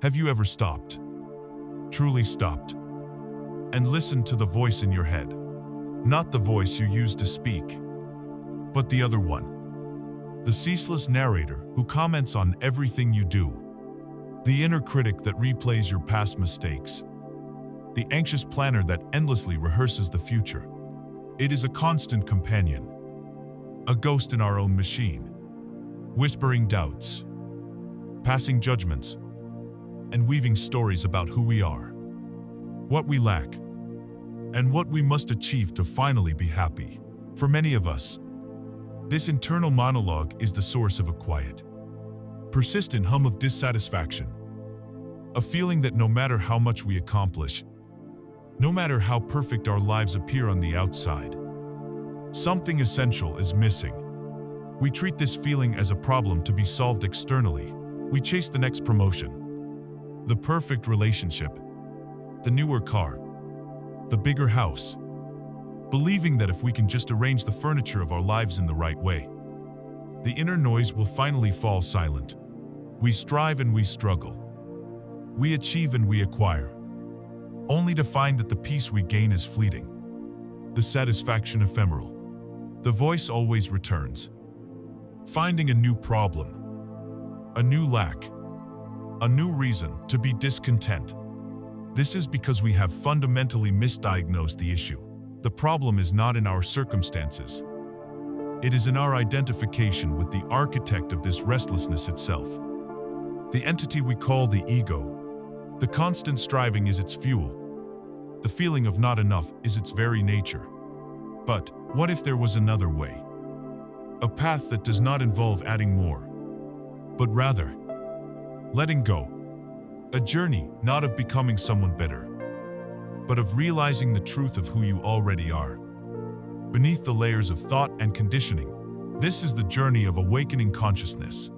Have you ever stopped, truly stopped, and listened to the voice in your head? Not the voice you use to speak, but the other one. The ceaseless narrator who comments on everything you do. The inner critic that replays your past mistakes. The anxious planner that endlessly rehearses the future. It is a constant companion. A ghost in our own machine. Whispering doubts. Passing judgments. And weaving stories about who we are. What we lack. And what we must achieve to finally be happy. For many of us, this internal monologue is the source of a quiet, persistent hum of dissatisfaction. A feeling that no matter how much we accomplish, no matter how perfect our lives appear on the outside, something essential is missing. We treat this feeling as a problem to be solved externally. We chase the next promotion, the perfect relationship, the newer car, the bigger house, believing that if we can just arrange the furniture of our lives in the right way, the inner noise will finally fall silent. We strive and we struggle. We achieve and we acquire, only to find that the peace we gain is fleeting, the satisfaction ephemeral. The voice always returns, finding a new problem, a new lack, a new reason to be discontent. This is because we have fundamentally misdiagnosed the issue. The problem is not in our circumstances. It is in our identification with the architect of this restlessness itself. The entity we call the ego. The constant striving is its fuel. The feeling of not enough is its very nature. But what if there was another way? A path that does not involve adding more, but rather letting go. A journey not of becoming someone better, but of realizing the truth of who you already are. Beneath the layers of thought and conditioning, this is the journey of awakening consciousness,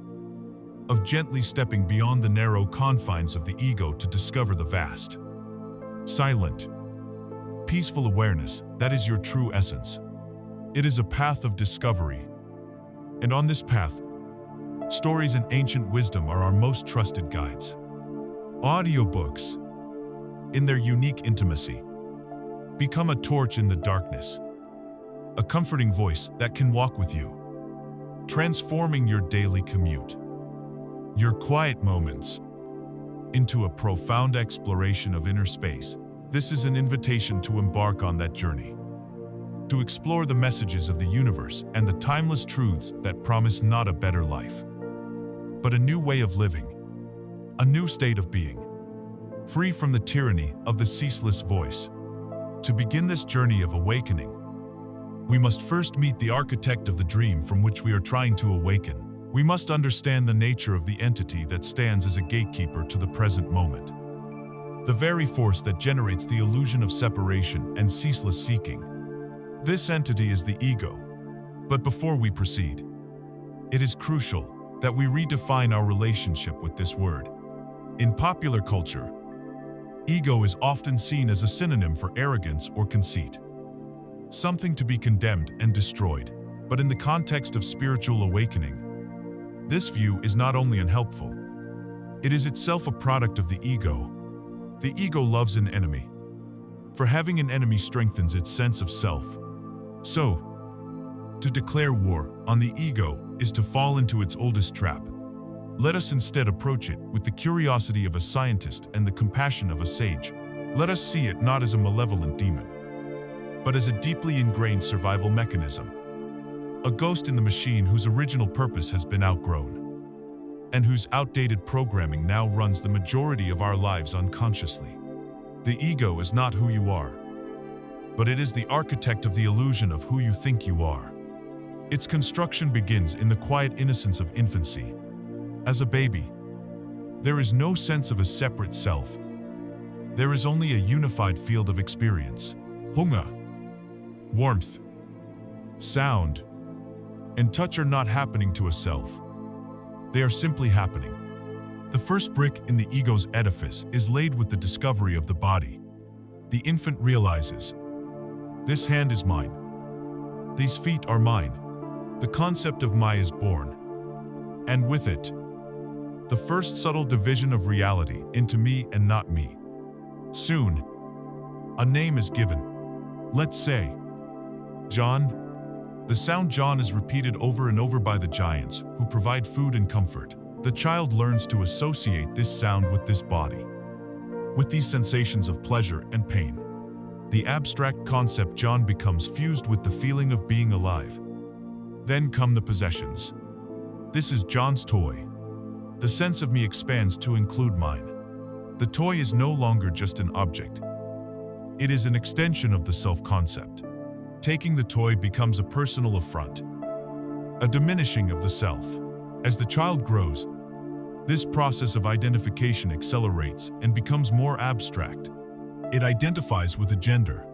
of gently stepping beyond the narrow confines of the ego to discover the vast, silent, peaceful awareness that is your true essence. It is a path of discovery, and on this path, stories and ancient wisdom are our most trusted guides. Audiobooks, in their unique intimacy, become a torch in the darkness, a comforting voice that can walk with you, transforming your daily commute, your quiet moments, into a profound exploration of inner space. This is an invitation to embark on that journey, to explore the messages of the universe and the timeless truths that promise not a better life, but a new way of living, a new state of being, free from the tyranny of the ceaseless voice. To begin this journey of awakening, we must first meet the architect of the dream from which we are trying to awaken. We must understand the nature of the entity that stands as a gatekeeper to the present moment, the very force that generates the illusion of separation and ceaseless seeking. This entity is the ego. But before we proceed, it is crucial that we redefine our relationship with this word. In popular culture, ego is often seen as a synonym for arrogance or conceit, something to be condemned and destroyed. But in the context of spiritual awakening, this view is not only unhelpful, it is itself a product of the ego. The ego loves an enemy, for having an enemy strengthens its sense of self. So, to declare war on the ego is to fall into its oldest trap. Let us instead approach it with the curiosity of a scientist and the compassion of a sage. Let us see it not as a malevolent demon, but as a deeply ingrained survival mechanism. A ghost in the machine whose original purpose has been outgrown, and whose outdated programming now runs the majority of our lives unconsciously. The ego is not who you are, but it is the architect of the illusion of who you think you are. Its construction begins in the quiet innocence of infancy. As a baby, there is no sense of a separate self. There is only a unified field of experience. Hunger, warmth, sound, and touch are not happening to a self. They are simply happening. The first brick in the ego's edifice is laid with the discovery of the body. The infant realizes, this hand is mine. These feet are mine. The concept of "my" is born. And with it, the first subtle division of reality into me and not me. Soon, a name is given. Let's say, John. The sound John is repeated over and over by the giants who provide food and comfort. The child learns to associate this sound with this body, with these sensations of pleasure and pain. The abstract concept John becomes fused with the feeling of being alive. Then come the possessions. This is John's toy. The sense of me expands to include mine. The toy is no longer just an object. It is an extension of the self-concept. Taking the toy becomes a personal affront, a diminishing of the self. As the child grows, this process of identification accelerates and becomes more abstract. It identifies with a gender,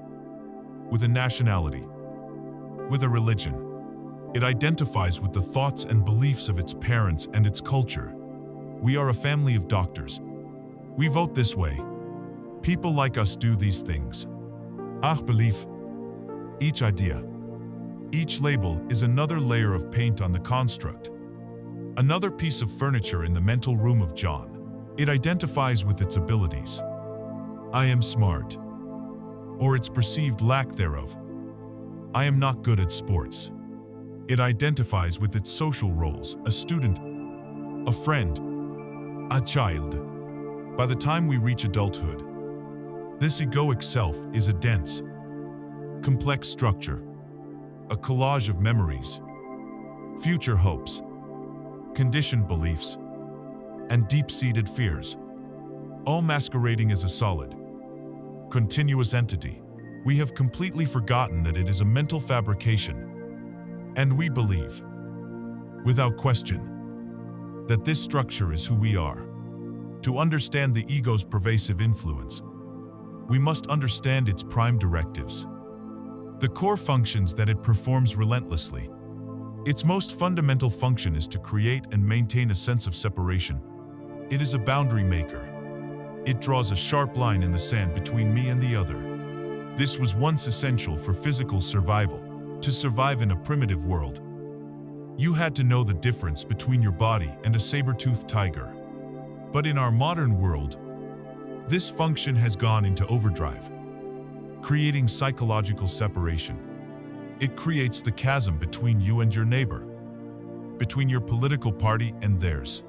with a nationality, with a religion. It identifies with the thoughts and beliefs of its parents and its culture. We are a family of doctors. We vote this way. People like us do these things. Belief. Each idea, each label is another layer of paint on the construct. Another piece of furniture in the mental room of John. It identifies with its abilities. I am smart, or its perceived lack thereof. I am not good at sports. It identifies with its social roles, a student, a friend, a child. By the time we reach adulthood, this egoic self is a dense, complex structure, a collage of memories, future hopes, conditioned beliefs, and deep-seated fears, all masquerading as a solid, continuous entity. We have completely forgotten that it is a mental fabrication, and we believe, without question, that this structure is who we are. To understand the ego's pervasive influence, we must understand its prime directives, the core functions that it performs relentlessly. Its most fundamental function is to create and maintain a sense of separation. It is a boundary maker. It draws a sharp line in the sand between me and the other. This was once essential for physical survival. To survive in a primitive world, you had to know the difference between your body and a saber-toothed tiger. But in our modern world, this function has gone into overdrive, creating psychological separation. It creates the chasm between you and your neighbor, between your political party and theirs,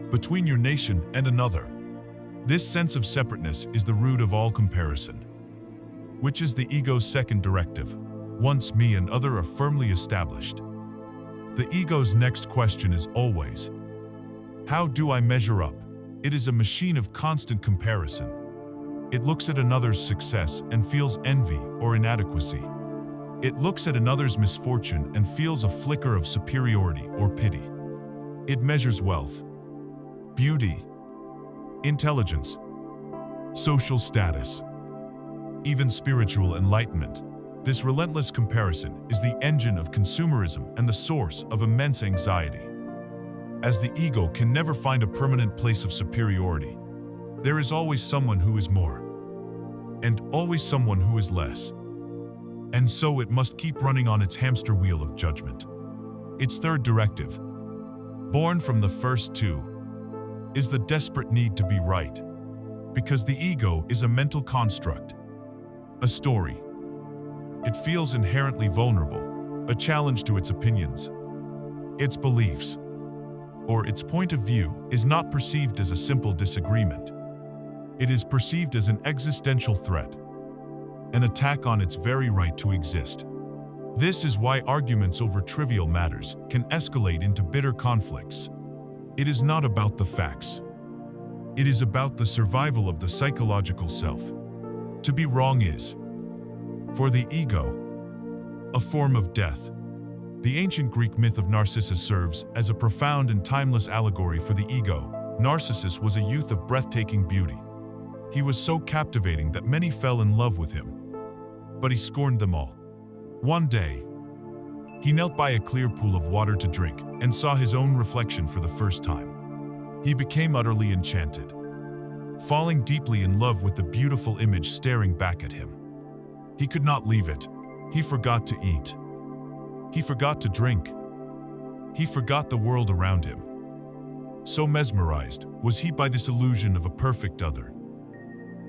between your nation and another. This sense of separateness is the root of all comparison, which is the ego's second directive. Once me and other are firmly established, the ego's next question is always, how do I measure up? It is a machine of constant comparison. It looks at another's success and feels envy or inadequacy. It looks at another's misfortune and feels a flicker of superiority or pity. It measures wealth, beauty, intelligence, social status, even spiritual enlightenment. This relentless comparison is the engine of consumerism and the source of immense anxiety. As the ego can never find a permanent place of superiority, there is always someone who is more, and always someone who is less. And so it must keep running on its hamster wheel of judgment. Its third directive, born from the first two, is the desperate need to be right. Because the ego is a mental construct, a story. It feels inherently vulnerable, a challenge to its opinions. Its beliefs, or its point of view, is not perceived as a simple disagreement. It is perceived as an existential threat, an attack on its very right to exist. This is why arguments over trivial matters can escalate into bitter conflicts. It is not about the facts. It is about the survival of the psychological self. To be wrong is, for the ego, a form of death. The ancient Greek myth of Narcissus serves as a profound and timeless allegory for the ego. Narcissus was a youth of breathtaking beauty. He was so captivating that many fell in love with him, but he scorned them all. One day, he knelt by a clear pool of water to drink and saw his own reflection for the first time. He became utterly enchanted, falling deeply in love with the beautiful image staring back at him. He could not leave it. He forgot to eat. He forgot to drink. He forgot the world around him. So mesmerized was he by this illusion of a perfect other,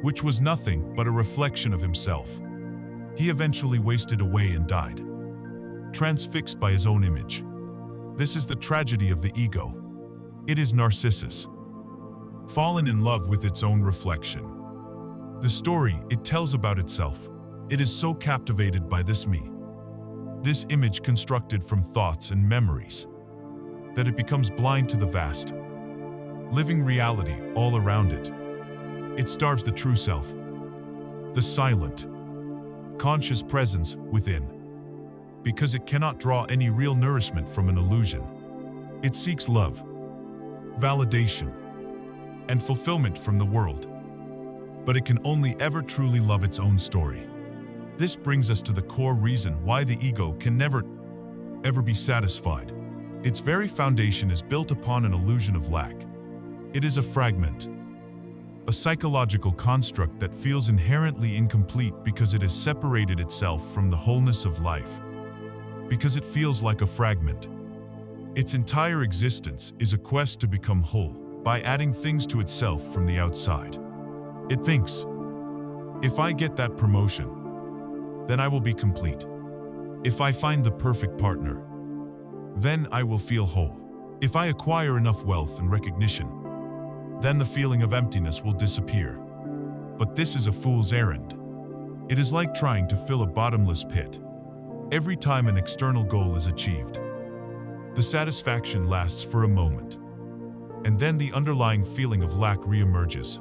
which was nothing but a reflection of himself. He eventually wasted away and died, transfixed by his own image. This is the tragedy of the ego. It is Narcissus, fallen in love with its own reflection. The story it tells about itself, it is so captivated by this me, this image constructed from thoughts and memories, that it becomes blind to the vast, living reality all around it. It starves the true self, the silent, conscious presence within, because it cannot draw any real nourishment from an illusion. It seeks love, validation, and fulfillment from the world, but it can only ever truly love its own story. This brings us to the core reason why the ego can never, ever be satisfied. Its very foundation is built upon an illusion of lack. It is a fragment, a psychological construct that feels inherently incomplete because it has separated itself from the wholeness of life, because it feels like a fragment. Its entire existence is a quest to become whole by adding things to itself from the outside. It thinks, if I get that promotion, then I will be complete. If I find the perfect partner, then I will feel whole. If I acquire enough wealth and recognition, then the feeling of emptiness will disappear. But this is a fool's errand. It is like trying to fill a bottomless pit. Every time an external goal is achieved, the satisfaction lasts for a moment, and then the underlying feeling of lack reemerges,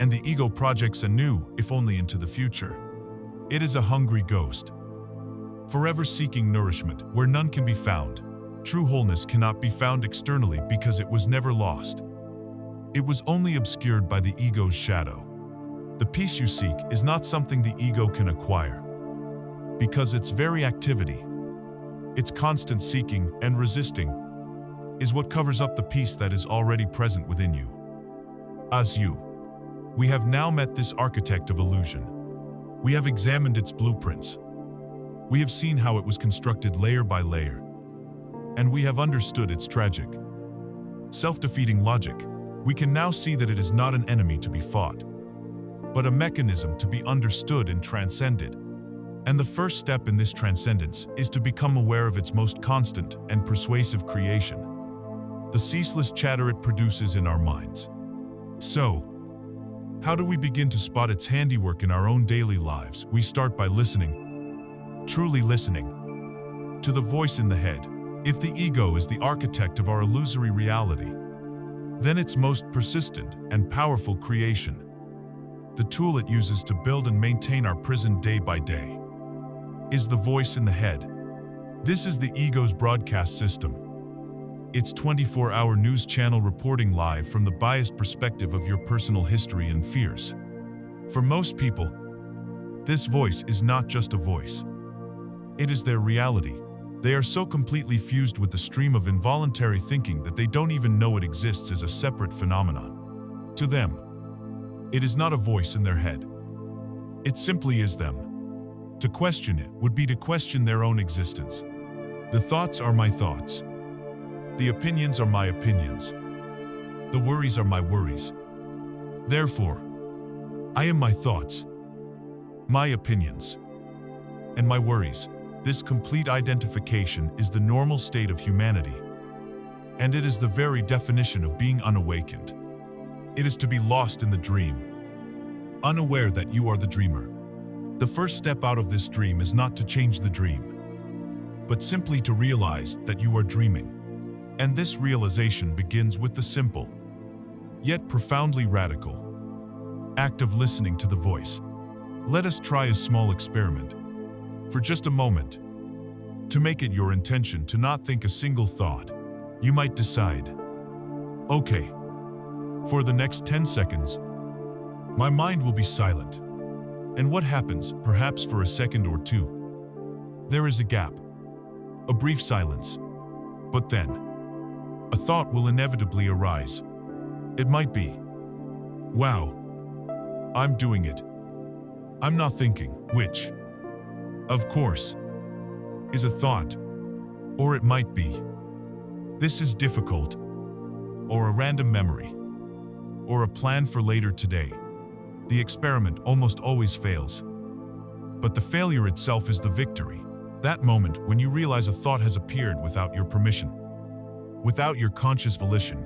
and the ego projects anew, if only into the future. It is a hungry ghost, forever seeking nourishment where none can be found. True wholeness cannot be found externally because it was never lost. It was only obscured by the ego's shadow. The peace you seek is not something the ego can acquire, because its very activity, its constant seeking and resisting, is what covers up the peace that is already present within you. As you, we have now met this architect of illusion. We have examined its blueprints. We have seen how it was constructed layer by layer, and we have understood its tragic, self-defeating logic. We can now see that it is not an enemy to be fought, but a mechanism to be understood and transcended. And the first step in this transcendence is to become aware of its most constant and persuasive creation, the ceaseless chatter it produces in our minds. So, how do we begin to spot its handiwork in our own daily lives? We start by listening, truly listening, to the voice in the head. If the ego is the architect of our illusory reality, then its most persistent and powerful creation, the tool it uses to build and maintain our prison day by day, is the voice in the head. This is the ego's broadcast system. Its 24-hour news channel reporting live from the biased perspective of your personal history and fears. For most people, this voice is not just a voice. It is their reality. They are so completely fused with the stream of involuntary thinking that they don't even know it exists as a separate phenomenon. To them, it is not a voice in their head. It simply is them. To question it would be to question their own existence. The thoughts are my thoughts. The opinions are my opinions. The worries are my worries. Therefore, I am my thoughts, my opinions, and my worries. This complete identification is the normal state of humanity, and it is the very definition of being unawakened. It is to be lost in the dream, unaware that you are the dreamer. The first step out of this dream is not to change the dream, but simply to realize that you are dreaming. And this realization begins with the simple, yet profoundly radical, act of listening to the voice. Let us try a small experiment. For just a moment, to make it your intention to not think a single thought, you might decide, okay, for the next 10 seconds, my mind will be silent. And what happens, perhaps for a second or two? There is a gap, a brief silence, but then, a thought will inevitably arise. It might be, wow, I'm doing it. I'm not thinking, which, of course, is a thought. Or it might be, this is difficult. or a random memory, or a plan for later today. The experiment almost always fails. But the failure itself is the victory. That moment when you realize a thought has appeared without your permission, without your conscious volition,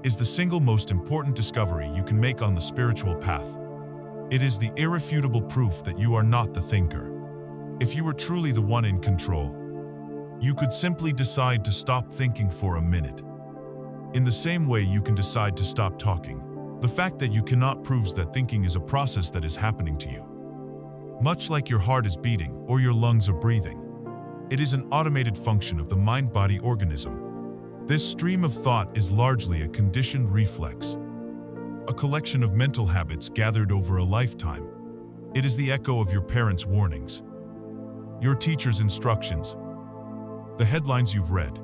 is the single most important discovery you can make on the spiritual path. It is the irrefutable proof that you are not the thinker. If you were truly the one in control, you could simply decide to stop thinking for a minute. In the same way you can decide to stop talking. The fact that you cannot proves that thinking is a process that is happening to you. Much like your heart is beating or your lungs are breathing. It is an automated function of the mind-body organism. This stream of thought is largely a conditioned reflex, a collection of mental habits gathered over a lifetime. It is the echo of your parents' warnings, your teacher's instructions, the headlines you've read,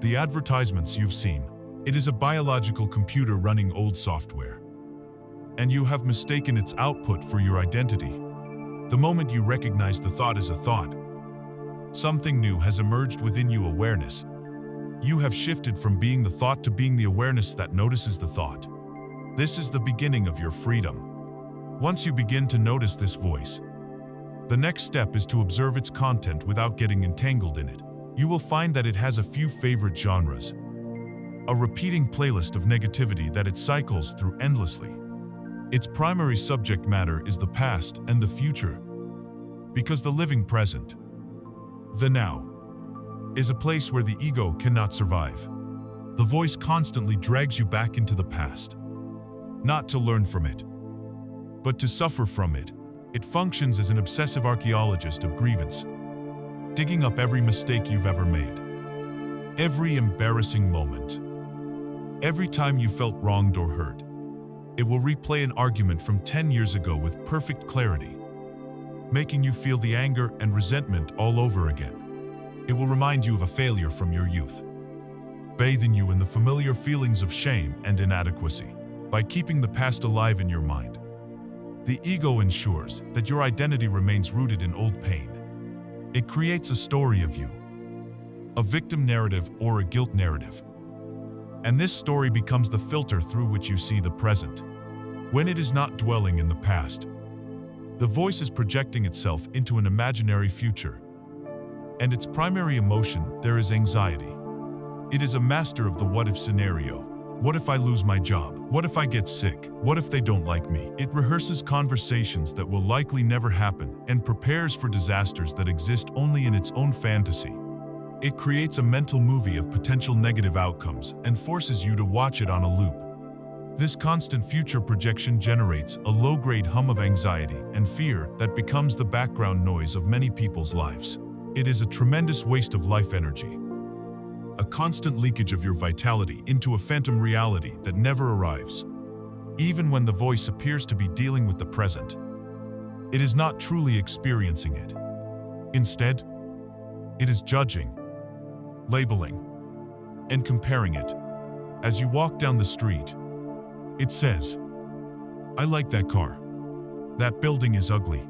the advertisements you've seen. It is a biological computer running old software, and you have mistaken its output for your identity. The moment you recognize the thought as a thought, something new has emerged within you: awareness. You have shifted from being the thought to being the awareness that notices the thought. This is the beginning of your freedom. Once you begin to notice this voice, the next step is to observe its content without getting entangled in it. You will find that it has a few favorite genres, a repeating playlist of negativity that it cycles through endlessly. Its primary subject matter is the past and the future, because the living present, the now, is a place where the ego cannot survive. The voice constantly drags you back into the past, not to learn from it, but to suffer from it. It functions as an obsessive archaeologist of grievance, digging up every mistake you've ever made, every embarrassing moment, every time you felt wronged or hurt. It will replay an argument from 10 years ago with perfect clarity, making you feel the anger and resentment all over again. It will remind you of a failure from your youth, bathing you in the familiar feelings of shame and inadequacy. By keeping the past alive in your mind, the ego ensures that your identity remains rooted in old pain. It creates a story of you, a victim narrative or a guilt narrative. And this story becomes the filter through which you see the present. When it is not dwelling in the past, the voice is projecting itself into an imaginary future. And its primary emotion there is anxiety. It is a master of the what-if scenario. What if I lose my job? What if I get sick? What if they don't like me? It rehearses conversations that will likely never happen and prepares for disasters that exist only in its own fantasy. It creates a mental movie of potential negative outcomes and forces you to watch it on a loop. This constant future projection generates a low-grade hum of anxiety and fear that becomes the background noise of many people's lives. It is a tremendous waste of life energy, a constant leakage of your vitality into a phantom reality that never arrives. Even when the voice appears to be dealing with the present, it is not truly experiencing it. Instead, it is judging, labeling, and comparing it. As you walk down the street, it says, "I like that car. That building is ugly.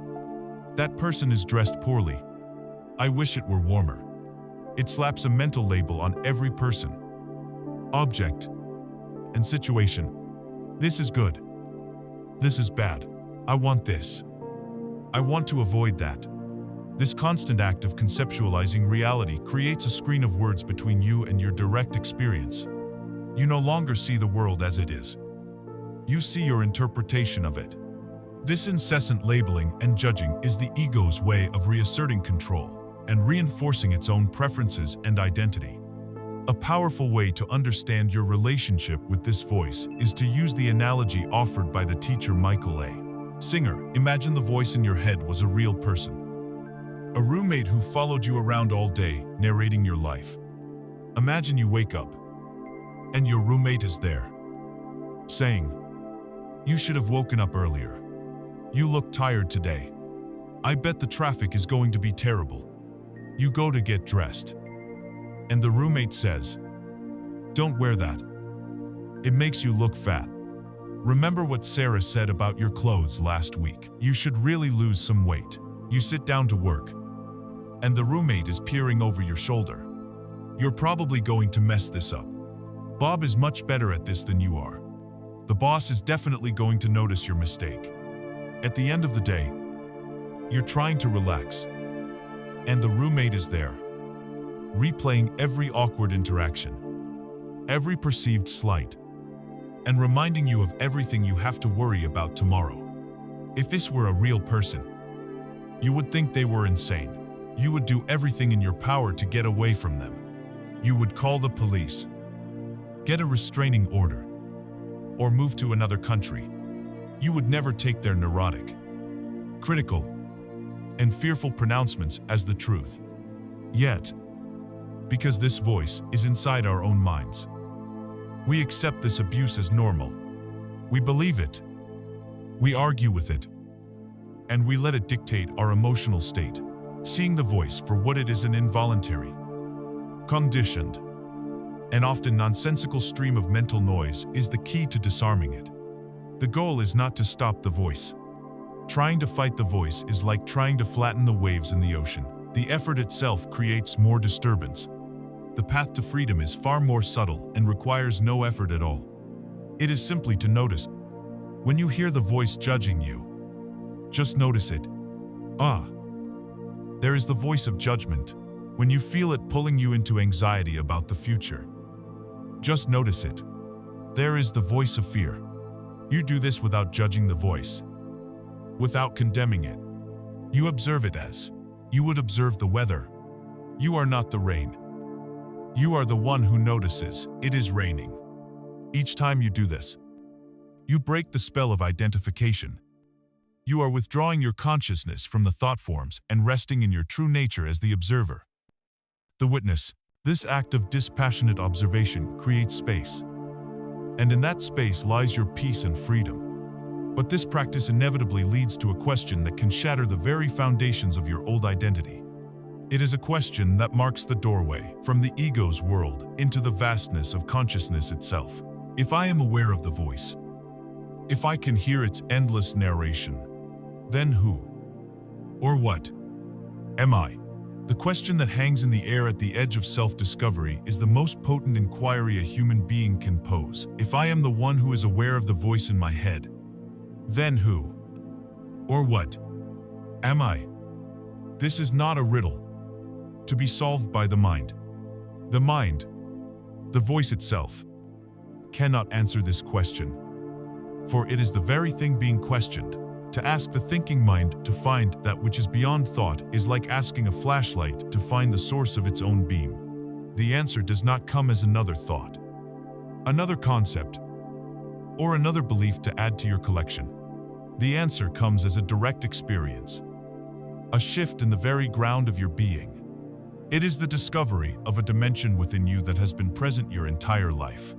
That person is dressed poorly. I wish it were warmer." It slaps a mental label on every person, object, and situation. This is good. This is bad. I want this. I want to avoid that. This constant act of conceptualizing reality creates a screen of words between you and your direct experience. You no longer see the world as it is. You see your interpretation of it. This incessant labeling and judging is the ego's way of reasserting control and reinforcing its own preferences and identity. A powerful way to understand your relationship with this voice is to use the analogy offered by the teacher Michael A. Singer. Imagine the voice in your head was a real person, a roommate who followed you around all day, narrating your life. Imagine you wake up, and your roommate is there, saying, "You should have woken up earlier. You look tired today. I bet the traffic is going to be terrible." You go to get dressed, and the roommate says, "Don't wear that. It makes you look fat. Remember what Sarah said about your clothes last week? You should really lose some weight." You sit down to work, and the roommate is peering over your shoulder. You're probably going to mess this up, Bob is much better at this than you are. The boss is definitely going to notice your mistake. At the end of the day, you're trying to relax, and the roommate is there, replaying every awkward interaction, every perceived slight, and reminding you of everything you have to worry about tomorrow. If this were a real person, you would think they were insane. You would do everything in your power to get away from them. You would call the police, get a restraining order, or move to another country. You would never take their neurotic, critical, and fearful pronouncements as the truth. Yet, because this voice is inside our own minds, we accept this abuse as normal. We believe it, we argue with it, and we let it dictate our emotional state, seeing the voice for what it is: an involuntary, conditioned, and often nonsensical stream of mental noise is the key to disarming it. The goal is not to stop the voice. Trying to fight the voice is like trying to flatten the waves in the ocean. The effort itself creates more disturbance. The path to freedom is far more subtle and requires no effort at all. It is simply to notice. When you hear the voice judging you, just notice it. There is the voice of judgment. When you feel it pulling you into anxiety about the future, just notice it. There is the voice of fear. You do this without judging the voice, without condemning it. You observe it as you would observe the weather. You are not the rain. You are the one who notices it is raining. Each time you do this, you break the spell of identification. You are withdrawing your consciousness from the thought forms and resting in your true nature as the observer, the witness. This act of dispassionate observation creates space, and in that space lies your peace and freedom. But this practice inevitably leads to a question that can shatter the very foundations of your old identity. It is a question that marks the doorway from the ego's world into the vastness of consciousness itself. If I am aware of the voice, if I can hear its endless narration, then who or what am I? The question that hangs in the air at the edge of self-discovery is the most potent inquiry a human being can pose. If I am the one who is aware of the voice in my head, then who or what am I? This is not a riddle to be solved by the mind. The mind, the voice itself, cannot answer this question, for it is the very thing being questioned. To ask the thinking mind to find that which is beyond thought is like asking a flashlight to find the source of its own beam. The answer does not come as another thought, another concept, or another belief to add to your collection. The answer comes as a direct experience, a shift in the very ground of your being. It is the discovery of a dimension within you that has been present your entire life,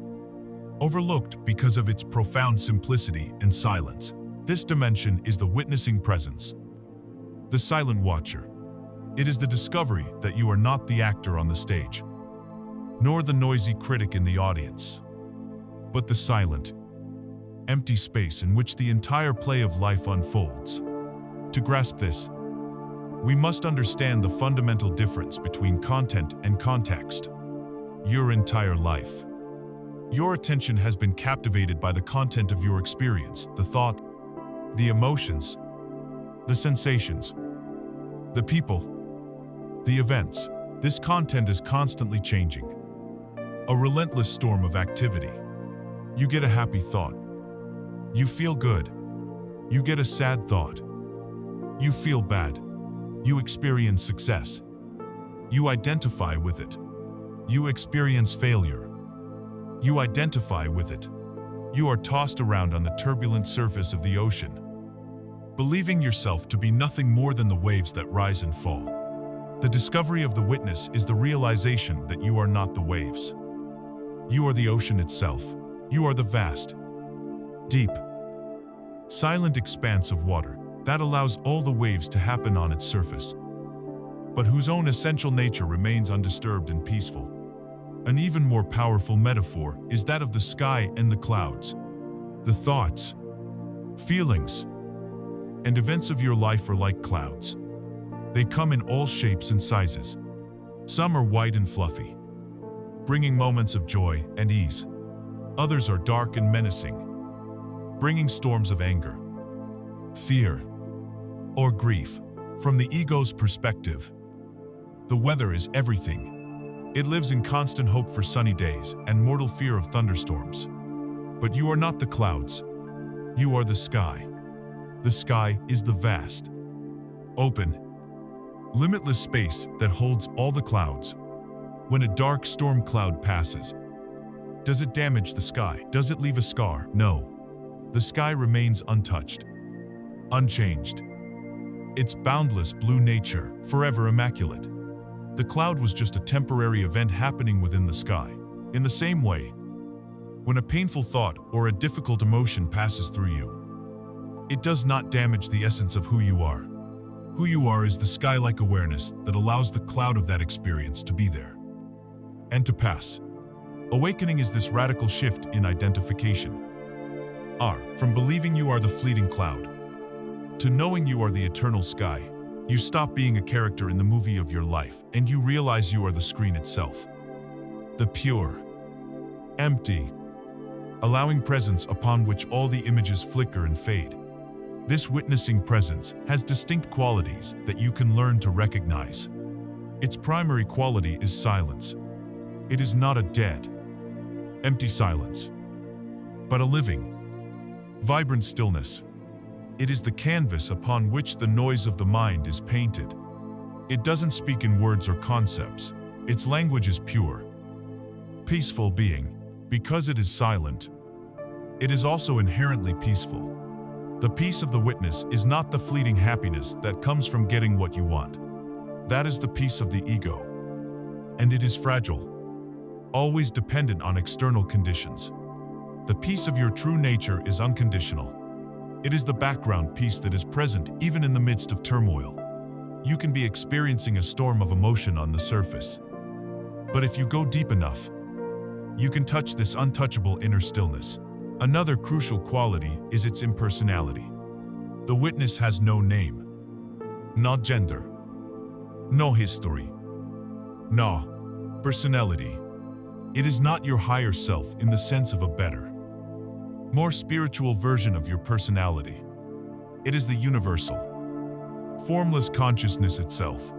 overlooked because of its profound simplicity and silence. This dimension is the witnessing presence, the silent watcher. It is the discovery that you are not the actor on the stage, nor the noisy critic in the audience, but the silent, empty space in which the entire play of life unfolds. To grasp this, we must understand the fundamental difference between content and context. Your entire life, your attention has been captivated by the content of your experience, the thought, the emotions, the sensations, the people, the events. This content is constantly changing. A relentless storm of activity. You get a happy thought. You feel good. You get a sad thought. You feel bad. You experience success. You identify with it. You experience failure. You identify with it. You are tossed around on the turbulent surface of the ocean, believing yourself to be nothing more than the waves that rise and fall. The discovery of the witness is the realization that you are not the waves. You are the ocean itself. You are the vast, deep, silent expanse of water that allows all the waves to happen on its surface, but whose own essential nature remains undisturbed and peaceful. An even more powerful metaphor is that of the sky and the clouds. The thoughts, feelings, and events of your life are like clouds. They come in all shapes and sizes. Some are white and fluffy, bringing moments of joy and ease. Others are dark and menacing, bringing storms of anger, fear, or grief. From the ego's perspective, the weather is everything. It lives in constant hope for sunny days and mortal fear of thunderstorms. But you are not the clouds. You are the sky. The sky is the vast, open, limitless space that holds all the clouds. When a dark storm cloud passes, does it damage the sky? Does it leave a scar? No. The sky remains untouched, unchanged. Its boundless blue nature, forever immaculate. The cloud was just a temporary event happening within the sky. In the same way, when a painful thought or a difficult emotion passes through you, it does not damage the essence of who you are. Who you are is the sky-like awareness that allows the cloud of that experience to be there and to pass. Awakening is this radical shift in identification. From believing you are the fleeting cloud to knowing you are the eternal sky. You stop being a character in the movie of your life and you realize you are the screen itself. The pure, empty, allowing presence upon which all the images flicker and fade. This witnessing presence has distinct qualities that you can learn to recognize. Its primary quality is silence. It is not a dead, empty silence, but a living, vibrant stillness. It is the canvas upon which the noise of the mind is painted. It doesn't speak in words or concepts. Its language is pure, peaceful being. Because it is silent, it is also inherently peaceful. The peace of the witness is not the fleeting happiness that comes from getting what you want. That is the peace of the ego. And it is fragile, always dependent on external conditions. The peace of your true nature is unconditional. It is the background peace that is present even in the midst of turmoil. You can be experiencing a storm of emotion on the surface. But if you go deep enough, you can touch this untouchable inner stillness. Another crucial quality is its impersonality. The witness has no name, no gender, no history, no personality. It is not your higher self in the sense of a better, more spiritual version of your personality. It is the universal, formless consciousness itself,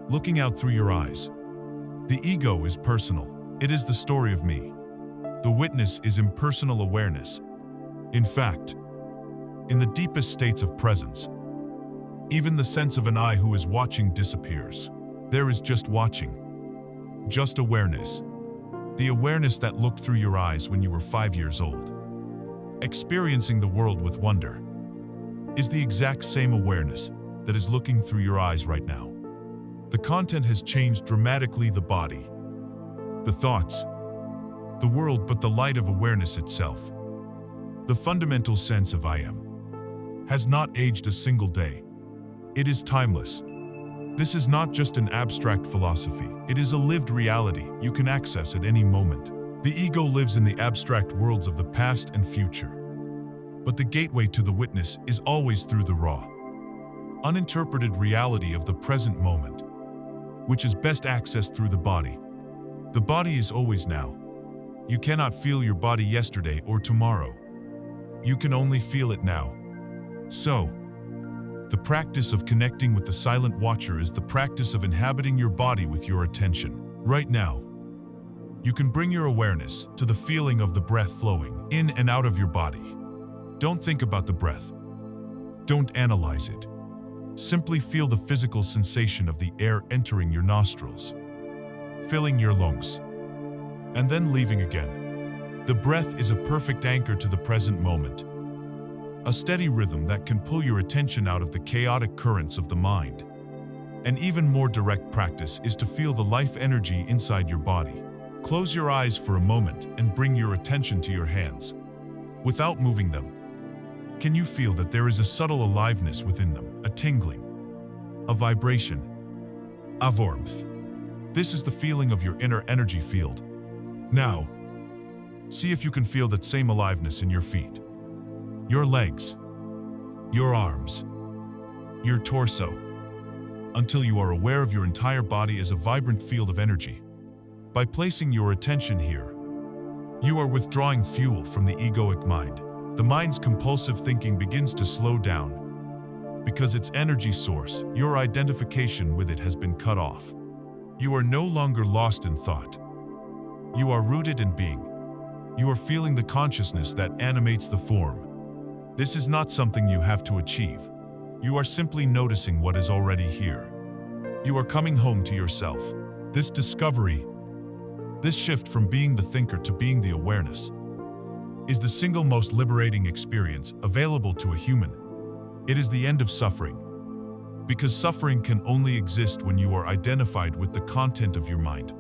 looking out through your eyes. The ego is personal. It is the story of me. The witness is impersonal awareness. In fact, in the deepest states of presence, even the sense of an I who is watching disappears. There is just watching, just awareness. The awareness that looked through your eyes when you were 5 years old. Experiencing the world with wonder is the exact same awareness that is looking through your eyes right now. The content has changed dramatically, the body, the thoughts, the world, but the light of awareness itself, the fundamental sense of I am, has not aged a single day. It is timeless. This is not just an abstract philosophy. It is a lived reality you can access at any moment. The ego lives in the abstract worlds of the past and future. But the gateway to the witness is always through the raw, uninterpreted reality of the present moment, which is best accessed through the body. The body is always now. You cannot feel your body yesterday or tomorrow. You can only feel it now. So, the practice of connecting with the silent watcher is the practice of inhabiting your body with your attention. Right now, you can bring your awareness to the feeling of the breath flowing in and out of your body. Don't think about the breath. Don't analyze it. Simply feel the physical sensation of the air entering your nostrils, filling your lungs, and then leaving again. The breath is a perfect anchor to the present moment, a steady rhythm that can pull your attention out of the chaotic currents of the mind. An even more direct practice is to feel the life energy inside your body. Close your eyes for a moment and bring your attention to your hands. Without moving them, can you feel that there is a subtle aliveness within them, a tingling, a vibration, a warmth? This is the feeling of your inner energy field. Now, see if you can feel that same aliveness in your feet, your legs, your arms, your torso, until you are aware of your entire body as a vibrant field of energy. By placing your attention here, You are withdrawing fuel from the egoic mind. The mind's compulsive thinking begins to slow down because its energy source, your identification with it, has been cut off. You are no longer lost in thought. You are rooted in being. You are feeling the consciousness that animates the form. This is not something you have to achieve. You are simply noticing what is already here. You are coming home to yourself. This discovery, this shift from being the thinker to being the awareness, is the single most liberating experience available to a human. It is the end of suffering, because suffering can only exist when you are identified with the content of your mind.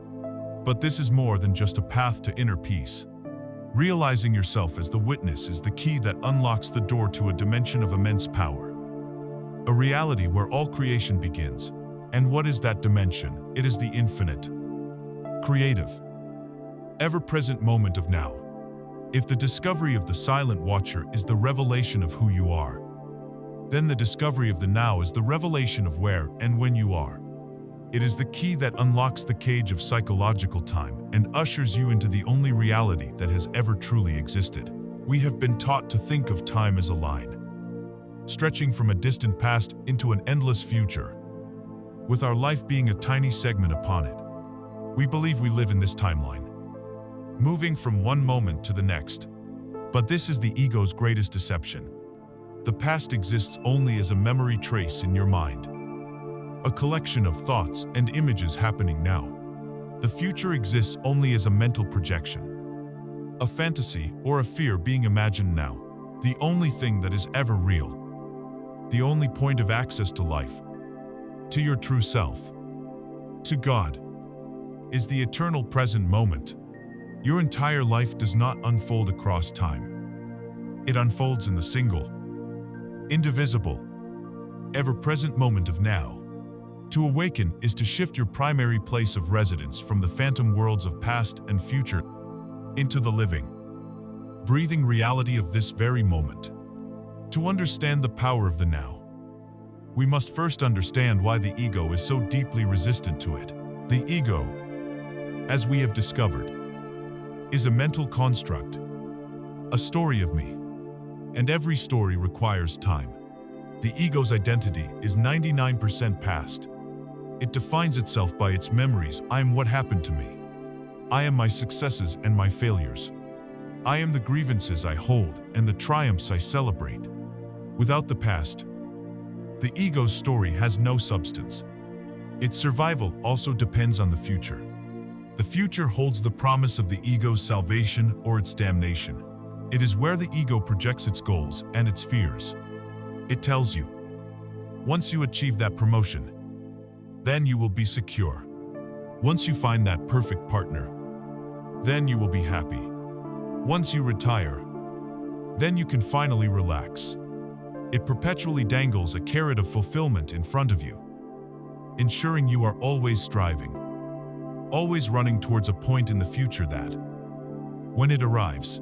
But this is more than just a path to inner peace. Realizing yourself as the witness is the key that unlocks the door to a dimension of immense power, a reality where all creation begins. And what is that dimension? It is the infinite, creative, ever-present moment of now. If the discovery of the silent watcher is the revelation of who you are, then the discovery of the now is the revelation of where and when you are. It is the key that unlocks the cage of psychological time and ushers you into the only reality that has ever truly existed. We have been taught to think of time as a line, stretching from a distant past into an endless future, with our life being a tiny segment upon it. We believe we live in this timeline, moving from one moment to the next. But this is the ego's greatest deception. The past exists only as a memory trace in your mind, a collection of thoughts and images happening now. The future exists only as a mental projection, a fantasy or a fear being imagined now. The only thing that is ever real, the only point of access to life, to your true self, to God, is the eternal present moment. Your entire life does not unfold across time. It unfolds in the single, indivisible, ever-present moment of now. To awaken is to shift your primary place of residence from the phantom worlds of past and future into the living, breathing reality of this very moment. To understand the power of the now, we must first understand why the ego is so deeply resistant to it. The ego, as we have discovered, is a mental construct, a story of me, and every story requires time. The ego's identity is 99% past. It defines itself by its memories. I am what happened to me. I am my successes and my failures. I am the grievances I hold and the triumphs I celebrate. Without the past, the ego's story has no substance. Its survival also depends on the future. The future holds the promise of the ego's salvation or its damnation. It is where the ego projects its goals and its fears. It tells you, once you achieve that promotion, then you will be secure. Once you find that perfect partner, then you will be happy. Once you retire, then you can finally relax. It perpetually dangles a carrot of fulfillment in front of you, ensuring you are always striving, always running towards a point in the future that, when it arrives,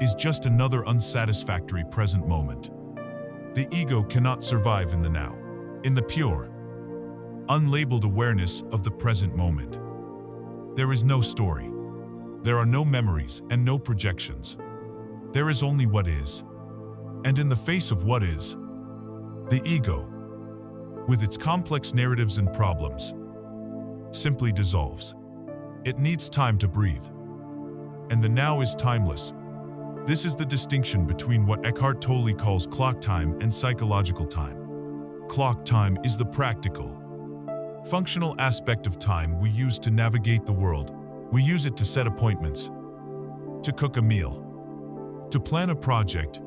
is just another unsatisfactory present moment. The ego cannot survive in the now, in the pure, unlabeled awareness of the present moment. There is no story. There are no memories and no projections. There is only what is. And in the face of what is, the ego, with its complex narratives and problems, simply dissolves. It needs time to breathe. And the now is timeless. This is the distinction between what Eckhart Tolle calls clock time and psychological time. Clock time is the practical, functional aspect of time we use to navigate the world. We use it to set appointments, to cook a meal, to plan a project.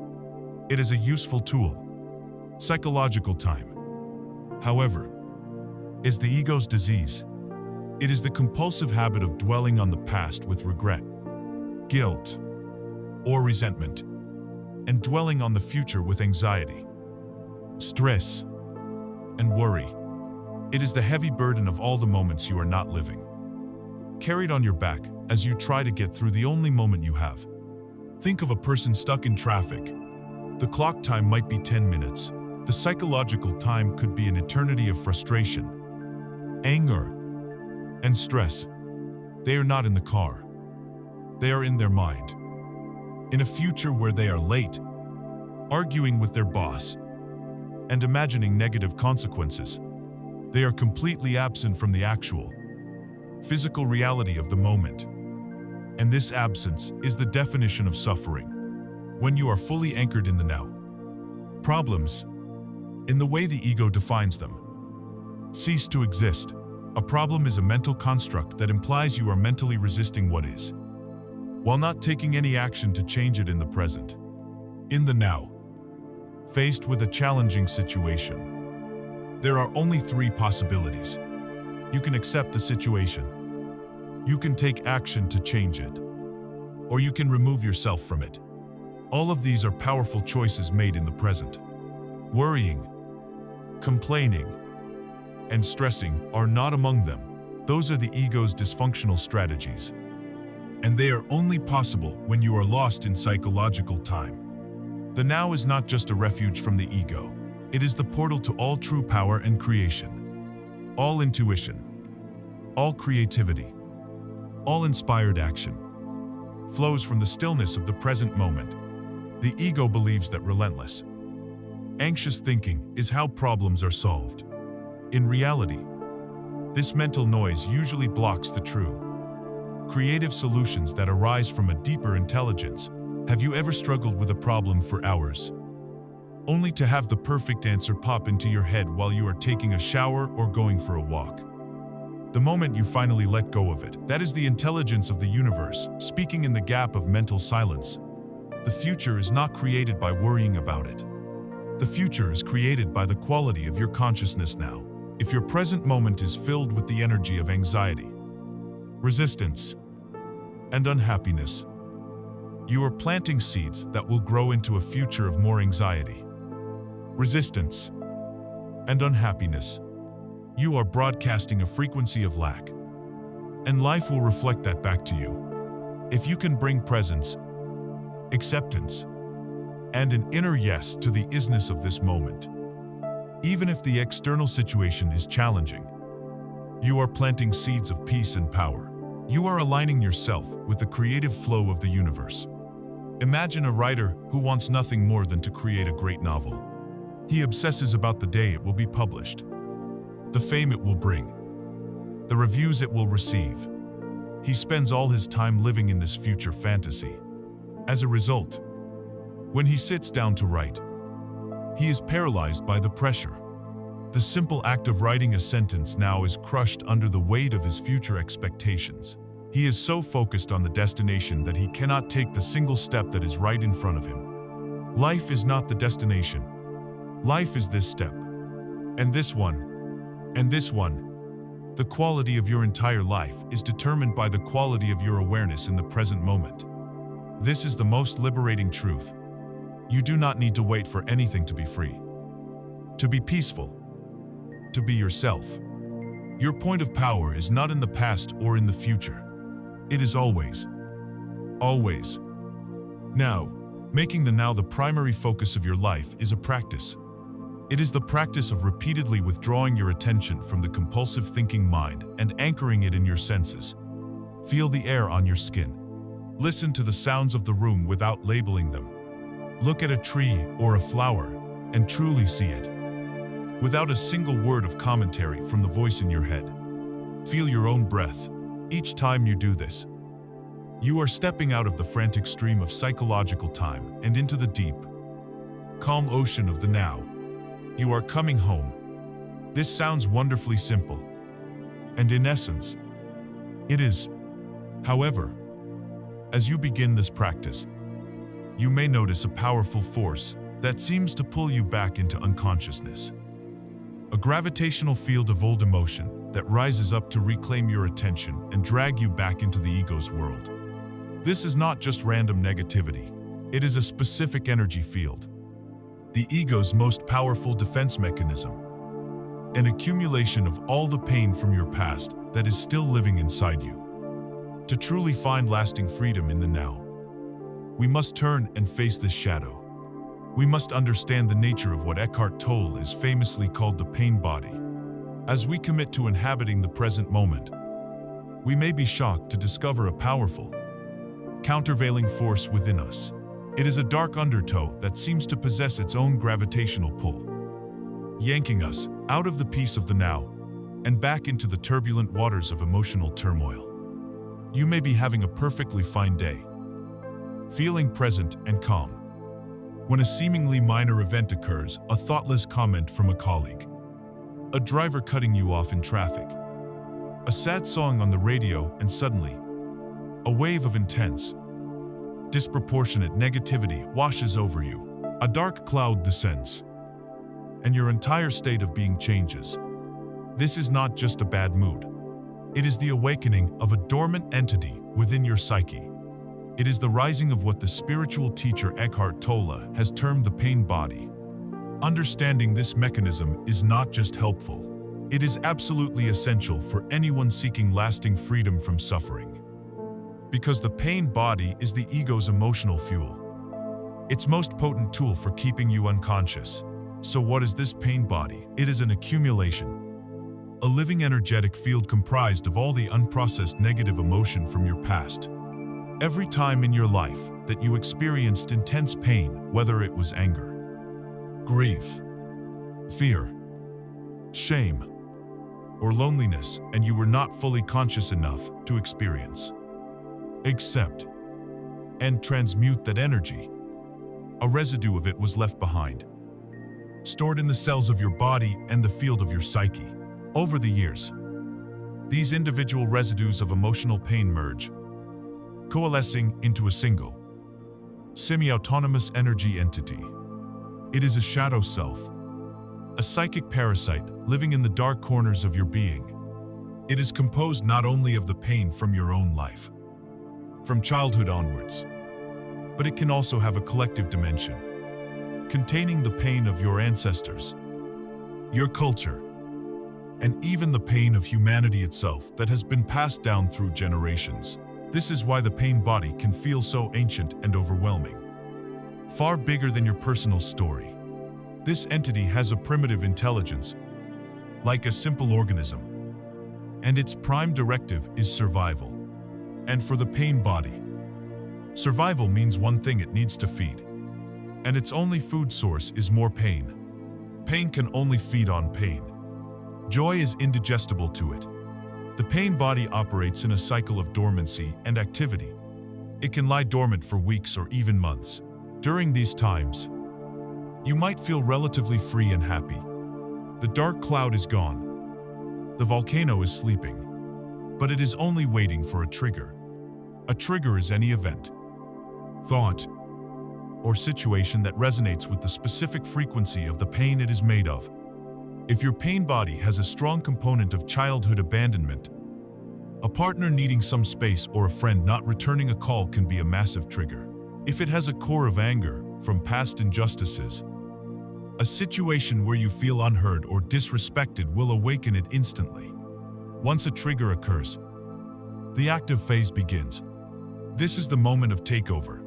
It is a useful tool. Psychological time, however, is the ego's disease. It is the compulsive habit of dwelling on the past with regret, guilt, or resentment, and dwelling on the future with anxiety, stress, and worry. It is the heavy burden of all the moments you are not living, carried on your back as you try to get through the only moment you have. Think of a person stuck in traffic. The clock time might be 10 minutes. The psychological time could be an eternity of frustration, anger, and stress. They are not in the car. They are in their mind, in a future where they are late, arguing with their boss, and imagining negative consequences. They are completely absent from the actual, physical reality of the moment. And this absence is the definition of suffering. When you are fully anchored in the now, problems, in the way the ego defines them, cease to exist. A problem is a mental construct that implies you are mentally resisting what is, while not taking any action to change it in the present. In the now, faced with a challenging situation, there are only three possibilities. You can accept the situation, you can take action to change it, or you can remove yourself from it. All of these are powerful choices made in the present. Worrying, complaining, and stressing are not among them. Those are the ego's dysfunctional strategies. And they are only possible when you are lost in psychological time. The now is not just a refuge from the ego. It is the portal to all true power and creation. All intuition, all creativity, all inspired action flows from the stillness of the present moment. The ego believes that relentless, anxious thinking is how problems are solved. In reality, this mental noise usually blocks the true, creative solutions that arise from a deeper intelligence. Have you ever struggled with a problem for hours, only to have the perfect answer pop into your head while you are taking a shower or going for a walk? The moment you finally let go of it, that is the intelligence of the universe, speaking in the gap of mental silence. The future is not created by worrying about it. The future is created by the quality of your consciousness now. If your present moment is filled with the energy of anxiety, resistance, and unhappiness, you are planting seeds that will grow into a future of more anxiety, resistance, and unhappiness. You are broadcasting a frequency of lack, and life will reflect that back to you. If you can bring presence, acceptance, and an inner yes to the isness of this moment, even if the external situation is challenging, you are planting seeds of peace and power. You are aligning yourself with the creative flow of the universe. Imagine a writer who wants nothing more than to create a great novel. He obsesses about the day it will be published, the fame it will bring, the reviews it will receive. He spends all his time living in this future fantasy. As a result, when he sits down to write, he is paralyzed by the pressure. The simple act of writing a sentence now is crushed under the weight of his future expectations. He is so focused on the destination that he cannot take the single step that is right in front of him. Life is not the destination. Life is this step, and this one, and this one. The quality of your entire life is determined by the quality of your awareness in the present moment. This is the most liberating truth. You do not need to wait for anything to be free, to be peaceful, to be yourself. Your point of power is not in the past or in the future. It is always, always now. Making the now the primary focus of your life is a practice. It is the practice of repeatedly withdrawing your attention from the compulsive thinking mind and anchoring it in your senses. Feel the air on your skin. Listen to the sounds of the room without labeling them. Look at a tree or a flower and truly see it, without a single word of commentary from the voice in your head. Feel your own breath. Each time you do this, you are stepping out of the frantic stream of psychological time and into the deep, calm ocean of the now. You are coming home. This sounds wonderfully simple, and in essence, it is. However, as you begin this practice, you may notice a powerful force that seems to pull you back into unconsciousness. A gravitational field of old emotion that rises up to reclaim your attention and drag you back into the ego's world. This is not just random negativity. It is a specific energy field, the ego's most powerful defense mechanism, an accumulation of all the pain from your past that is still living inside you. To truly find lasting freedom in the now, we must turn and face this shadow. We must understand the nature of what Eckhart Tolle has famously called the pain body. As we commit to inhabiting the present moment, we may be shocked to discover a powerful, countervailing force within us. It is a dark undertow that seems to possess its own gravitational pull, yanking us out of the peace of the now and back into the turbulent waters of emotional turmoil. You may be having a perfectly fine day, feeling present and calm, when a seemingly minor event occurs, a thoughtless comment from a colleague, a driver cutting you off in traffic, a sad song on the radio, and suddenly, a wave of intense, disproportionate negativity washes over you. A dark cloud descends, and your entire state of being changes. This is not just a bad mood. It is the awakening of a dormant entity within your psyche. It is the rising of what the spiritual teacher Eckhart Tolle has termed the pain body. Understanding this mechanism is not just helpful. It is absolutely essential for anyone seeking lasting freedom from suffering. Because the pain body is the ego's emotional fuel, its most potent tool for keeping you unconscious. So what is this pain body? It is an accumulation, a living energetic field comprised of all the unprocessed negative emotion from your past. Every time in your life that you experienced intense pain, whether it was anger, grief, fear, shame, or loneliness, and you were not fully conscious enough to experience, accept, and transmute that energy, a residue of it was left behind, stored in the cells of your body and the field of your psyche. Over the years, these individual residues of emotional pain merge, coalescing into a single, semi-autonomous energy entity. It is a shadow self, a psychic parasite living in the dark corners of your being. It is composed not only of the pain from your own life, from childhood onwards, but it can also have a collective dimension, containing the pain of your ancestors, your culture, and even the pain of humanity itself that has been passed down through generations. This is why the pain body can feel so ancient and overwhelming, far bigger than your personal story. This entity has a primitive intelligence, like a simple organism, and its prime directive is survival. And for the pain body, survival means one thing: it needs to feed. And its only food source is more pain. Pain can only feed on pain. Joy is indigestible to it. The pain body operates in a cycle of dormancy and activity. It can lie dormant for weeks or even months. During these times, you might feel relatively free and happy. The dark cloud is gone. The volcano is sleeping. But it is only waiting for a trigger. A trigger is any event, thought, or situation that resonates with the specific frequency of the pain it is made of. If your pain body has a strong component of childhood abandonment, a partner needing some space or a friend not returning a call can be a massive trigger. If it has a core of anger from past injustices, a situation where you feel unheard or disrespected will awaken it instantly. Once a trigger occurs, the active phase begins. This is the moment of takeover.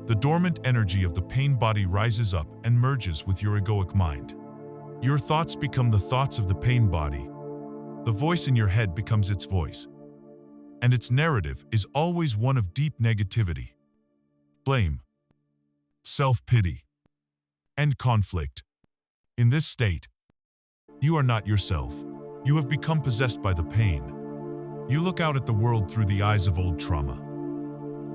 The dormant energy of the pain body rises up and merges with your egoic mind. Your thoughts become the thoughts of the pain body. The voice in your head becomes its voice. And its narrative is always one of deep negativity, blame, self-pity, and conflict. In this state, you are not yourself. You have become possessed by the pain. You look out at the world through the eyes of old trauma,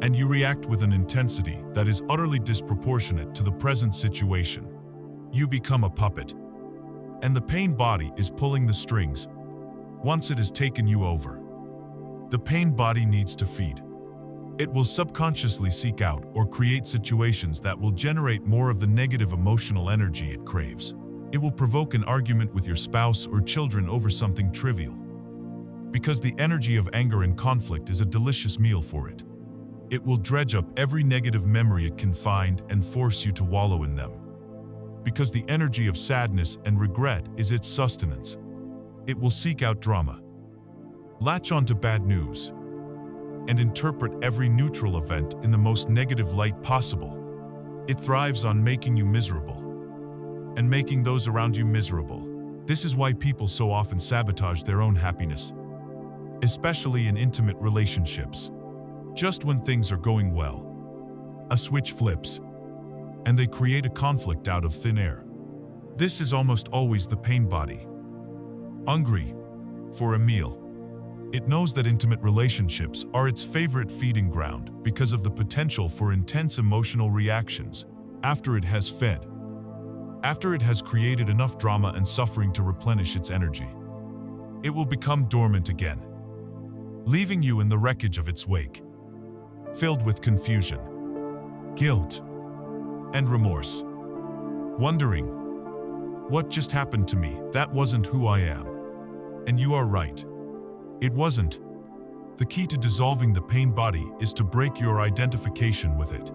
and you react with an intensity that is utterly disproportionate to the present situation. You become a puppet, and the pain body is pulling the strings. Once it has taken you over, the pain body needs to feed. It will subconsciously seek out or create situations that will generate more of the negative emotional energy it craves. It will provoke an argument with your spouse or children over something trivial, because the energy of anger and conflict is a delicious meal for it. It will dredge up every negative memory it can find and force you to wallow in them, because the energy of sadness and regret is its sustenance. It will seek out drama, latch onto bad news, and interpret every neutral event in the most negative light possible. It thrives on making you miserable, and making those around you miserable. This is why people so often sabotage their own happiness, especially in intimate relationships. Just when things are going well, a switch flips, and they create a conflict out of thin air. This is almost always the pain body. Hungry for a meal. It knows that intimate relationships are its favorite feeding ground because of the potential for intense emotional reactions after it has fed, after it has created enough drama and suffering to replenish its energy. It will become dormant again, leaving you in the wreckage of its wake, filled with confusion, guilt, and remorse, wondering, what just happened to me? That wasn't who I am. And you are right. It wasn't. The key to dissolving the pain body is to break your identification with it.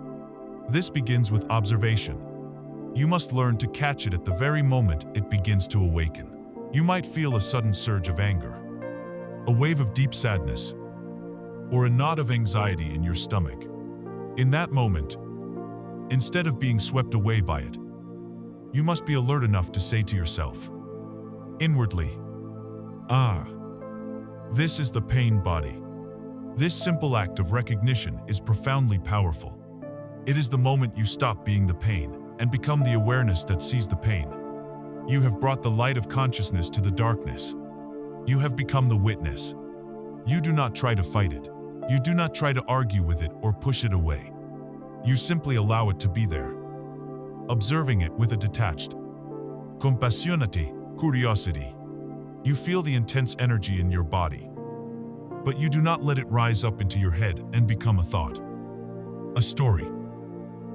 This begins with observation. You must learn to catch it at the very moment it begins to awaken. You might feel a sudden surge of anger, a wave of deep sadness, or a knot of anxiety in your stomach. In that moment, instead of being swept away by it, you must be alert enough to say to yourself, inwardly, this is the pain body. This simple act of recognition is profoundly powerful. It is the moment you stop being the pain and become the awareness that sees the pain. You have brought the light of consciousness to the darkness. You have become the witness. You do not try to fight it. You do not try to argue with it or push it away. You simply allow it to be there, observing it with a detached, compassionate curiosity. You feel the intense energy in your body, but you do not let it rise up into your head and become a thought, a story,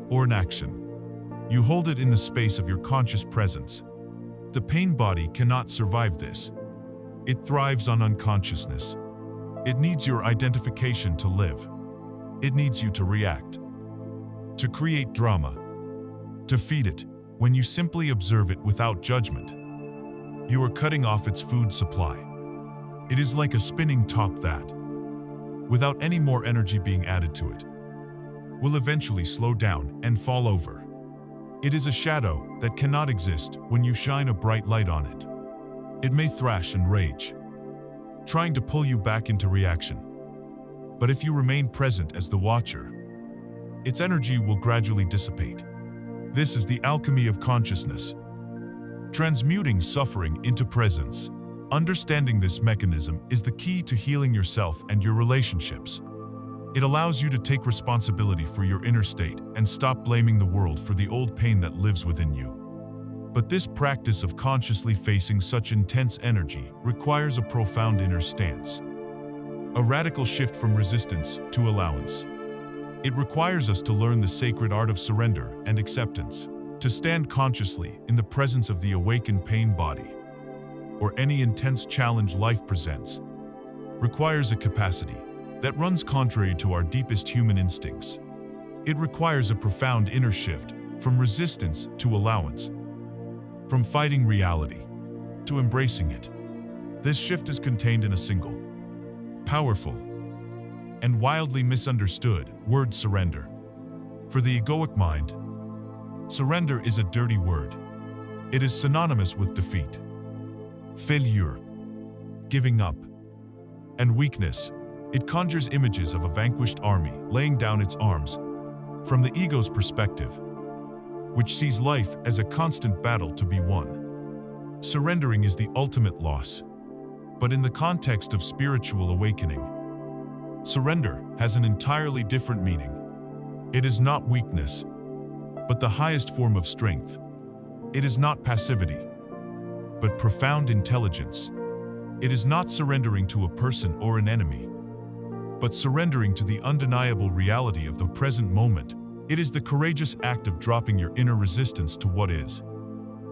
or an action. You hold it in the space of your conscious presence. The pain body cannot survive this. It thrives on unconsciousness. It needs your identification to live. It needs you to react, to create drama, to feed it. When you simply observe it without judgment, you are cutting off its food supply. It is like a spinning top that, without any more energy being added to it, will eventually slow down and fall over. It is a shadow that cannot exist when you shine a bright light on it. It may thrash and rage, trying to pull you back into reaction. But if you remain present as the watcher, its energy will gradually dissipate. This is the alchemy of consciousness, transmuting suffering into presence. Understanding this mechanism is the key to healing yourself and your relationships. It allows you to take responsibility for your inner state and stop blaming the world for the old pain that lives within you. But this practice of consciously facing such intense energy requires a profound inner stance, a radical shift from resistance to allowance. It requires us to learn the sacred art of surrender and acceptance, to stand consciously in the presence of the awakened pain body, or any intense challenge life presents, requires a capacity that runs contrary to our deepest human instincts. It requires a profound inner shift from resistance to allowance, from fighting reality to embracing it. This shift is contained in a single, powerful, and wildly misunderstood word: surrender. For the egoic mind, surrender is a dirty word. It is synonymous with defeat, failure, giving up, and weakness. It conjures images of a vanquished army laying down its arms. From the ego's perspective, which sees life as a constant battle to be won, surrendering is the ultimate loss. But in the context of spiritual awakening, surrender has an entirely different meaning. It is not weakness, but the highest form of strength. It is not passivity, but profound intelligence. It is not surrendering to a person or an enemy, but surrendering to the undeniable reality of the present moment. It is the courageous act of dropping your inner resistance to what is.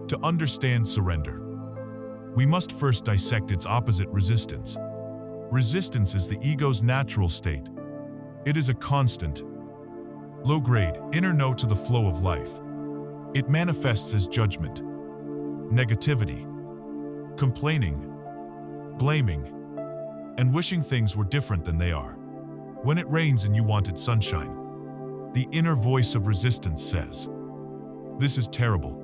To understand surrender, we must first dissect its opposite: resistance. Resistance is the ego's natural state. It is a constant, low-grade, inner no to the flow of life. It manifests as judgment, negativity, complaining, blaming, and wishing things were different than they are. When it rains and you wanted sunshine, the inner voice of resistance says, "This is terrible.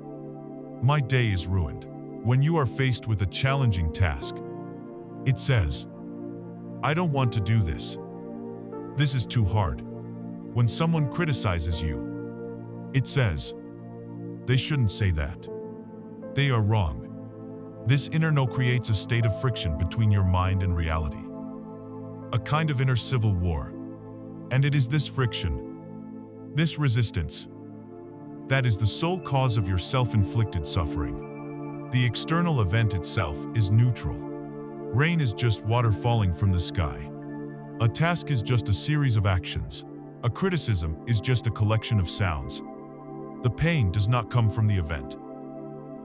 My day is ruined." When you are faced with a challenging task, it says, "I don't want to do this." This is too hard. When someone criticizes you, it says, they shouldn't say that. They are wrong. This inner no creates a state of friction between your mind and reality. A kind of inner civil war. And it is this friction, this resistance, that is the sole cause of your self-inflicted suffering. The external event itself is neutral. Rain is just water falling from the sky. A task is just a series of actions. A criticism is just a collection of sounds. The pain does not come from the event.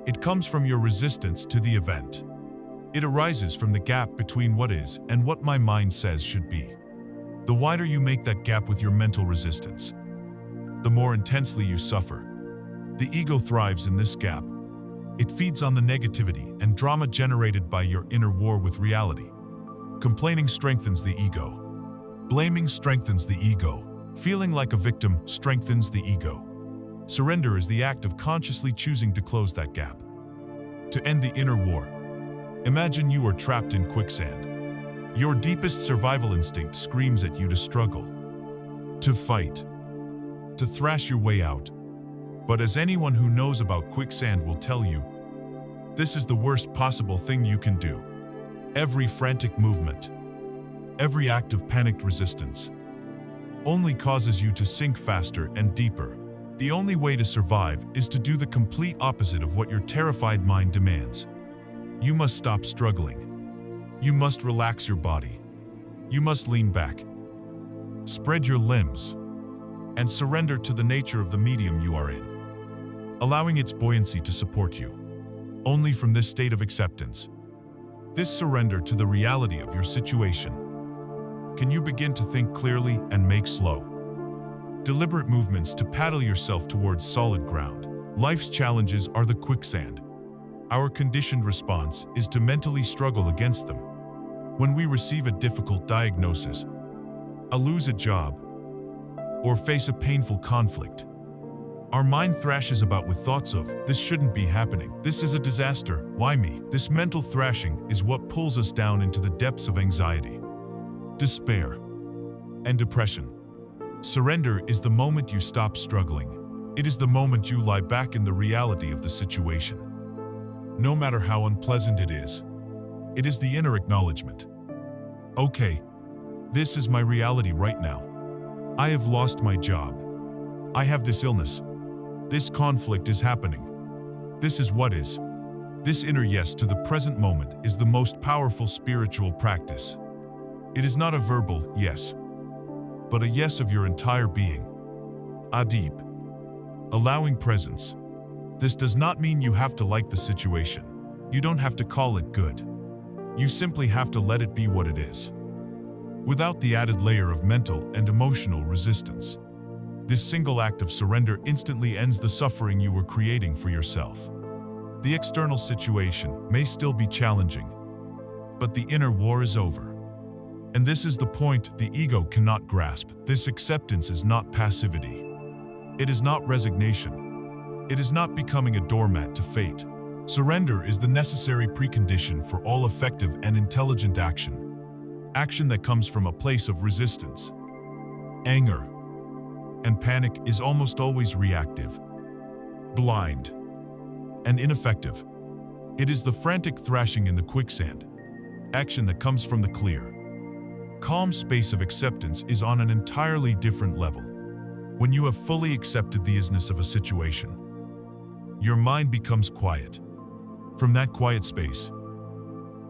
It comes from your resistance to the event. It arises from the gap between what is and what my mind says should be. The wider you make that gap with your mental resistance, the more intensely you suffer. The ego thrives in this gap. It feeds on the negativity and drama generated by your inner war with reality. Complaining strengthens the ego. Blaming strengthens the ego. Feeling like a victim strengthens the ego. Surrender is the act of consciously choosing to close that gap. To end the inner war, imagine you are trapped in quicksand. Your deepest survival instinct screams at you to struggle, to fight, to thrash your way out. But as anyone who knows about quicksand will tell you, this is the worst possible thing you can do. Every frantic movement, every act of panicked resistance, only causes you to sink faster and deeper. The only way to survive is to do the complete opposite of what your terrified mind demands. You must stop struggling. You must relax your body. You must lean back, spread your limbs, and surrender to the nature of the medium you are in, allowing its buoyancy to support you. Only from this state of acceptance, this surrender to the reality of your situation, can you begin to think clearly and make slow, deliberate movements to paddle yourself towards solid ground. Life's challenges are the quicksand. Our conditioned response is to mentally struggle against them. When we receive a difficult diagnosis, lose a job, or face a painful conflict, our mind thrashes about with thoughts of, this shouldn't be happening, this is a disaster, why me? This mental thrashing is what pulls us down into the depths of anxiety, despair, and depression. Surrender is the moment you stop struggling. It is the moment you lie back in the reality of the situation. No matter how unpleasant it is the inner acknowledgement. Okay, this is my reality right now. I have lost my job. I have this illness. This conflict is happening. This is what is. This inner yes to the present moment is the most powerful spiritual practice. It is not a verbal yes, but a yes of your entire being. A deep, allowing presence. This does not mean you have to like the situation. You don't have to call it good. You simply have to let it be what it is, without the added layer of mental and emotional resistance. This single act of surrender instantly ends the suffering you were creating for yourself. The external situation may still be challenging, but the inner war is over. And this is the point the ego cannot grasp. This acceptance is not passivity. It is not resignation. It is not becoming a doormat to fate. Surrender is the necessary precondition for all effective and intelligent action. Action that comes from a place of resistance. Anger and panic is almost always reactive, blind, and ineffective. It is the frantic thrashing in the quicksand. Action that comes from the clear, calm space of acceptance is on an entirely different level. When you have fully accepted the isness of a situation, your mind becomes quiet. From that quiet space,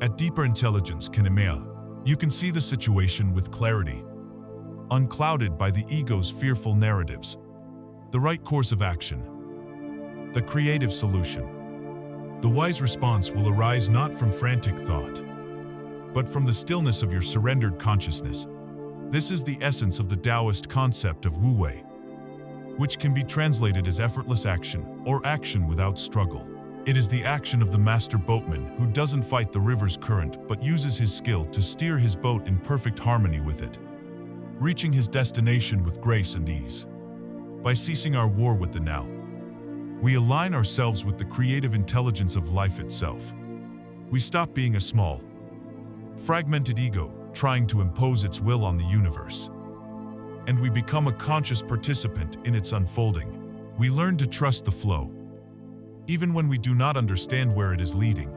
a deeper intelligence can emerge. You can see the situation with clarity, unclouded by the ego's fearful narratives. The right course of action, the creative solution. The wise response will arise not from frantic thought, but from the stillness of your surrendered consciousness. This is the essence of the Taoist concept of Wu Wei, which can be translated as effortless action or action without struggle. It is the action of the master boatman who doesn't fight the river's current but uses his skill to steer his boat in perfect harmony with it, reaching his destination with grace and ease. By ceasing our war with the now, we align ourselves with the creative intelligence of life itself. We stop being a small, fragmented ego trying to impose its will on the universe. and we become a conscious participant in its unfolding. We learn to trust the flow, even when we do not understand where it is leading.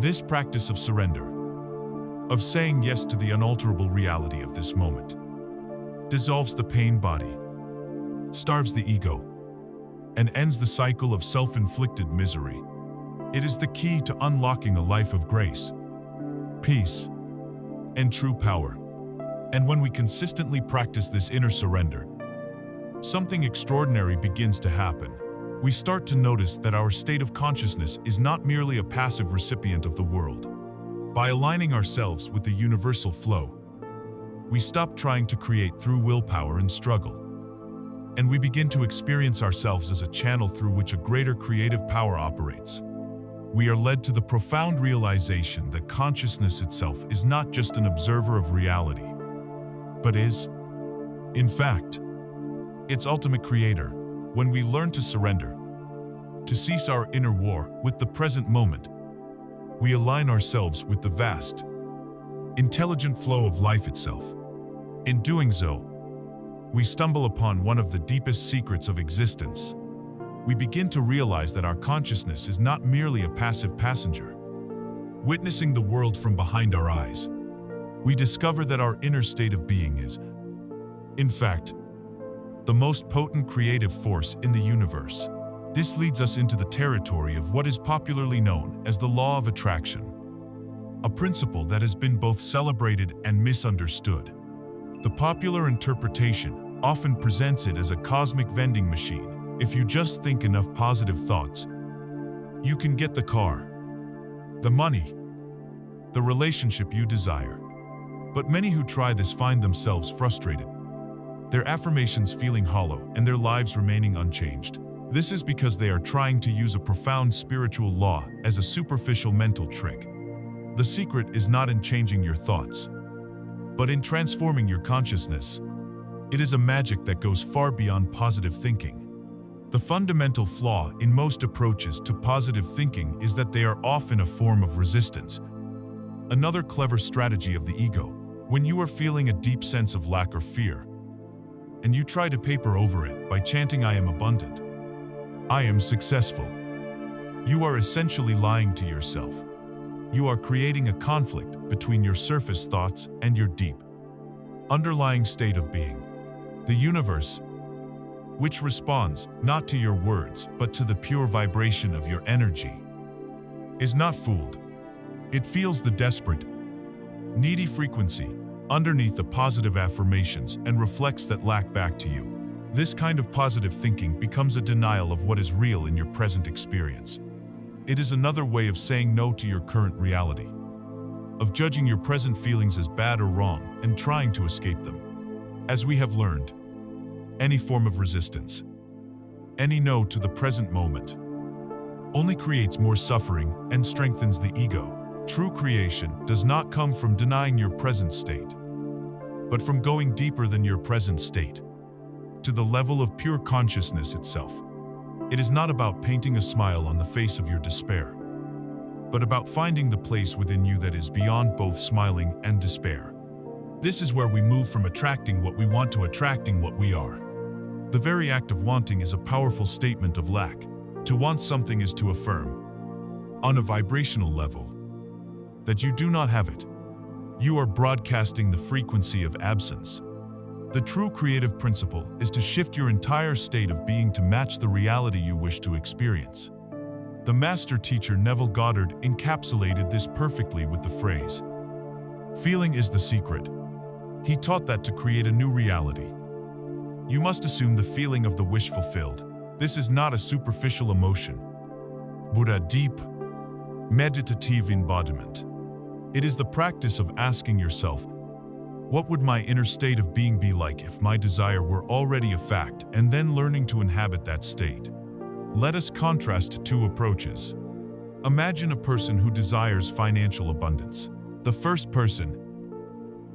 This practice of surrender, of saying yes to the unalterable reality of this moment, dissolves the pain body, starves the ego, and ends the cycle of self-inflicted misery. It is the key to unlocking a life of grace, peace, and true power. And when we consistently practice this inner surrender, something extraordinary begins to happen. We start to notice that our state of consciousness is not merely a passive recipient of the world. By aligning ourselves with the universal flow, we stop trying to create through willpower and struggle, and we begin to experience ourselves as a channel through which a greater creative power operates. We are led to the profound realization that consciousness itself is not just an observer of reality, but is, in fact, its ultimate creator. When we learn to surrender, to cease our inner war with the present moment, we align ourselves with the vast, intelligent flow of life itself. In doing so, we stumble upon one of the deepest secrets of existence. We begin to realize that our consciousness is not merely a passive passenger, witnessing the world from behind our eyes. We discover that our inner state of being is, in fact, the most potent creative force in the universe. This leads us into the territory of what is popularly known as the law of attraction, a principle that has been both celebrated and misunderstood. The popular interpretation often presents it as a cosmic vending machine. If you just think enough positive thoughts, you can get the car, the money, the relationship you desire. But many who try this find themselves frustrated, their affirmations feeling hollow and their lives remaining unchanged. This is because they are trying to use a profound spiritual law as a superficial mental trick. The secret is not in changing your thoughts, but in transforming your consciousness. It is a magic that goes far beyond positive thinking. The fundamental flaw in most approaches to positive thinking is that they are often a form of resistance. Another clever strategy of the ego: when you are feeling a deep sense of lack or fear, and you try to paper over it by chanting, "I am abundant, I am successful," you are essentially lying to yourself. You are creating a conflict between your surface thoughts and your deep, underlying state of being. The universe, which responds not to your words but to the pure vibration of your energy, is not fooled. It feels the desperate, needy frequency underneath the positive affirmations and reflects that lack back to you. This kind of positive thinking becomes a denial of what is real in your present experience. It is another way of saying no to your current reality, of judging your present feelings as bad or wrong and trying to escape them. As we have learned, any form of resistance, any no to the present moment, only creates more suffering and strengthens the ego. True creation does not come from denying your present state, but from going deeper than your present state, to the level of pure consciousness itself. It is not about painting a smile on the face of your despair, but about finding the place within you that is beyond both smiling and despair. This is where we move from attracting what we want to attracting what we are. The very act of wanting is a powerful statement of lack. To want something is to affirm, on a vibrational level, that you do not have it. You are broadcasting the frequency of absence. The true creative principle is to shift your entire state of being to match the reality you wish to experience. The master teacher Neville Goddard encapsulated this perfectly with the phrase, "Feeling is the secret." He taught that to create a new reality, you must assume the feeling of the wish fulfilled. This is not a superficial emotion, but a deep, meditative embodiment. It is the practice of asking yourself, what would my inner state of being be like if my desire were already a fact, and then learning to inhabit that state. Let us contrast two approaches. Imagine a person who desires financial abundance. The first person,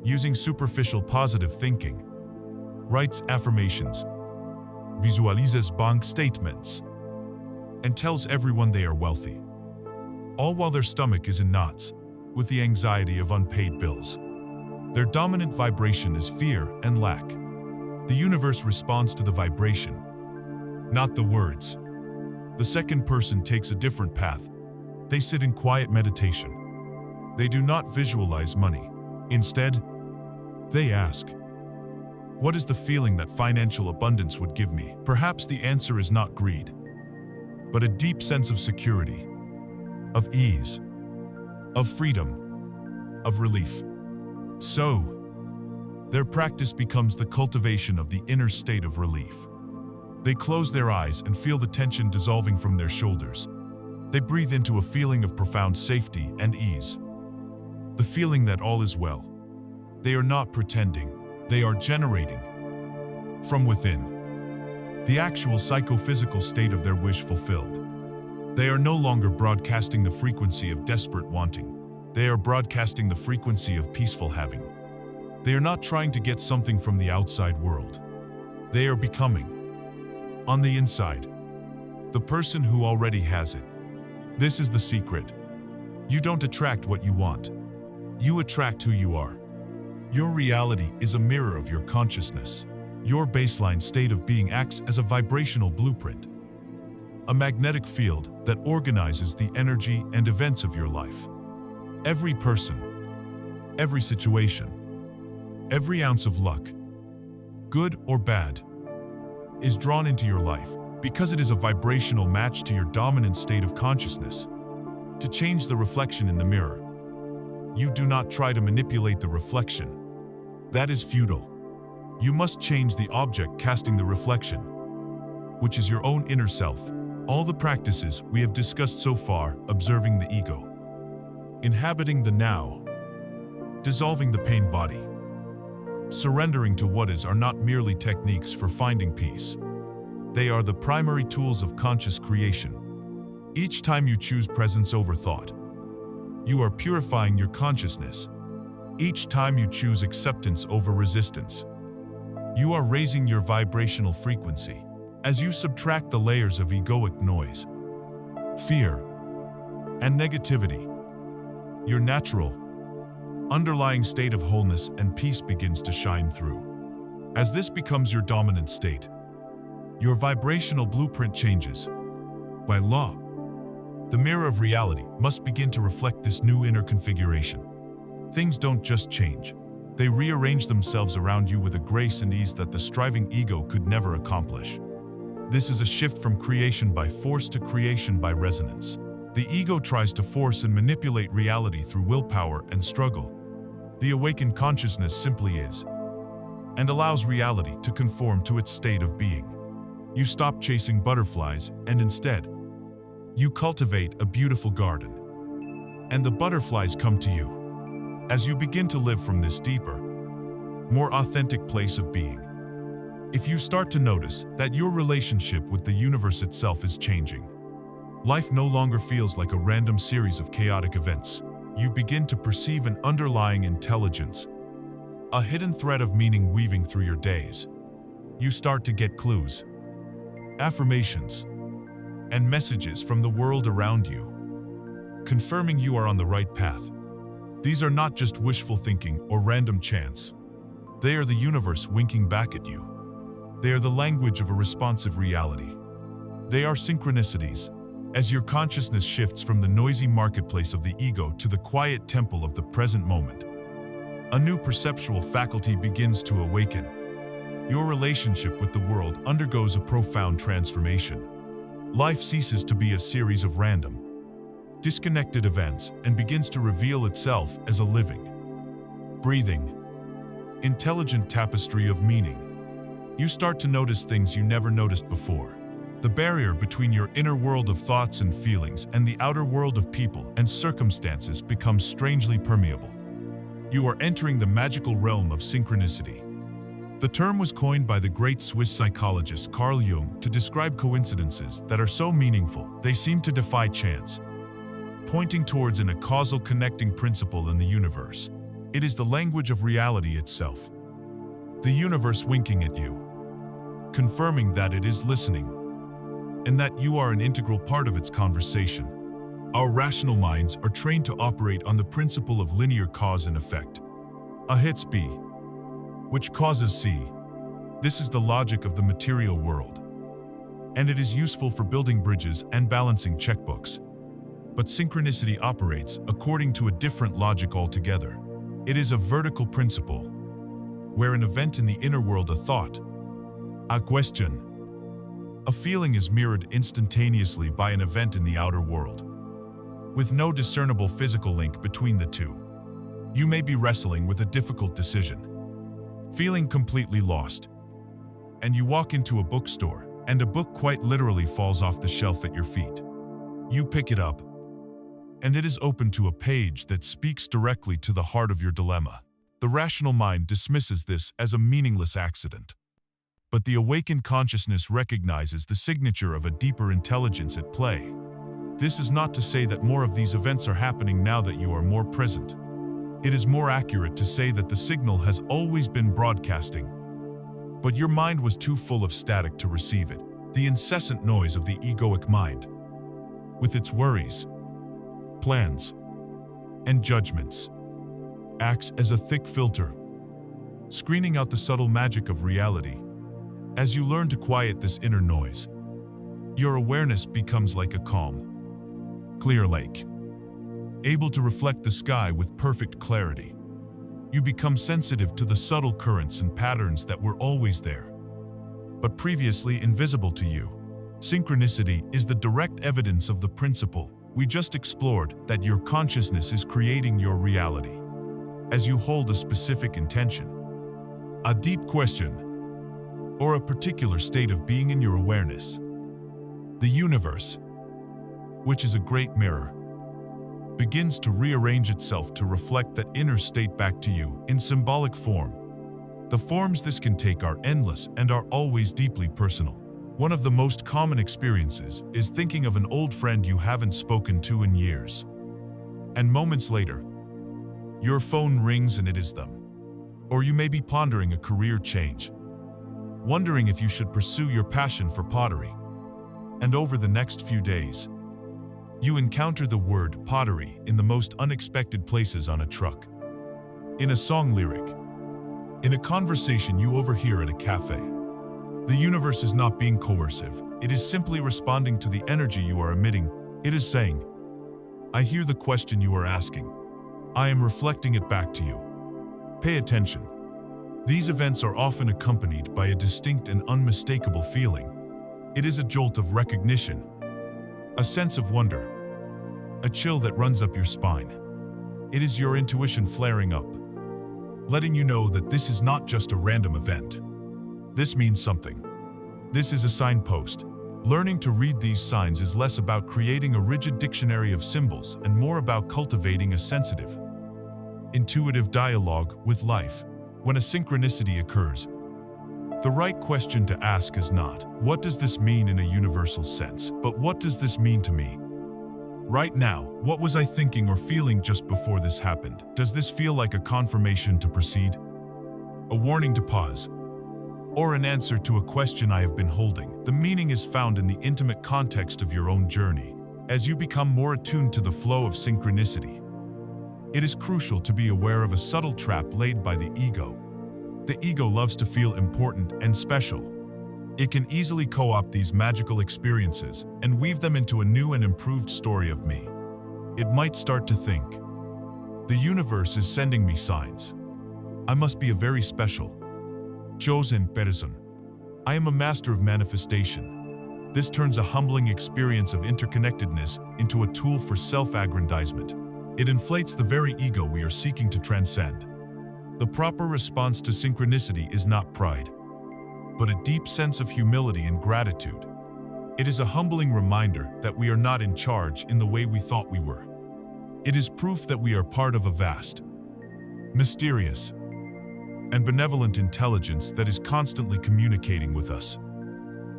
using superficial positive thinking, writes affirmations, visualizes bank statements, and tells everyone they are wealthy, all while their stomach is in knots with the anxiety of unpaid bills. Their dominant vibration is fear and lack. The universe responds to the vibration, not the words. The second person takes a different path. They sit in quiet meditation. They do not visualize money. Instead, they ask, what is the feeling that financial abundance would give me? Perhaps the answer is not greed, but a deep sense of security, of ease, of freedom, of relief. So, their practice becomes the cultivation of the inner state of relief. They close their eyes and feel the tension dissolving from their shoulders. They breathe into a feeling of profound safety and ease. The feeling that all is well. They are not pretending, they are generating from within the actual psychophysical state of their wish fulfilled. They are no longer broadcasting the frequency of desperate wanting. They are broadcasting the frequency of peaceful having. They are not trying to get something from the outside world. They are becoming, on the inside, the person who already has it. This is the secret. You don't attract what you want. You attract who you are. Your reality is a mirror of your consciousness. Your baseline state of being acts as a vibrational blueprint, a magnetic field that organizes the energy and events of your life. Every person, every situation, every ounce of luck, good or bad, is drawn into your life because it is a vibrational match to your dominant state of consciousness. To change the reflection in the mirror, you do not try to manipulate the reflection. That is futile. You must change the object casting the reflection, which is your own inner self. All the practices we have discussed so far, observing the ego, inhabiting the now, dissolving the pain body, surrendering to what is, are not merely techniques for finding peace. They are the primary tools of conscious creation. Each time you choose presence over thought, you are purifying your consciousness. Each time you choose acceptance over resistance, you are raising your vibrational frequency. As you subtract the layers of egoic noise, fear, and negativity, your natural, underlying state of wholeness and peace begins to shine through. As this becomes your dominant state, your vibrational blueprint changes. By law, the mirror of reality must begin to reflect this new inner configuration. Things don't just change. They rearrange themselves around you with a grace and ease that the striving ego could never accomplish. This is a shift from creation by force to creation by resonance. The ego tries to force and manipulate reality through willpower and struggle. The awakened consciousness simply is, and allows reality to conform to its state of being. You stop chasing butterflies and instead, you cultivate a beautiful garden. And the butterflies come to you as you begin to live from this deeper, more authentic place of being. If you start to notice that your relationship with the universe itself is changing, life no longer feels like a random series of chaotic events. You begin to perceive an underlying intelligence, a hidden thread of meaning weaving through your days. You start to get clues, affirmations, and messages from the world around you, confirming you are on the right path. These are not just wishful thinking or random chance. They are the universe winking back at you. They are the language of a responsive reality. They are synchronicities, as your consciousness shifts from the noisy marketplace of the ego to the quiet temple of the present moment. A new perceptual faculty begins to awaken. Your relationship with the world undergoes a profound transformation. Life ceases to be a series of random, disconnected events and begins to reveal itself as a living, breathing, intelligent tapestry of meaning. You start to notice things you never noticed before. The barrier between your inner world of thoughts and feelings and the outer world of people and circumstances becomes strangely permeable. You are entering the magical realm of synchronicity. The term was coined by the great Swiss psychologist Carl Jung to describe coincidences that are so meaningful they seem to defy chance, pointing towards a causal connecting principle in the universe. It is the language of reality itself. The universe winking at you, confirming that it is listening, and that you are an integral part of its conversation. Our rational minds are trained to operate on the principle of linear cause and effect. A hits B, which causes C. This is the logic of the material world, and it is useful for building bridges and balancing checkbooks. But synchronicity operates according to a different logic altogether. It is a vertical principle, where an event in the inner world, a thought, a question, a feeling is mirrored instantaneously by an event in the outer world, with no discernible physical link between the two. You may be wrestling with a difficult decision, feeling completely lost, and you walk into a bookstore, and a book quite literally falls off the shelf at your feet. You pick it up, and it is open to a page that speaks directly to the heart of your dilemma. The rational mind dismisses this as a meaningless accident. But the awakened consciousness recognizes the signature of a deeper intelligence at play. This is not to say that more of these events are happening now that you are more present. It is more accurate to say that the signal has always been broadcasting, but your mind was too full of static to receive it. The incessant noise of the egoic mind, with its worries, plans, and judgments, acts as a thick filter, screening out the subtle magic of reality. As you learn to quiet this inner noise, your awareness becomes like a calm, clear lake, able to reflect the sky with perfect clarity. You become sensitive to the subtle currents and patterns that were always there, but previously invisible to you. Synchronicity is the direct evidence of the principle we just explored, that your consciousness is creating your reality. As you hold a specific intention, a deep question, or a particular state of being in your awareness, the universe, which is a great mirror, begins to rearrange itself to reflect that inner state back to you in symbolic form. The forms this can take are endless and are always deeply personal. One of the most common experiences is thinking of an old friend you haven't spoken to in years. And moments later, your phone rings and it is them. Or you may be pondering a career change, wondering if you should pursue your passion for pottery. And over the next few days, you encounter the word pottery in the most unexpected places: on a truck, in a song lyric, in a conversation you overhear at a cafe. The universe is not being coercive. It is simply responding to the energy you are emitting. It is saying, I hear the question you are asking. I am reflecting it back to you. Pay attention. These events are often accompanied by a distinct and unmistakable feeling. It is a jolt of recognition, a sense of wonder, a chill that runs up your spine. It is your intuition flaring up, letting you know that this is not just a random event. This means something. This is a signpost. Learning to read these signs is less about creating a rigid dictionary of symbols and more about cultivating a sensitive, intuitive dialogue with life. When a synchronicity occurs, the right question to ask is not, what does this mean in a universal sense, but what does this mean to me? Right now, what was I thinking or feeling just before this happened? Does this feel like a confirmation to proceed? A warning to pause? Or an answer to a question I have been holding? The meaning is found in the intimate context of your own journey. As you become more attuned to the flow of synchronicity, it is crucial to be aware of a subtle trap laid by the ego. The ego loves to feel important and special. It can easily co-opt these magical experiences and weave them into a new and improved story of me. It might start to think, the universe is sending me signs. I must be a very special, chosen person. I am a master of manifestation. This turns a humbling experience of interconnectedness into a tool for self-aggrandizement. It inflates the very ego we are seeking to transcend. The proper response to synchronicity is not pride, but a deep sense of humility and gratitude. It is a humbling reminder that we are not in charge in the way we thought we were. It is proof that we are part of a vast, mysterious, and benevolent intelligence that is constantly communicating with us.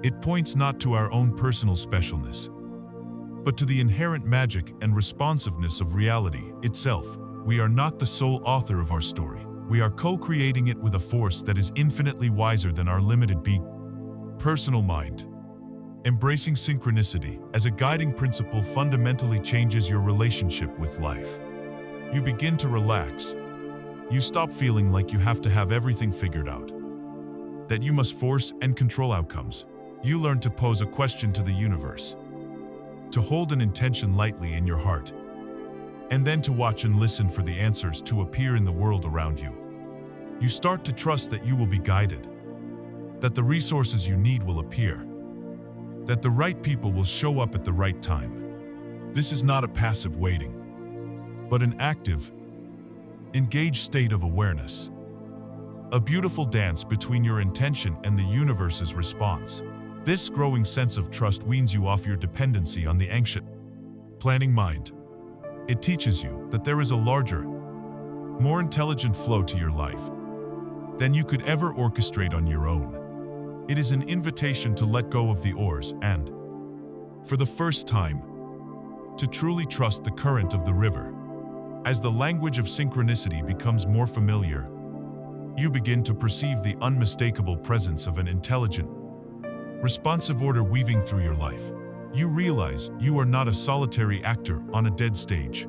It points not to our own personal specialness, but to the inherent magic and responsiveness of reality itself. We are not the sole author of our story. We are co-creating it with a force that is infinitely wiser than our limited personal mind. Embracing synchronicity as a guiding principle fundamentally changes your relationship with life. You begin to relax. You stop feeling like you have to have everything figured out. that you must force and control outcomes. You learn to pose a question to the universe, to hold an intention lightly in your heart, and then to watch and listen for the answers to appear in the world around you. You start to trust that you will be guided, that the resources you need will appear, that the right people will show up at the right time. This is not a passive waiting, but an active, engaged state of awareness. A beautiful dance between your intention and the universe's response. This growing sense of trust weans you off your dependency on the anxious, planning mind. It teaches you that there is a larger, more intelligent flow to your life than you could ever orchestrate on your own. It is an invitation to let go of the oars and, for the first time, to truly trust the current of the river. As the language of synchronicity becomes more familiar, you begin to perceive the unmistakable presence of an intelligent, responsive order weaving through your life. You realize you are not a solitary actor on a dead stage,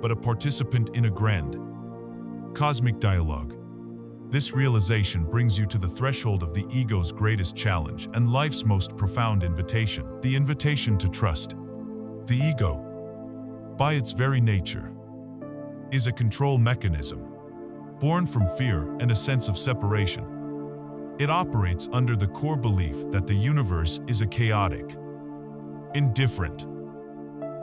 but a participant in a grand, cosmic dialogue. This realization brings you to the threshold of the ego's greatest challenge and life's most profound invitation, the invitation to trust. The ego, by its very nature, is a control mechanism, born from fear and a sense of separation. It operates under the core belief that the universe is a chaotic, indifferent,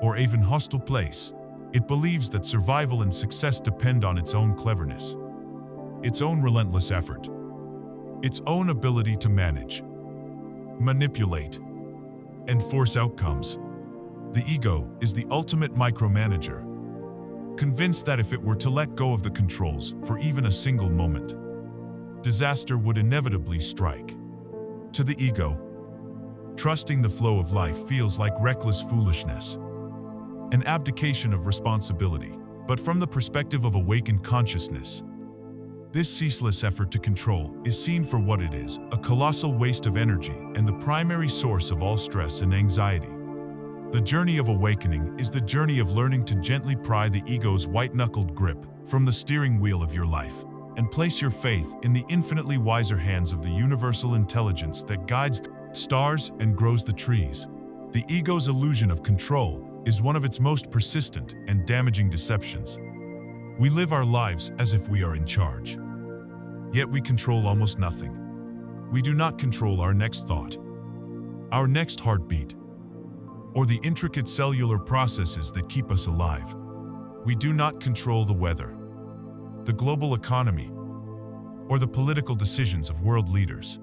or even hostile place. It believes that survival and success depend on its own cleverness, its own relentless effort, its own ability to manage, manipulate, and force outcomes. The ego is the ultimate micromanager, convinced that if it were to let go of the controls for even a single moment, disaster would inevitably strike. To the ego, trusting the flow of life feels like reckless foolishness, an abdication of responsibility. But from the perspective of awakened consciousness, this ceaseless effort to control is seen for what it is, a colossal waste of energy and the primary source of all stress and anxiety. The journey of awakening is the journey of learning to gently pry the ego's white-knuckled grip from the steering wheel of your life and place your faith in the infinitely wiser hands of the universal intelligence that guides the stars and grows the trees. The ego's illusion of control is one of its most persistent and damaging deceptions. We live our lives as if we are in charge, yet we control almost nothing. We do not control our next thought, our next heartbeat, or the intricate cellular processes that keep us alive. We do not control the weather, the global economy, or the political decisions of world leaders.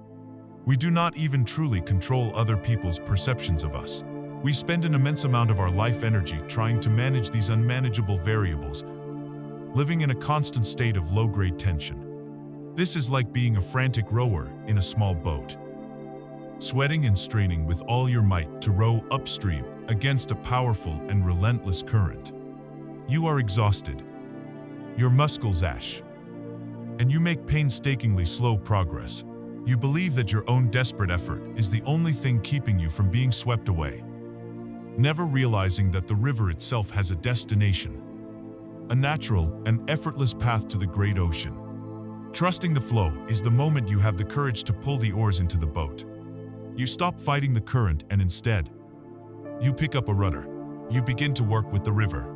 We do not even truly control other people's perceptions of us. We spend an immense amount of our life energy trying to manage these unmanageable variables, living in a constant state of low-grade tension. This is like being a frantic rower in a small boat, sweating and straining with all your might to row upstream against a powerful and relentless current. You are exhausted, your muscles ache, and you make painstakingly slow progress. You believe that your own desperate effort is the only thing keeping you from being swept away, never realizing that the river itself has a destination, a natural and effortless path to the great ocean. Trusting the flow is the moment you have the courage to pull the oars into the boat. You stop fighting the current and instead, you pick up a rudder. You begin to work with the river,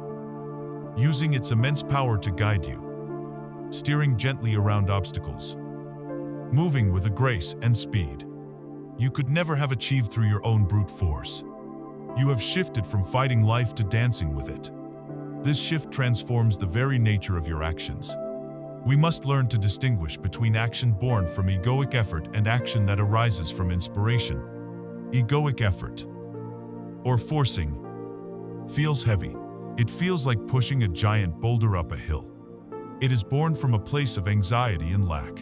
using its immense power to guide you, steering gently around obstacles, moving with a grace and speed you could never have achieved through your own brute force. You have shifted from fighting life to dancing with it. This shift transforms the very nature of your actions. We must learn to distinguish between action born from egoic effort and action that arises from inspiration. Egoic effort, or forcing, feels heavy. It feels like pushing a giant boulder up a hill. It is born from a place of anxiety and lack.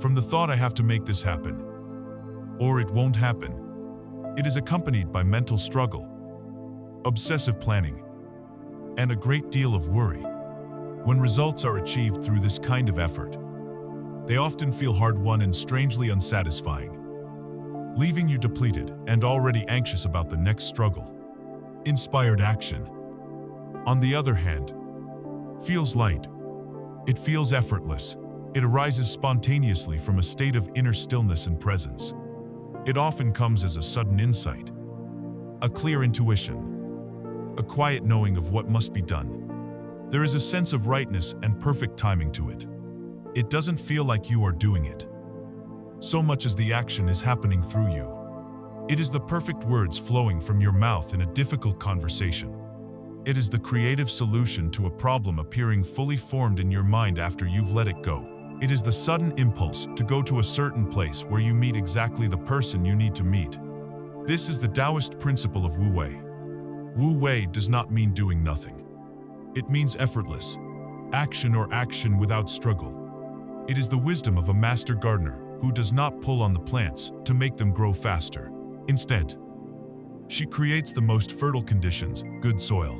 From the thought, I have to make this happen, or it won't happen. It is accompanied by mental struggle, obsessive planning, and a great deal of worry. When results are achieved through this kind of effort, they often feel hard-won and strangely unsatisfying, leaving you depleted and already anxious about the next struggle. Inspired action, on the other hand, feels light. It feels effortless. It arises spontaneously from a state of inner stillness and presence. It often comes as a sudden insight, a clear intuition, a quiet knowing of what must be done. There is a sense of rightness and perfect timing to it. It doesn't feel like you are doing it, so much as the action is happening through you. It is the perfect words flowing from your mouth in a difficult conversation. It is the creative solution to a problem appearing fully formed in your mind after you've let it go. It is the sudden impulse to go to a certain place where you meet exactly the person you need to meet. This is the Taoist principle of Wu Wei. Wu Wei does not mean doing nothing. It means effortless, action or action without struggle. It is the wisdom of a master gardener who does not pull on the plants to make them grow faster. Instead, she creates the most fertile conditions, good soil,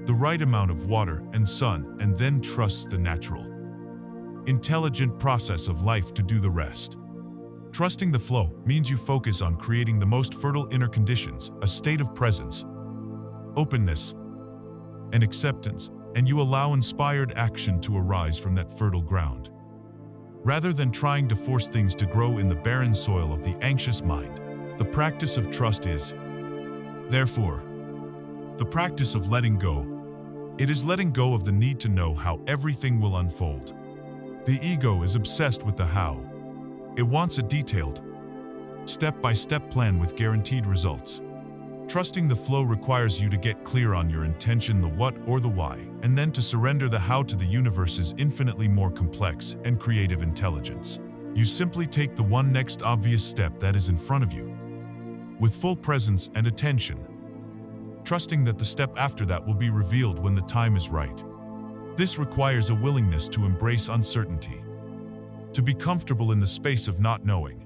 the right amount of water and sun, and then trusts the natural, intelligent process of life to do the rest. Trusting the flow means you focus on creating the most fertile inner conditions, a state of presence, openness, and acceptance, and you allow inspired action to arise from that fertile ground. Rather than trying to force things to grow in the barren soil of the anxious mind, the practice of trust is, therefore, the practice of letting go. It is letting go of the need to know how everything will unfold. The ego is obsessed with the how. It wants a detailed, step-by-step plan with guaranteed results. Trusting the flow requires you to get clear on your intention, the what or the why, and then to surrender the how to the universe's infinitely more complex and creative intelligence. You simply take the one next obvious step that is in front of you, with full presence and attention, trusting that the step after that will be revealed when the time is right. This requires a willingness to embrace uncertainty, to be comfortable in the space of not knowing.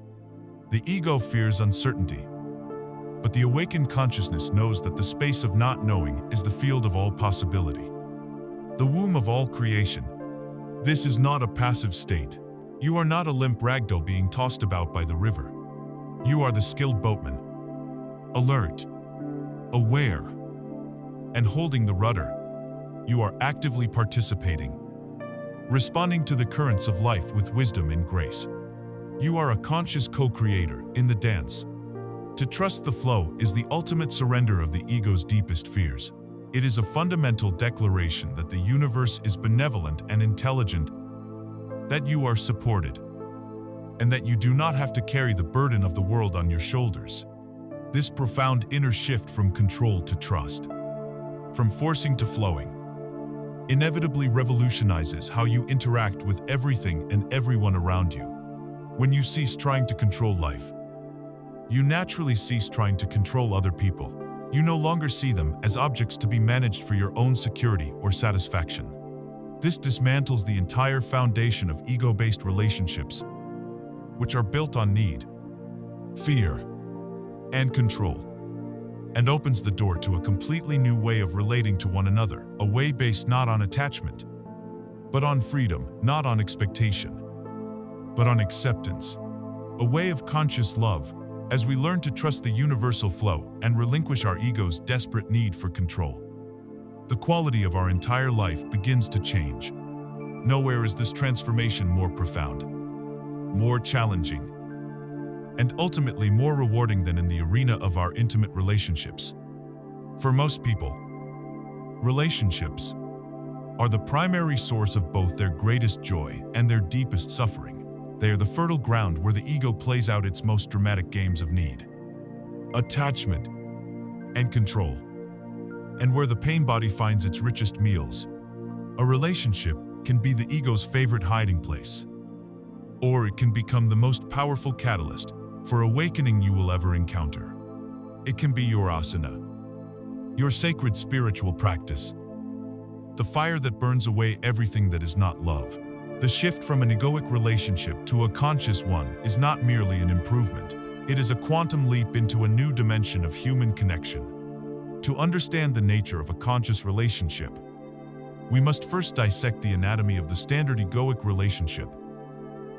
The ego fears uncertainty, but the awakened consciousness knows that the space of not knowing is the field of all possibility, the womb of all creation. This is not a passive state. You are not a limp ragdoll being tossed about by the river. You are the skilled boatman, alert, aware, and holding the rudder. You are actively participating, responding to the currents of life with wisdom and grace. You are a conscious co-creator in the dance. To trust the flow is the ultimate surrender of the ego's deepest fears. It is a fundamental declaration that the universe is benevolent and intelligent, that you are supported, and that you do not have to carry the burden of the world on your shoulders. This profound inner shift from control to trust, from forcing to flowing, inevitably revolutionizes how you interact with everything and everyone around you. When you cease trying to control life, you naturally cease trying to control other people. You no longer see them as objects to be managed for your own security or satisfaction. This dismantles the entire foundation of ego-based relationships, which are built on need, fear, and control, and opens the door to a completely new way of relating to one another, a way based not on attachment, but on freedom, not on expectation, but on acceptance, a way of conscious love, as we learn to trust the universal flow and relinquish our ego's desperate need for control. The quality of our entire life begins to change. Nowhere is this transformation more profound, more challenging, and ultimately more rewarding than in the arena of our intimate relationships. For most people, relationships are the primary source of both their greatest joy and their deepest suffering. They are the fertile ground where the ego plays out its most dramatic games of need, attachment, and control, and where the pain body finds its richest meals. A relationship can be the ego's favorite hiding place, or it can become the most powerful catalyst for awakening you will ever encounter. It can be your asana, your sacred spiritual practice, the fire that burns away everything that is not love. The shift from an egoic relationship to a conscious one is not merely an improvement. It is a quantum leap into a new dimension of human connection. To understand the nature of a conscious relationship, we must first dissect the anatomy of the standard egoic relationship,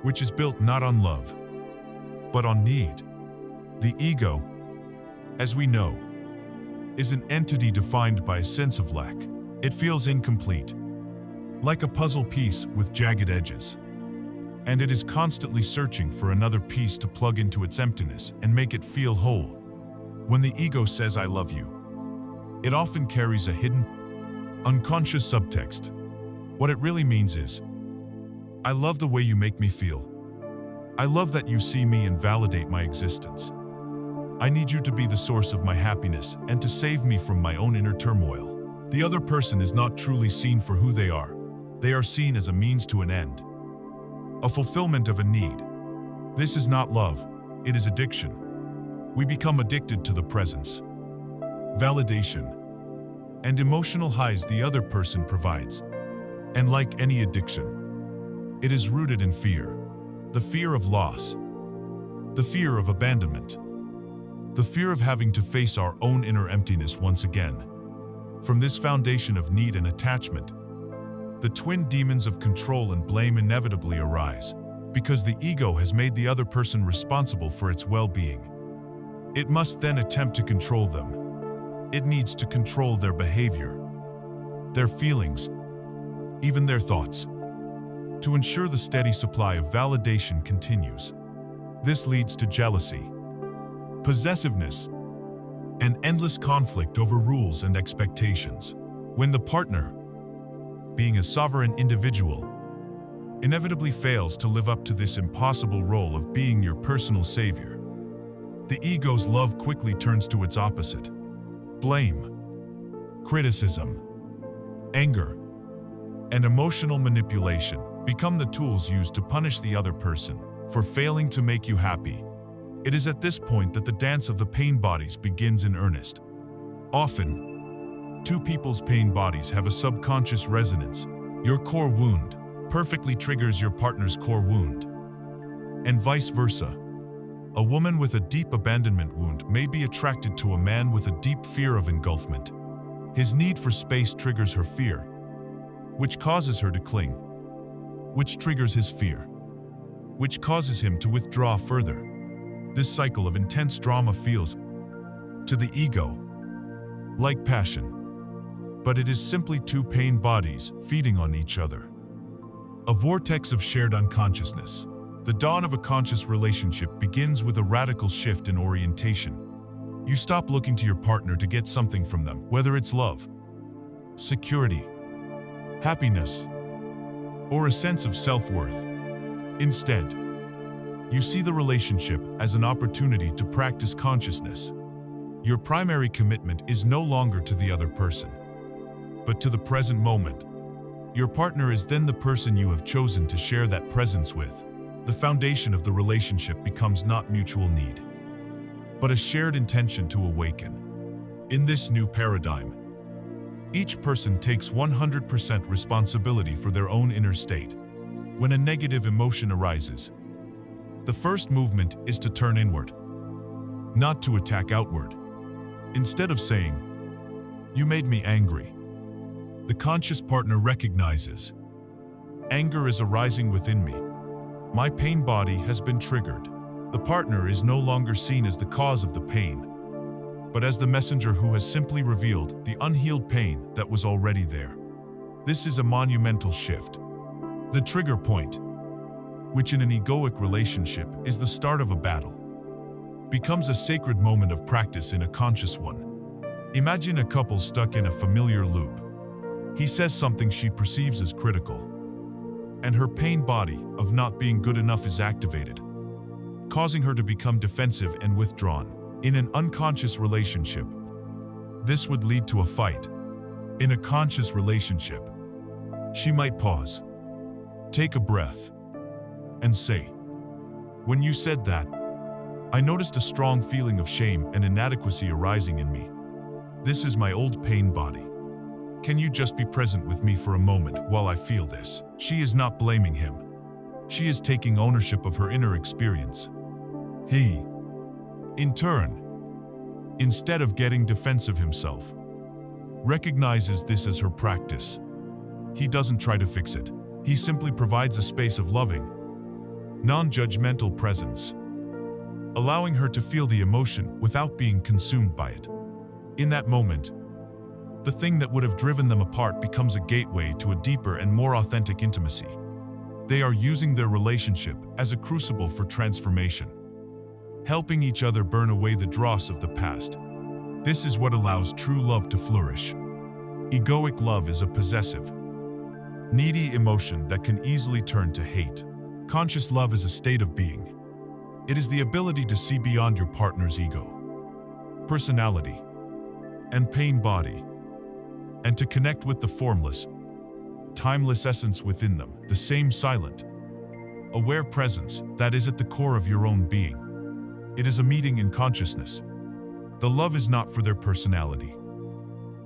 which is built not on love, but on need. The ego, as we know, is an entity defined by a sense of lack. It feels incomplete, like a puzzle piece with jagged edges. and it is constantly searching for another piece to plug into its emptiness and make it feel whole. When the ego says "I love you," it often carries a hidden, unconscious subtext. What it really means is, "I love the way you make me feel. I love that you see me and validate my existence. I need you to be the source of my happiness and to save me from my own inner turmoil." The other person is not truly seen for who they are. They are seen as a means to an end, a fulfillment of a need. This is not love, it is addiction. We become addicted to the presence, validation, and emotional highs the other person provides. And like any addiction, it is rooted in fear. The fear of loss, the fear of abandonment, the fear of having to face our own inner emptiness once again. From this foundation of need and attachment, the twin demons of control and blame inevitably arise, because the ego has made the other person responsible for its well-being. It must then attempt to control them. It needs to control their behavior, their feelings, even their thoughts, to ensure the steady supply of validation continues. This leads to jealousy, possessiveness, and endless conflict over rules and expectations. When the partner, being a sovereign individual, inevitably fails to live up to this impossible role of being your personal savior, the ego's love quickly turns to its opposite. Blame, criticism, anger, and emotional manipulation become the tools used to punish the other person for failing to make you happy. It is at this point that the dance of the pain bodies begins in earnest. Often, two people's pain bodies have a subconscious resonance. Your core wound perfectly triggers your partner's core wound, and vice versa. A woman with a deep abandonment wound may be attracted to a man with a deep fear of engulfment. His need for space triggers her fear, which causes her to cling, which triggers his fear, which causes him to withdraw further. This cycle of intense drama feels, to the ego, like passion, but it is simply two pain bodies feeding on each other. A vortex of shared unconsciousness. The dawn of a conscious relationship begins with a radical shift in orientation. You stop looking to your partner to get something from them, whether it's love, security, happiness, or a sense of self-worth. Instead, you see the relationship as an opportunity to practice consciousness. Your primary commitment is no longer to the other person, but to the present moment. Your partner is then the person you have chosen to share that presence with. The foundation of the relationship becomes not mutual need, but a shared intention to awaken. In this new paradigm, each person takes 100% responsibility for their own inner state. When a negative emotion arises, the first movement is to turn inward, not to attack outward. Instead of saying, "You made me angry," the conscious partner recognizes, "Anger is arising within me. My pain body has been triggered." The partner is no longer seen as the cause of the pain, but as the messenger who has simply revealed the unhealed pain that was already there. This is a monumental shift. The trigger point, which in an egoic relationship is the start of a battle, becomes a sacred moment of practice in a conscious one. Imagine a couple stuck in a familiar loop. He says something she perceives as critical, and her pain body of not being good enough is activated, causing her to become defensive and withdrawn. In an unconscious relationship, this would lead to a fight. In a conscious relationship, she might pause, take a breath, and say, "When you said that, I noticed a strong feeling of shame and inadequacy arising in me. This is my old pain body. Can you just be present with me for a moment while I feel this?" She is not blaming him. She is taking ownership of her inner experience. He, in turn, instead of getting defensive himself, recognizes this as her practice. He doesn't try to fix it. He simply provides a space of loving, non-judgmental presence, allowing her to feel the emotion without being consumed by it. In that moment, the thing that would have driven them apart becomes a gateway to a deeper and more authentic intimacy. They are using their relationship as a crucible for transformation, helping each other burn away the dross of the past. This is what allows true love to flourish. Egoic love is a possessive, needy emotion that can easily turn to hate. Conscious love is a state of being. It is the ability to see beyond your partner's ego, personality, and pain body, and to connect with the formless, timeless essence within them, the same silent, aware presence that is at the core of your own being. It is a meeting in consciousness. The love is not for their personality,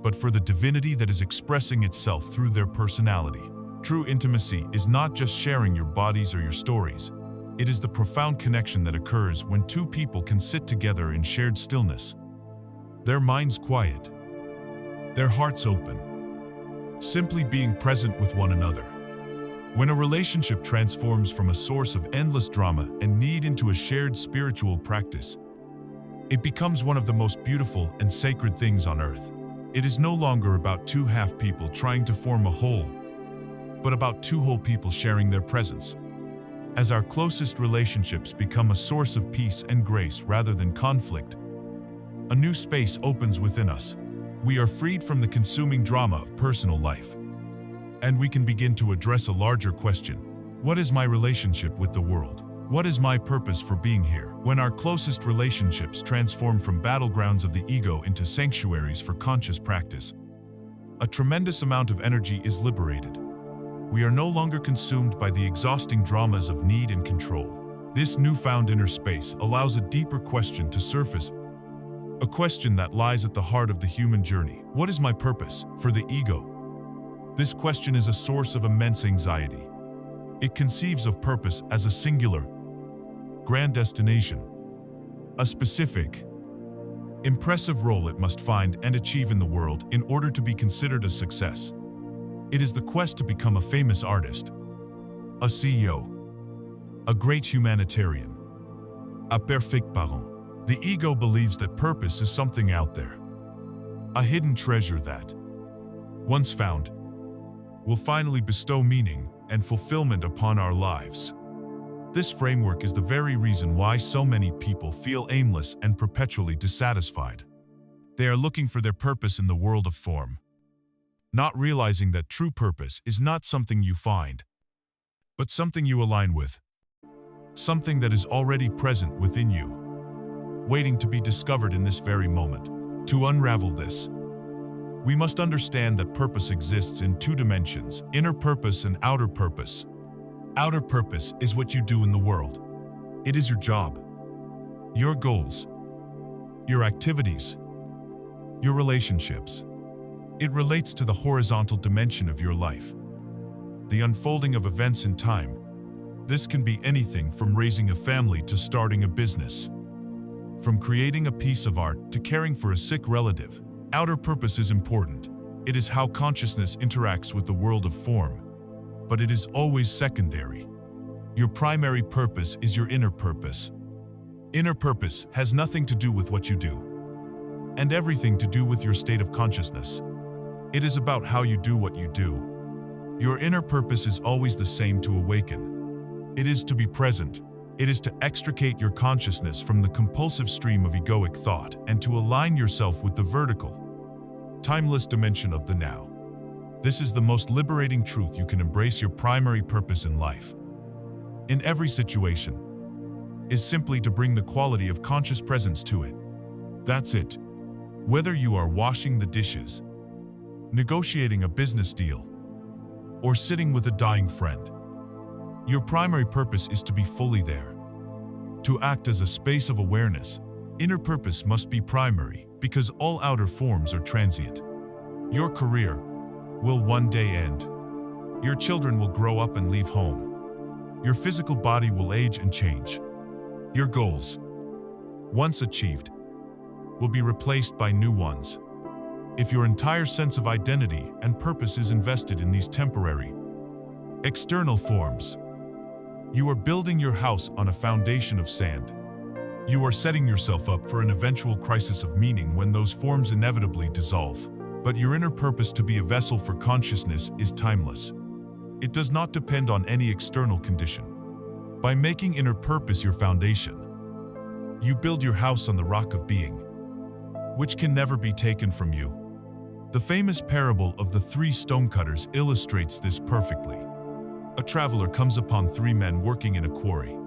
but for the divinity that is expressing itself through their personality. True intimacy is not just sharing your bodies or your stories. It is the profound connection that occurs when two people can sit together in shared stillness, their minds quiet, their hearts open, simply being present with one another. When a relationship transforms from a source of endless drama and need into a shared spiritual practice, it becomes one of the most beautiful and sacred things on earth. It is no longer about two half people trying to form a whole, but about two whole people sharing their presence. As our closest relationships become a source of peace and grace rather than conflict, a new space opens within us. We are freed from the consuming drama of personal life, and we can begin to address a larger question. What is my relationship with the world? What is my purpose for being here? When our closest relationships transform from battlegrounds of the ego into sanctuaries for conscious practice, a tremendous amount of energy is liberated. We are no longer consumed by the exhausting dramas of need and control. This newfound inner space allows a deeper question to surface, a question that lies at the heart of the human journey. What is my purpose? For the ego, this question is a source of immense anxiety. It conceives of purpose as a singular, grand destination, a specific, impressive role it must find and achieve in the world in order to be considered a success. It is the quest to become a famous artist, a CEO, a great humanitarian, a perfect parent. The ego believes that purpose is something out there, a hidden treasure that, once found, will finally bestow meaning and fulfillment upon our lives. This framework is the very reason why so many people feel aimless and perpetually dissatisfied. They are looking for their purpose in the world of form, not realizing that true purpose is not something you find, but something you align with, something that is already present within you, waiting to be discovered in this very moment. To unravel this, we must understand that purpose exists in two dimensions: inner purpose and outer purpose. Outer purpose is what you do in the world. It is your job, your goals, your activities, your relationships. It relates to the horizontal dimension of your life, the unfolding of events in time. This can be anything from raising a family to starting a business, from creating a piece of art to caring for a sick relative. Outer purpose is important. It is how consciousness interacts with the world of form, but it is always secondary. Your primary purpose is your inner purpose. Inner purpose has nothing to do with what you do, and everything to do with your state of consciousness. It is about how you do what you do. Your inner purpose is always the same: to awaken. It is to be present. It is to extricate your consciousness from the compulsive stream of egoic thought and to align yourself with the vertical, timeless dimension of the now. This is the most liberating truth. You can embrace your primary purpose in life, in every situation, is simply to bring the quality of conscious presence to it. That's it. Whether you are washing the dishes, negotiating a business deal, or sitting with a dying friend, your primary purpose is to be fully there, to act as a space of awareness. Inner purpose must be primary because all outer forms are transient. Your career will one day end. Your children will grow up and leave home. Your physical body will age and change. Your goals, once achieved, will be replaced by new ones. If your entire sense of identity and purpose is invested in these temporary, external forms, you are building your house on a foundation of sand. You are setting yourself up for an eventual crisis of meaning when those forms inevitably dissolve. But your inner purpose, to be a vessel for consciousness, is timeless. It does not depend on any external condition. By making inner purpose your foundation, you build your house on the rock of being, which can never be taken from you. The famous parable of the 3 stonecutters illustrates this perfectly. A traveler comes upon 3 men working in a quarry,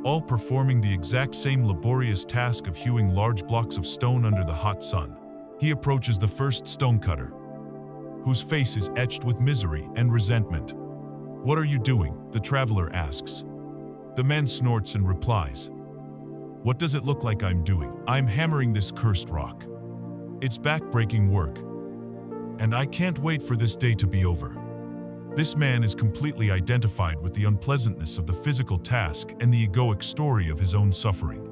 all performing the exact same laborious task of hewing large blocks of stone under the hot sun. He approaches the first stonecutter, whose face is etched with misery and resentment. "What are you doing?" the traveler asks. The man snorts and replies, "What does it look like I'm doing? I'm hammering this cursed rock. It's back-breaking work, and I can't wait for this day to be over." This man is completely identified with the unpleasantness of the physical task and the egoic story of his own suffering.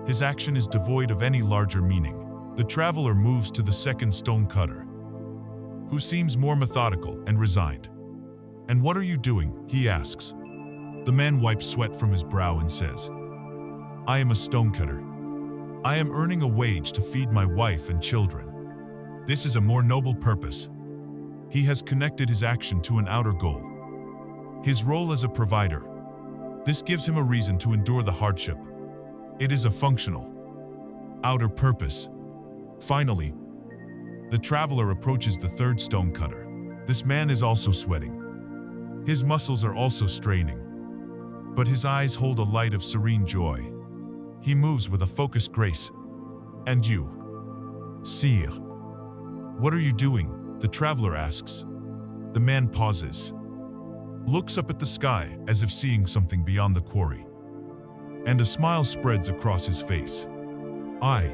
His action is devoid of any larger meaning. The traveler moves to the second stonecutter, who seems more methodical and resigned. "And what are you doing?" he asks. The man wipes sweat from his brow and says, "I am a stonecutter. I am earning a wage to feed my wife and children." This is a more noble purpose. He has connected his action to an outer goal, his role as a provider. This gives him a reason to endure the hardship. It is a functional, outer purpose. Finally, the traveler approaches the third stonecutter. This man is also sweating. His muscles are also straining, but his eyes hold a light of serene joy. He moves with a focused grace. "And you, sire, what are you doing?" the traveler asks. The man pauses, looks up at the sky as if seeing something beyond the quarry, and a smile spreads across his face. "I,"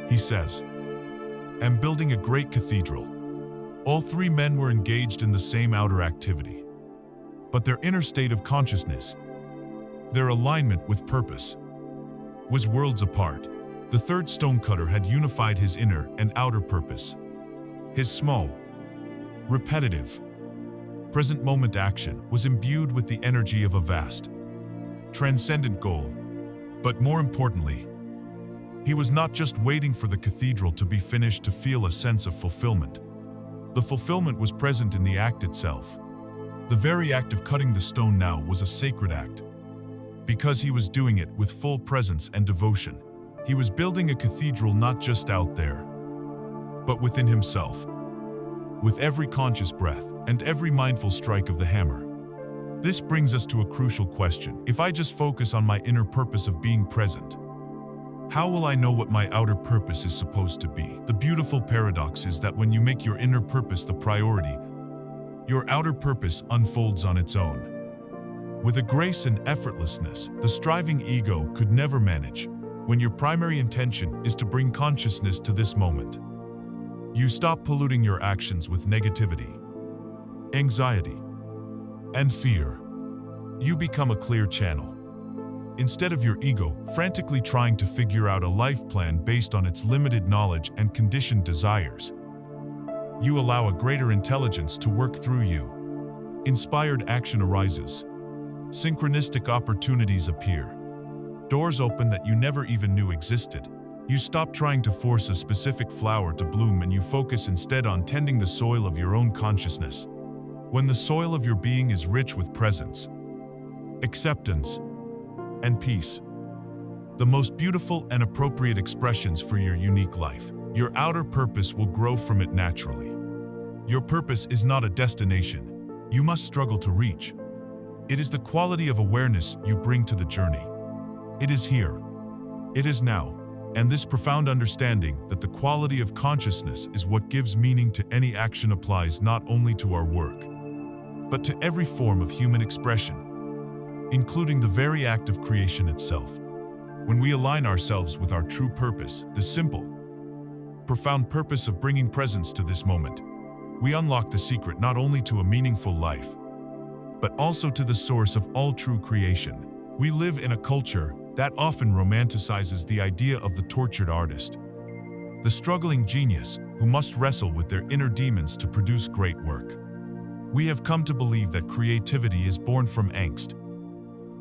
he says, "am building a great cathedral." All 3 men were engaged in the same outer activity, but their inner state of consciousness, their alignment with purpose, was worlds apart. The third stonecutter had unified his inner and outer purpose. His small, repetitive, present-moment action was imbued with the energy of a vast, transcendent goal. But more importantly, he was not just waiting for the cathedral to be finished to feel a sense of fulfillment. The fulfillment was present in the act itself. The very act of cutting the stone now was a sacred act, because he was doing it with full presence and devotion. He was building a cathedral not just out there, but within himself, with every conscious breath and every mindful strike of the hammer. This brings us to a crucial question. If I just focus on my inner purpose of being present, how will I know what my outer purpose is supposed to be? The beautiful paradox is that when you make your inner purpose the priority, your outer purpose unfolds on its own, with a grace and effortlessness the striving ego could never manage. When your primary intention is to bring consciousness to this moment, you stop polluting your actions with negativity, anxiety, and fear. You become a clear channel. Instead of your ego frantically trying to figure out a life plan based on its limited knowledge and conditioned desires, you allow a greater intelligence to work through you. Inspired action arises. Synchronistic opportunities appear. Doors open that you never even knew existed. You stop trying to force a specific flower to bloom and you focus instead on tending the soil of your own consciousness. When the soil of your being is rich with presence, acceptance, and peace, the most beautiful and appropriate expressions for your unique life, your outer purpose will grow from it naturally. Your purpose is not a destination you must struggle to reach. It is the quality of awareness you bring to the journey. It is here. It is now. And this profound understanding that the quality of consciousness is what gives meaning to any action applies not only to our work, but to every form of human expression, including the very act of creation itself. When we align ourselves with our true purpose, the simple, profound purpose of bringing presence to this moment, we unlock the secret not only to a meaningful life, but also to the source of all true creation. We live in a culture that often romanticizes the idea of the tortured artist, the struggling genius who must wrestle with their inner demons to produce great work. We have come to believe that creativity is born from angst,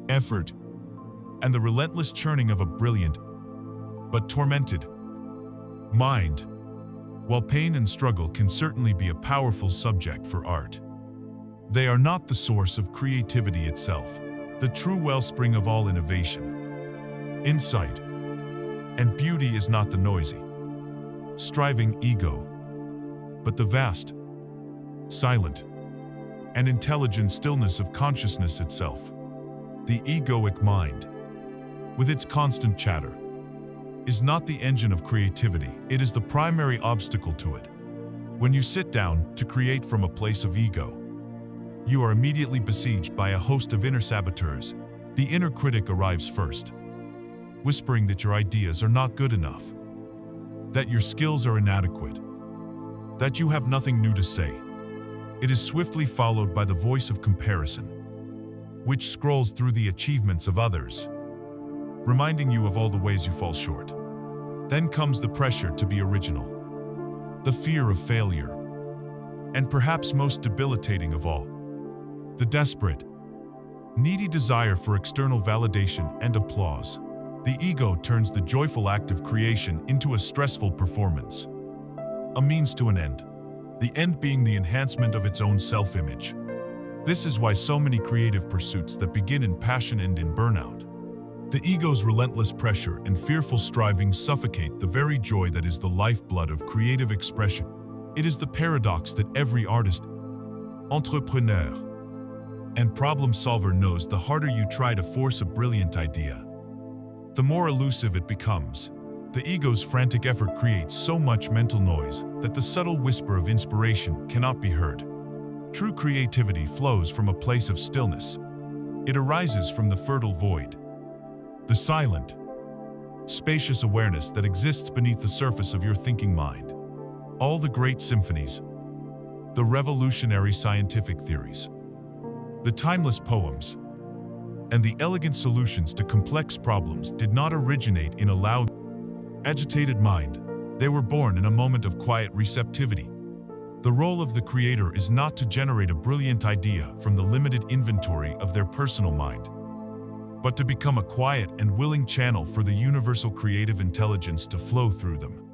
effort, and the relentless churning of a brilliant, but tormented, mind. While pain and struggle can certainly be a powerful subject for art, They are not the source of creativity itself, the true wellspring of all innovation. Insight and beauty is not the noisy, striving ego, but the vast, silent, and intelligent stillness of consciousness itself. The egoic mind, with its constant chatter, is not the engine of creativity, it is the primary obstacle to it. When you sit down to create from a place of ego, you are immediately besieged by a host of inner saboteurs. The inner critic arrives first, whispering that your ideas are not good enough, that your skills are inadequate, that you have nothing new to say. It is swiftly followed by the voice of comparison, which scrolls through the achievements of others, reminding you of all the ways you fall short. Then comes the pressure to be original, the fear of failure, and perhaps most debilitating of all, the desperate, needy desire for external validation and applause. The ego turns the joyful act of creation into a stressful performance, a means to an end, the end being the enhancement of its own self-image. This is why so many creative pursuits that begin in passion end in burnout. The ego's relentless pressure and fearful striving suffocate the very joy that is the lifeblood of creative expression. It is the paradox that every artist, entrepreneur, and problem solver knows. The harder you try to force a brilliant idea, the more elusive it becomes. The ego's frantic effort creates so much mental noise that the subtle whisper of inspiration cannot be heard. True creativity flows from a place of stillness. It arises from the fertile void, the silent, spacious awareness that exists beneath the surface of your thinking mind. All the great symphonies, the revolutionary scientific theories, the timeless poems, and the elegant solutions to complex problems did not originate in a loud, agitated mind. They were born in a moment of quiet receptivity. The role of the creator is not to generate a brilliant idea from the limited inventory of their personal mind, but to become a quiet and willing channel for the universal creative intelligence to flow through them.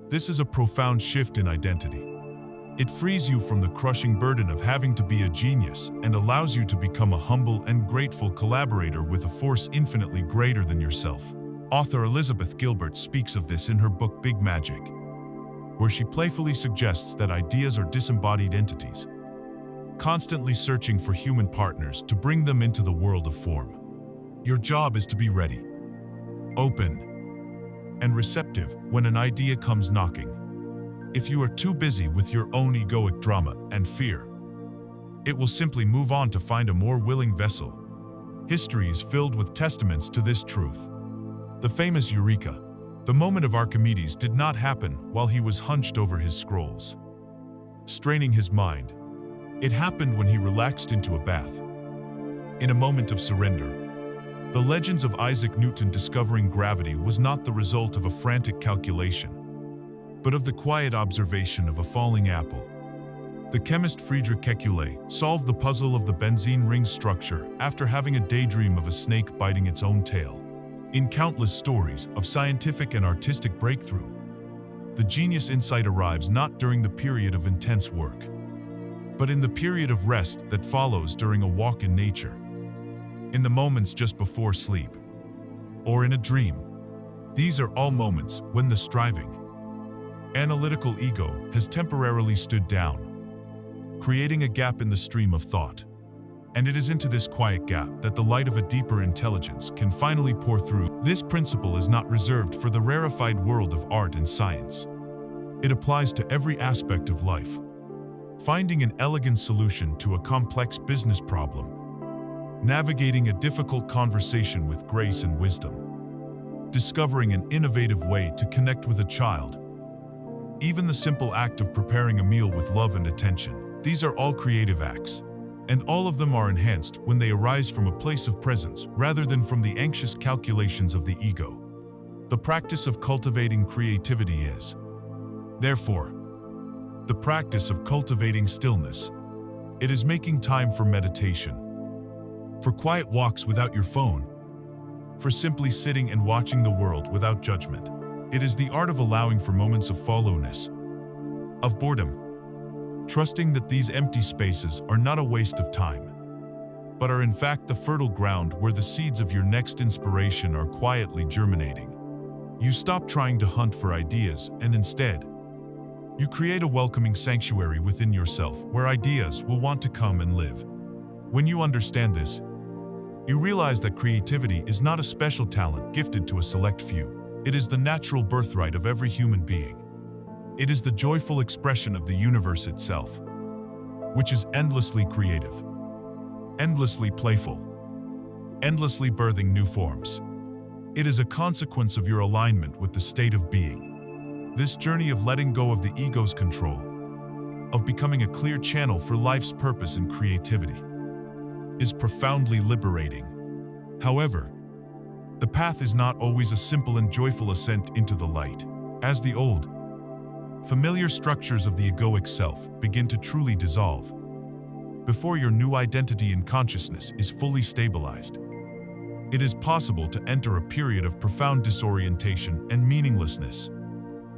This is a profound shift in identity. It frees you from the crushing burden of having to be a genius and allows you to become a humble and grateful collaborator with a force infinitely greater than yourself. Author Elizabeth Gilbert speaks of this in her book Big Magic, where she playfully suggests that ideas are disembodied entities, constantly searching for human partners to bring them into the world of form. Your job is to be ready, open, and receptive when an idea comes knocking. If you are too busy with your own egoic drama and fear, it will simply move on to find a more willing vessel. History is filled with testaments to this truth. The famous Eureka, the moment of Archimedes, did not happen while he was hunched over his scrolls, straining his mind. It happened when he relaxed into a bath. In a moment of surrender, the legends of Isaac Newton discovering gravity was not the result of a frantic calculation, but of the quiet observation of a falling apple. The chemist Friedrich Kekulé solved the puzzle of the benzene ring structure after having a daydream of a snake biting its own tail. In countless stories of scientific and artistic breakthrough, the genius insight arrives not during the period of intense work, but in the period of rest that follows during a walk in nature, in the moments just before sleep, or in a dream. These are all moments when the striving, analytical ego has temporarily stood down, creating a gap in the stream of thought. And it is into this quiet gap that the light of a deeper intelligence can finally pour through. This principle is not reserved for the rarefied world of art and science. It applies to every aspect of life. Finding an elegant solution to a complex business problem, navigating a difficult conversation with grace and wisdom, discovering an innovative way to connect with a child, even the simple act of preparing a meal with love and attention. These are all creative acts, and all of them are enhanced when they arise from a place of presence rather than from the anxious calculations of the ego. The practice of cultivating creativity is, therefore, the practice of cultivating stillness. It is making time for meditation, for quiet walks without your phone, for simply sitting and watching the world without judgment. It is the art of allowing for moments of follownness, of boredom, trusting that these empty spaces are not a waste of time, but are in fact the fertile ground where the seeds of your next inspiration are quietly germinating. You stop trying to hunt for ideas and instead, you create a welcoming sanctuary within yourself where ideas will want to come and live. When you understand this, you realize that creativity is not a special talent gifted to a select few. It is the natural birthright of every human being. It is the joyful expression of the universe itself, which is endlessly creative, endlessly playful, endlessly birthing new forms. It is a consequence of your alignment with the state of being. This journey of letting go of the ego's control, of becoming a clear channel for life's purpose and creativity, is profoundly liberating. However, the path is not always a simple and joyful ascent into the light. As the old, familiar structures of the egoic self begin to truly dissolve, before your new identity in consciousness is fully stabilized, it is possible to enter a period of profound disorientation and meaninglessness.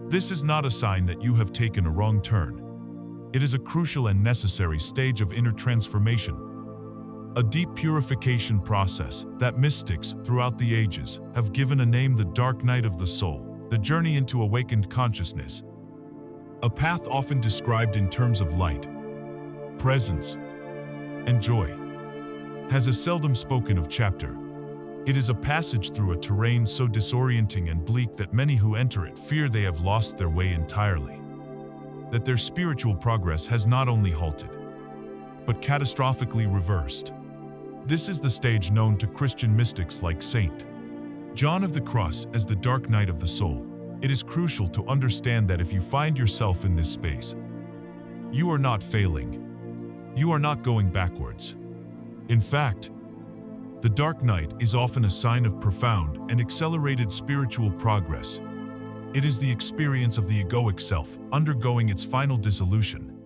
This is not a sign that you have taken a wrong turn. It is a crucial and necessary stage of inner transformation, a deep purification process that mystics throughout the ages have given a name: the dark night of the soul, the journey into awakened consciousness, a path often described in terms of light, presence, and joy, has a seldom spoken of chapter. It is a passage through a terrain so disorienting and bleak that many who enter it fear they have lost their way entirely, that their spiritual progress has not only halted, but catastrophically reversed. This is the stage known to Christian mystics like Saint John of the Cross as the dark night of the soul. It is crucial to understand that if you find yourself in this space, you are not failing. You are not going backwards. In fact, the dark night is often a sign of profound and accelerated spiritual progress. It is the experience of the egoic self undergoing its final dissolution,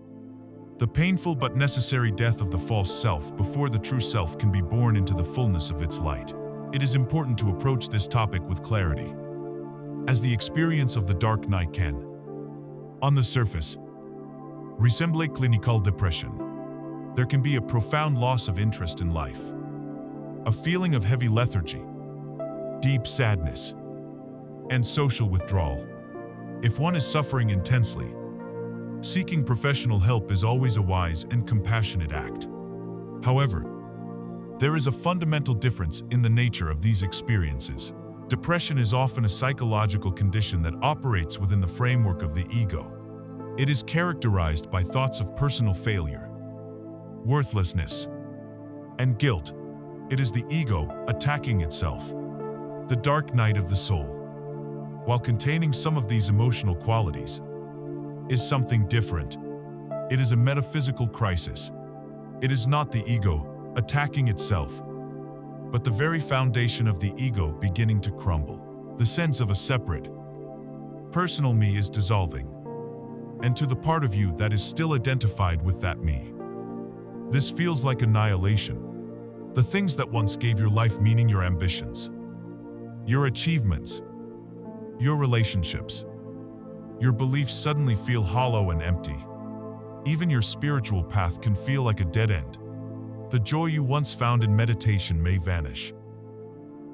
the painful but necessary death of the false self before the true self can be born into the fullness of its light. It is important to approach this topic with clarity, as the experience of the dark night can, on the surface, resemble clinical depression. There can be a profound loss of interest in life, a feeling of heavy lethargy, deep sadness, and social withdrawal. If one is suffering intensely, seeking professional help is always a wise and compassionate act. However, there is a fundamental difference in the nature of these experiences. Depression is often a psychological condition that operates within the framework of the ego. It is characterized by thoughts of personal failure, worthlessness, and guilt. It is the ego attacking itself. The dark night of the soul, while containing some of these emotional qualities, is something different. It is a metaphysical crisis. It is not the ego attacking itself, but the very foundation of the ego beginning to crumble. The sense of a separate, personal me is dissolving, and to the part of you that is still identified with that me, this feels like annihilation. The things that once gave your life meaning, your ambitions, your achievements, your relationships, your beliefs suddenly feel hollow and empty. Even your spiritual path can feel like a dead end. The joy you once found in meditation may vanish,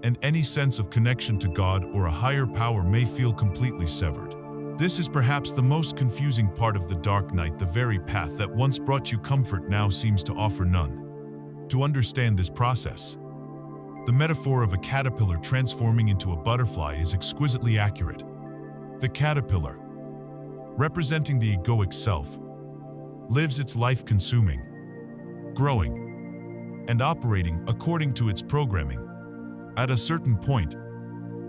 and any sense of connection to God or a higher power may feel completely severed. This is perhaps the most confusing part of the dark night. The very path that once brought you comfort now seems to offer none. To understand this process, the metaphor of a caterpillar transforming into a butterfly is exquisitely accurate. The caterpillar, representing the egoic self, lives its life consuming, growing, and operating according to its programming. At a certain point,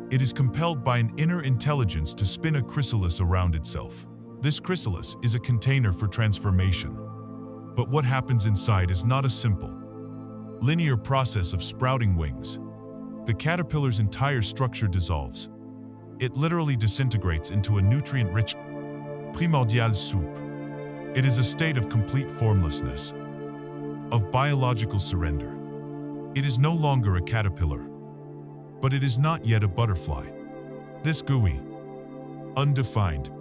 it is compelled by an inner intelligence to spin a chrysalis around itself. This chrysalis is a container for transformation. But what happens inside is not a simple, linear process of sprouting wings. The caterpillar's entire structure dissolves. It literally disintegrates into a nutrient-rich, primordial soup. It is a state of complete formlessness, of biological surrender. It is no longer a caterpillar, but it is not yet a butterfly. This gooey, undefined,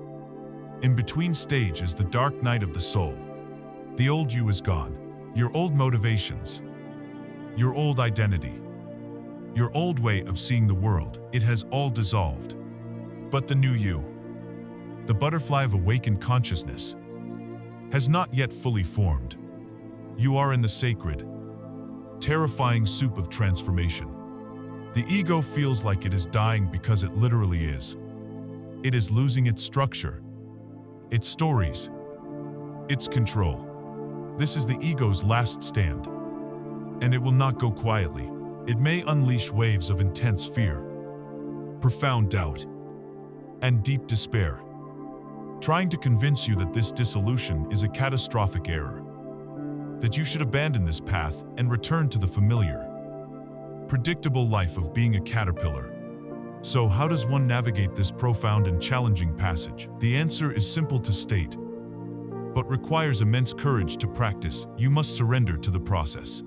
in-between stage is the dark night of the soul. The old you is gone. Your old motivations, your old identity, your old way of seeing the world, it has all dissolved. But the new you, the butterfly of awakened consciousness, has not yet fully formed. You are in the sacred, terrifying soup of transformation. The ego feels like it is dying because it literally is. It is losing its structure, its stories, its control. This is the ego's last stand. And it will not go quietly. It may unleash waves of intense fear, profound doubt, and deep despair, trying to convince you that this dissolution is a catastrophic error, that you should abandon this path and return to the familiar, predictable life of being a caterpillar. So how does one navigate this profound and challenging passage? The answer is simple to state, but requires immense courage to practice. You must surrender to the process.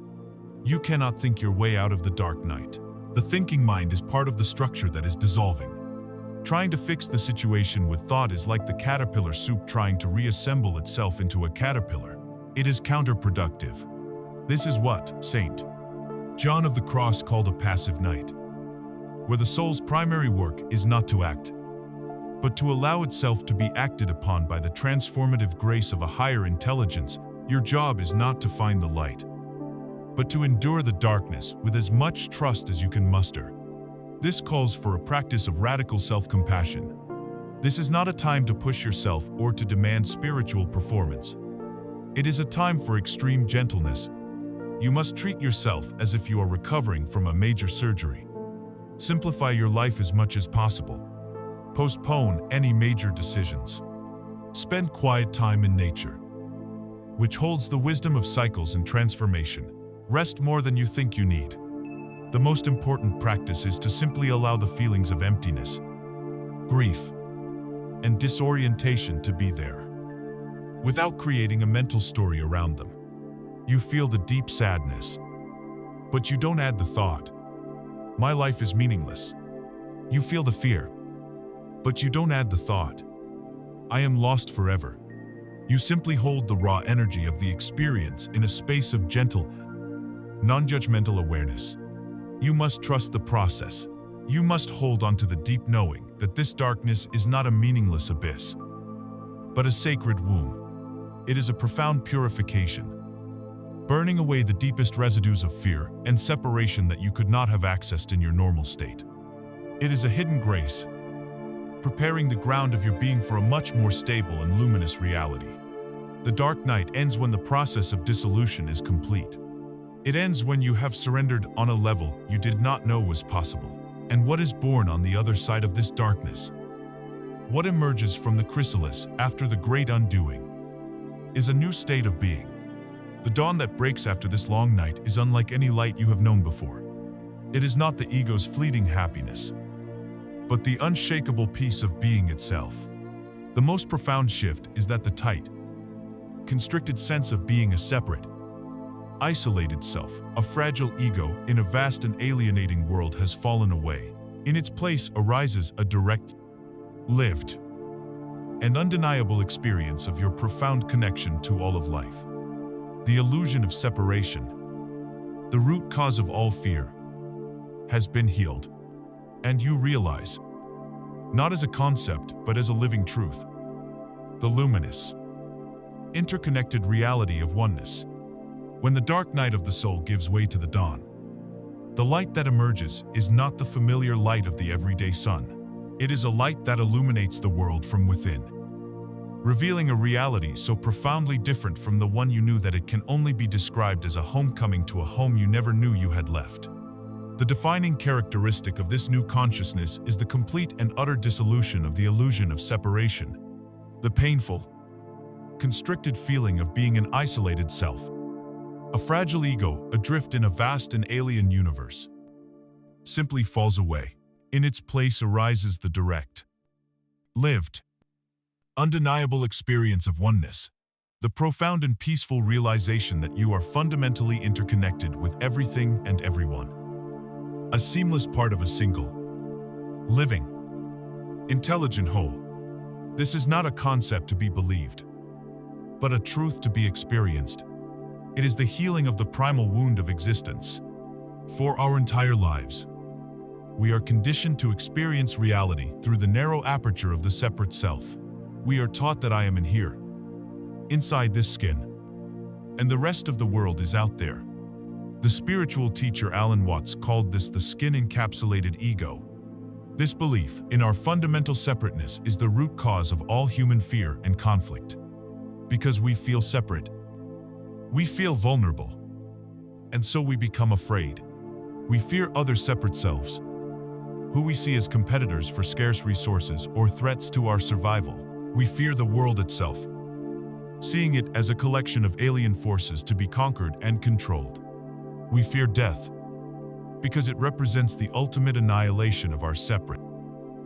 You cannot think your way out of the dark night. The thinking mind is part of the structure that is dissolving. Trying to fix the situation with thought is like the caterpillar soup trying to reassemble itself into a caterpillar. It is counterproductive. This is what St. John of the Cross called a passive night, where the soul's primary work is not to act, but to allow itself to be acted upon by the transformative grace of a higher intelligence. Your job is not to find the light, but to endure the darkness with as much trust as you can muster. This calls for a practice of radical self-compassion. This is not a time to push yourself or to demand spiritual performance. It is a time for extreme gentleness. You must treat yourself as if you are recovering from a major surgery. Simplify your life as much as possible. Postpone any major decisions. Spend quiet time in nature, which holds the wisdom of cycles and transformation. Rest more than you think you need. The most important practice is to simply allow the feelings of emptiness, grief, and disorientation to be there, without creating a mental story around them. You feel the deep sadness, but you don't add the thought, "My life is meaningless." You feel the fear, but you don't add the thought, "I am lost forever." You simply hold the raw energy of the experience in a space of gentle, non-judgmental awareness. You must trust the process. You must hold on to the deep knowing that this darkness is not a meaningless abyss, but a sacred womb. It is a profound purification, burning away the deepest residues of fear and separation that you could not have accessed in your normal state. It is a hidden grace, preparing the ground of your being for a much more stable and luminous reality. The dark night ends when the process of dissolution is complete. It ends when you have surrendered on a level you did not know was possible. And what is born on the other side of this darkness? What emerges from the chrysalis after the great undoing is a new state of being. The dawn that breaks after this long night is unlike any light you have known before. It is not the ego's fleeting happiness, but the unshakable peace of being itself. The most profound shift is that the tight, constricted sense of being a separate, isolated self, a fragile ego in a vast and alienating world, has fallen away. In its place arises a direct, lived, and undeniable experience of your profound connection to all of life. The illusion of separation, the root cause of all fear, has been healed, and you realize, not as a concept but as a living truth, the luminous, interconnected reality of oneness. When the dark night of the soul gives way to the dawn, the light that emerges is not the familiar light of the everyday sun. It is a light that illuminates the world from within, revealing a reality so profoundly different from the one you knew that it can only be described as a homecoming to a home you never knew you had left. The defining characteristic of this new consciousness is the complete and utter dissolution of the illusion of separation, the painful, constricted feeling of being an isolated self. A fragile ego, adrift in a vast and alien universe, simply falls away. In its place arises the direct, lived, undeniable experience of oneness, the profound and peaceful realization that you are fundamentally interconnected with everything and everyone. A seamless part of a single, living, intelligent whole. This is not a concept to be believed. but a truth to be experienced. It is the healing of the primal wound of existence. For our entire lives, we are conditioned to experience reality through the narrow aperture of the separate self. We are taught that I am in here, inside this skin, and the rest of the world is out there. The spiritual teacher Alan Watts called this the skin-encapsulated ego. This belief in our fundamental separateness is the root cause of all human fear and conflict. Because we feel separate, we feel vulnerable, and so we become afraid. We fear other separate selves, who we see as competitors for scarce resources or threats to our survival. We fear the world itself, seeing it as a collection of alien forces to be conquered and controlled. We fear death, because it represents the ultimate annihilation of our separate,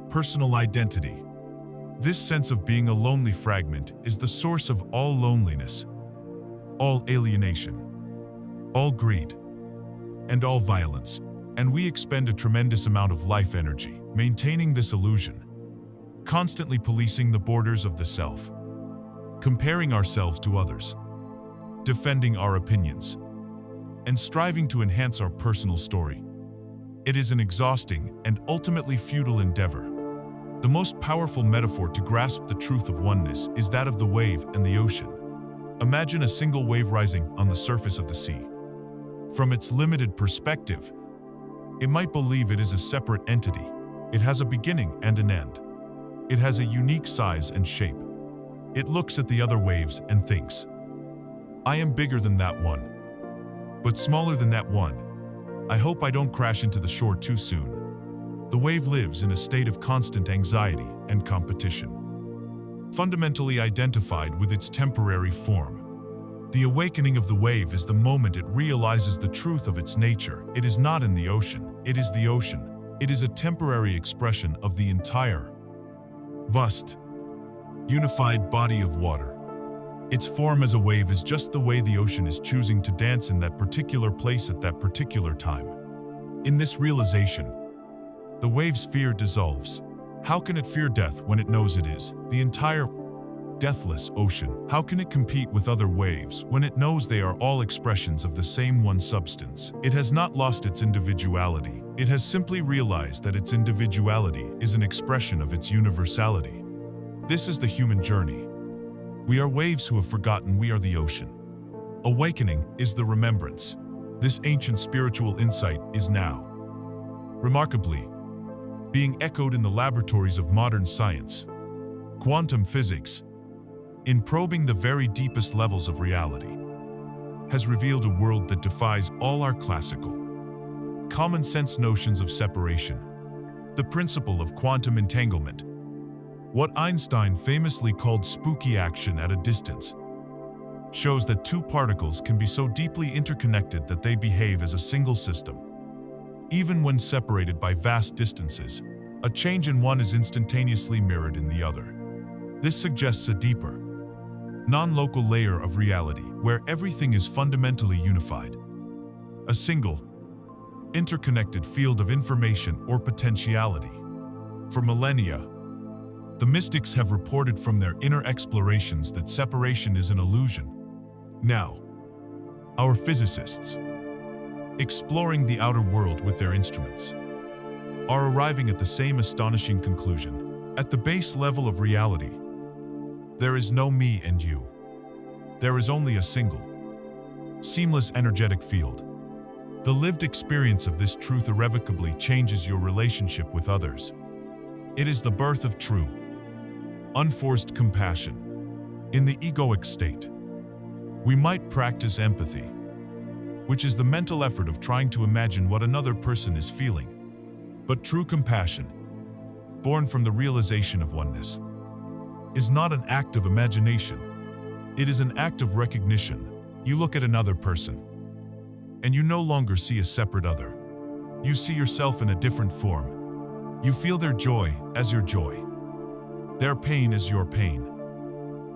personal identity. This sense of being a lonely fragment is the source of all loneliness, all alienation, all greed, and all violence. And we expend a tremendous amount of life energy maintaining this illusion, constantly policing the borders of the self, comparing ourselves to others, defending our opinions, and striving to enhance our personal story. It is an exhausting and ultimately futile endeavor. The most powerful metaphor to grasp the truth of oneness is that of the wave and the ocean. Imagine a single wave rising on the surface of the sea. From its limited perspective, it might believe it is a separate entity. It has a beginning and an end. It has a unique size and shape. It looks at the other waves and thinks, I am bigger than that one, but smaller than that one. I hope I don't crash into the shore too soon. The wave lives in a state of constant anxiety and competition, fundamentally identified with its temporary form. The awakening of the wave is the moment it realizes the truth of its nature. It is not in the ocean, it is the ocean. It is a temporary expression of the entire, vast, unified body of water. Its form as a wave is just the way the ocean is choosing to dance in that particular place at that particular time. In this realization, the wave's fear dissolves. How can it fear death when it knows it is the entire deathless ocean? How can it compete with other waves when it knows they are all expressions of the same one substance? It has not lost its individuality. It has simply realized that its individuality is an expression of its universality. This is the human journey. We are waves who have forgotten we are the ocean. Awakening is the remembrance. This ancient spiritual insight is now, remarkably, being echoed in the laboratories of modern science, quantum physics, in probing the very deepest levels of reality, has revealed a world that defies all our classical, common-sense notions of separation. The principle of quantum entanglement, what Einstein famously called spooky action at a distance, shows that two particles can be so deeply interconnected that they behave as a single system. Even when separated by vast distances, a change in one is instantaneously mirrored in the other. This suggests a deeper, non-local layer of reality where everything is fundamentally unified. A single, interconnected field of information or potentiality. For millennia, the mystics have reported from their inner explorations that separation is an illusion. Now, our physicists, exploring the outer world with their instruments, are arriving at the same astonishing conclusion. At the base level of reality, there is no me and you. There is only a single, seamless energetic field. The lived experience of this truth irrevocably changes your relationship with others. It is the birth of true, unforced compassion. In the egoic state, we might practice empathy, which is the mental effort of trying to imagine what another person is feeling. But true compassion, born from the realization of oneness, is not an act of imagination. It is an act of recognition. You look at another person, and you no longer see a separate other. You see yourself in a different form. You feel their joy as your joy, their pain as your pain.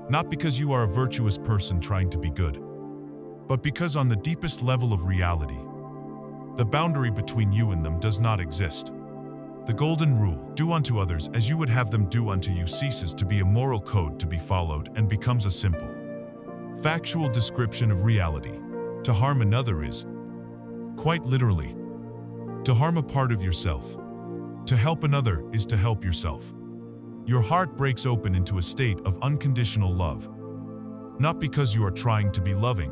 Not because you are a virtuous person trying to be good, but because on the deepest level of reality, the boundary between you and them does not exist. The golden rule, do unto others as you would have them do unto you, ceases to be a moral code to be followed and becomes a simple, factual description of reality. To harm another is, quite literally, to harm a part of yourself. To help another is to help yourself. Your heart breaks open into a state of unconditional love, not because you are trying to be loving,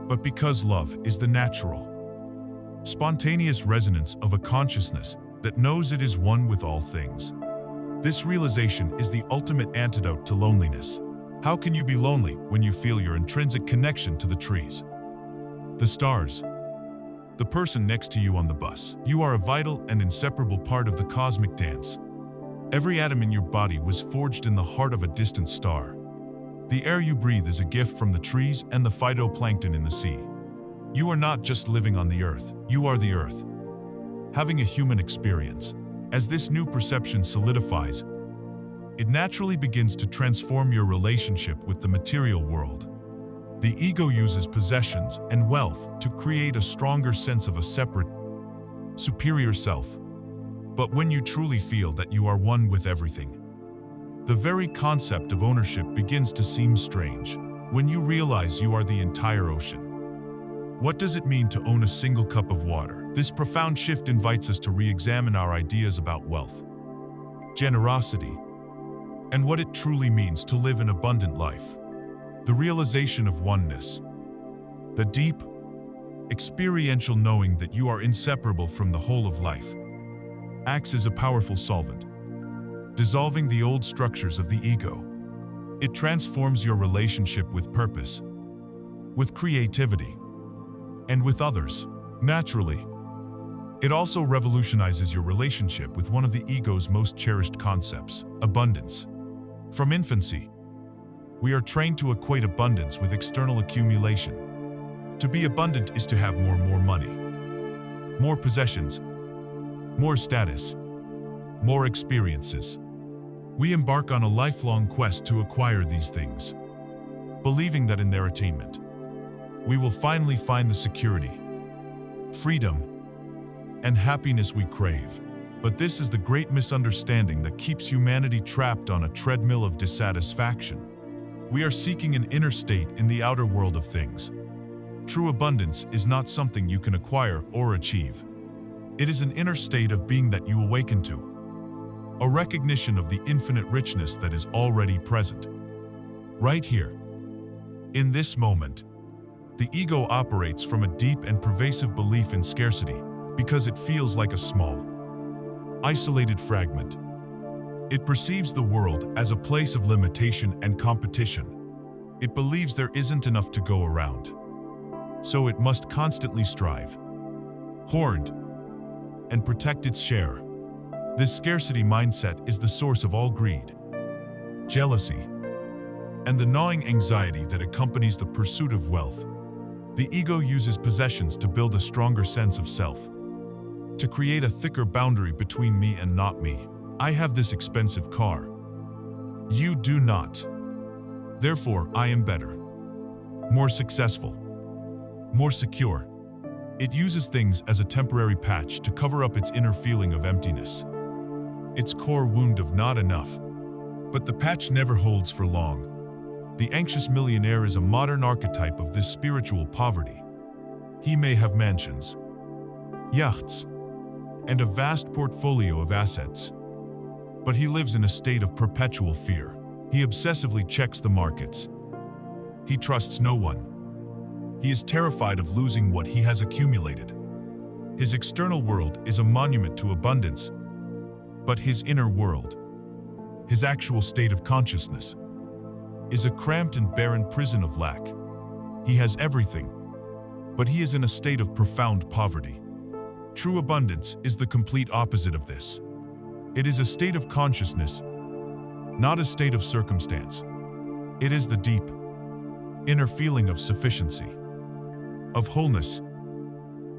but because love is the natural, spontaneous resonance of a consciousness that knows it is one with all things. This realization is the ultimate antidote to loneliness. How can you be lonely when you feel your intrinsic connection to the trees, the stars, the person next to you on the bus? You are a vital and inseparable part of the cosmic dance. Every atom in your body was forged in the heart of a distant star. The air you breathe is a gift from the trees and the phytoplankton in the sea. You are not just living on the earth, you are the earth, having a human experience. As this new perception solidifies, it naturally begins to transform your relationship with the material world. The ego uses possessions and wealth to create a stronger sense of a separate, superior self. But when you truly feel that you are one with everything, the very concept of ownership begins to seem strange. When you realize you are the entire ocean, what does it mean to own a single cup of water? This profound shift invites us to re-examine our ideas about wealth, generosity, and what it truly means to live an abundant life. The realization of oneness, the deep, experiential knowing that you are inseparable from the whole of life, acts as a powerful solvent, dissolving the old structures of the ego. It transforms your relationship with purpose, with creativity, and with others. Naturally, it also revolutionizes your relationship with one of the ego's most cherished concepts, abundance. From infancy, we are trained to equate abundance with external accumulation. To be abundant is to have more money, more possessions, more status, more experiences. We embark on a lifelong quest to acquire these things, believing that in their attainment, we will finally find the security, freedom, and happiness we crave. But this is the great misunderstanding that keeps humanity trapped on a treadmill of dissatisfaction. We are seeking an inner state in the outer world of things. True abundance is not something you can acquire or achieve. It is an inner state of being that you awaken to, a recognition of the infinite richness that is already present. Right here, in this moment, the ego operates from a deep and pervasive belief in scarcity because it feels like a small, isolated fragment. It perceives the world as a place of limitation and competition. It believes there isn't enough to go around, so it must constantly strive, hoard, and protect its share. This scarcity mindset is the source of all greed, jealousy, and the gnawing anxiety that accompanies the pursuit of wealth. The ego uses possessions to build a stronger sense of self, to create a thicker boundary between me and not me. I have this expensive car. You do not. Therefore, I am better, more successful, more secure. It uses things as a temporary patch to cover up its inner feeling of emptiness, its core wound of not enough. But the patch never holds for long. The anxious millionaire is a modern archetype of this spiritual poverty. He may have mansions, yachts, and a vast portfolio of assets, but he lives in a state of perpetual fear. He obsessively checks the markets. He trusts no one. He is terrified of losing what he has accumulated. His external world is a monument to abundance, but his inner world, his actual state of consciousness, is a cramped and barren prison of lack. He has everything, but he is in a state of profound poverty. True abundance is the complete opposite of this. It is a state of consciousness, not a state of circumstance. It is the deep, inner feeling of sufficiency, of wholeness,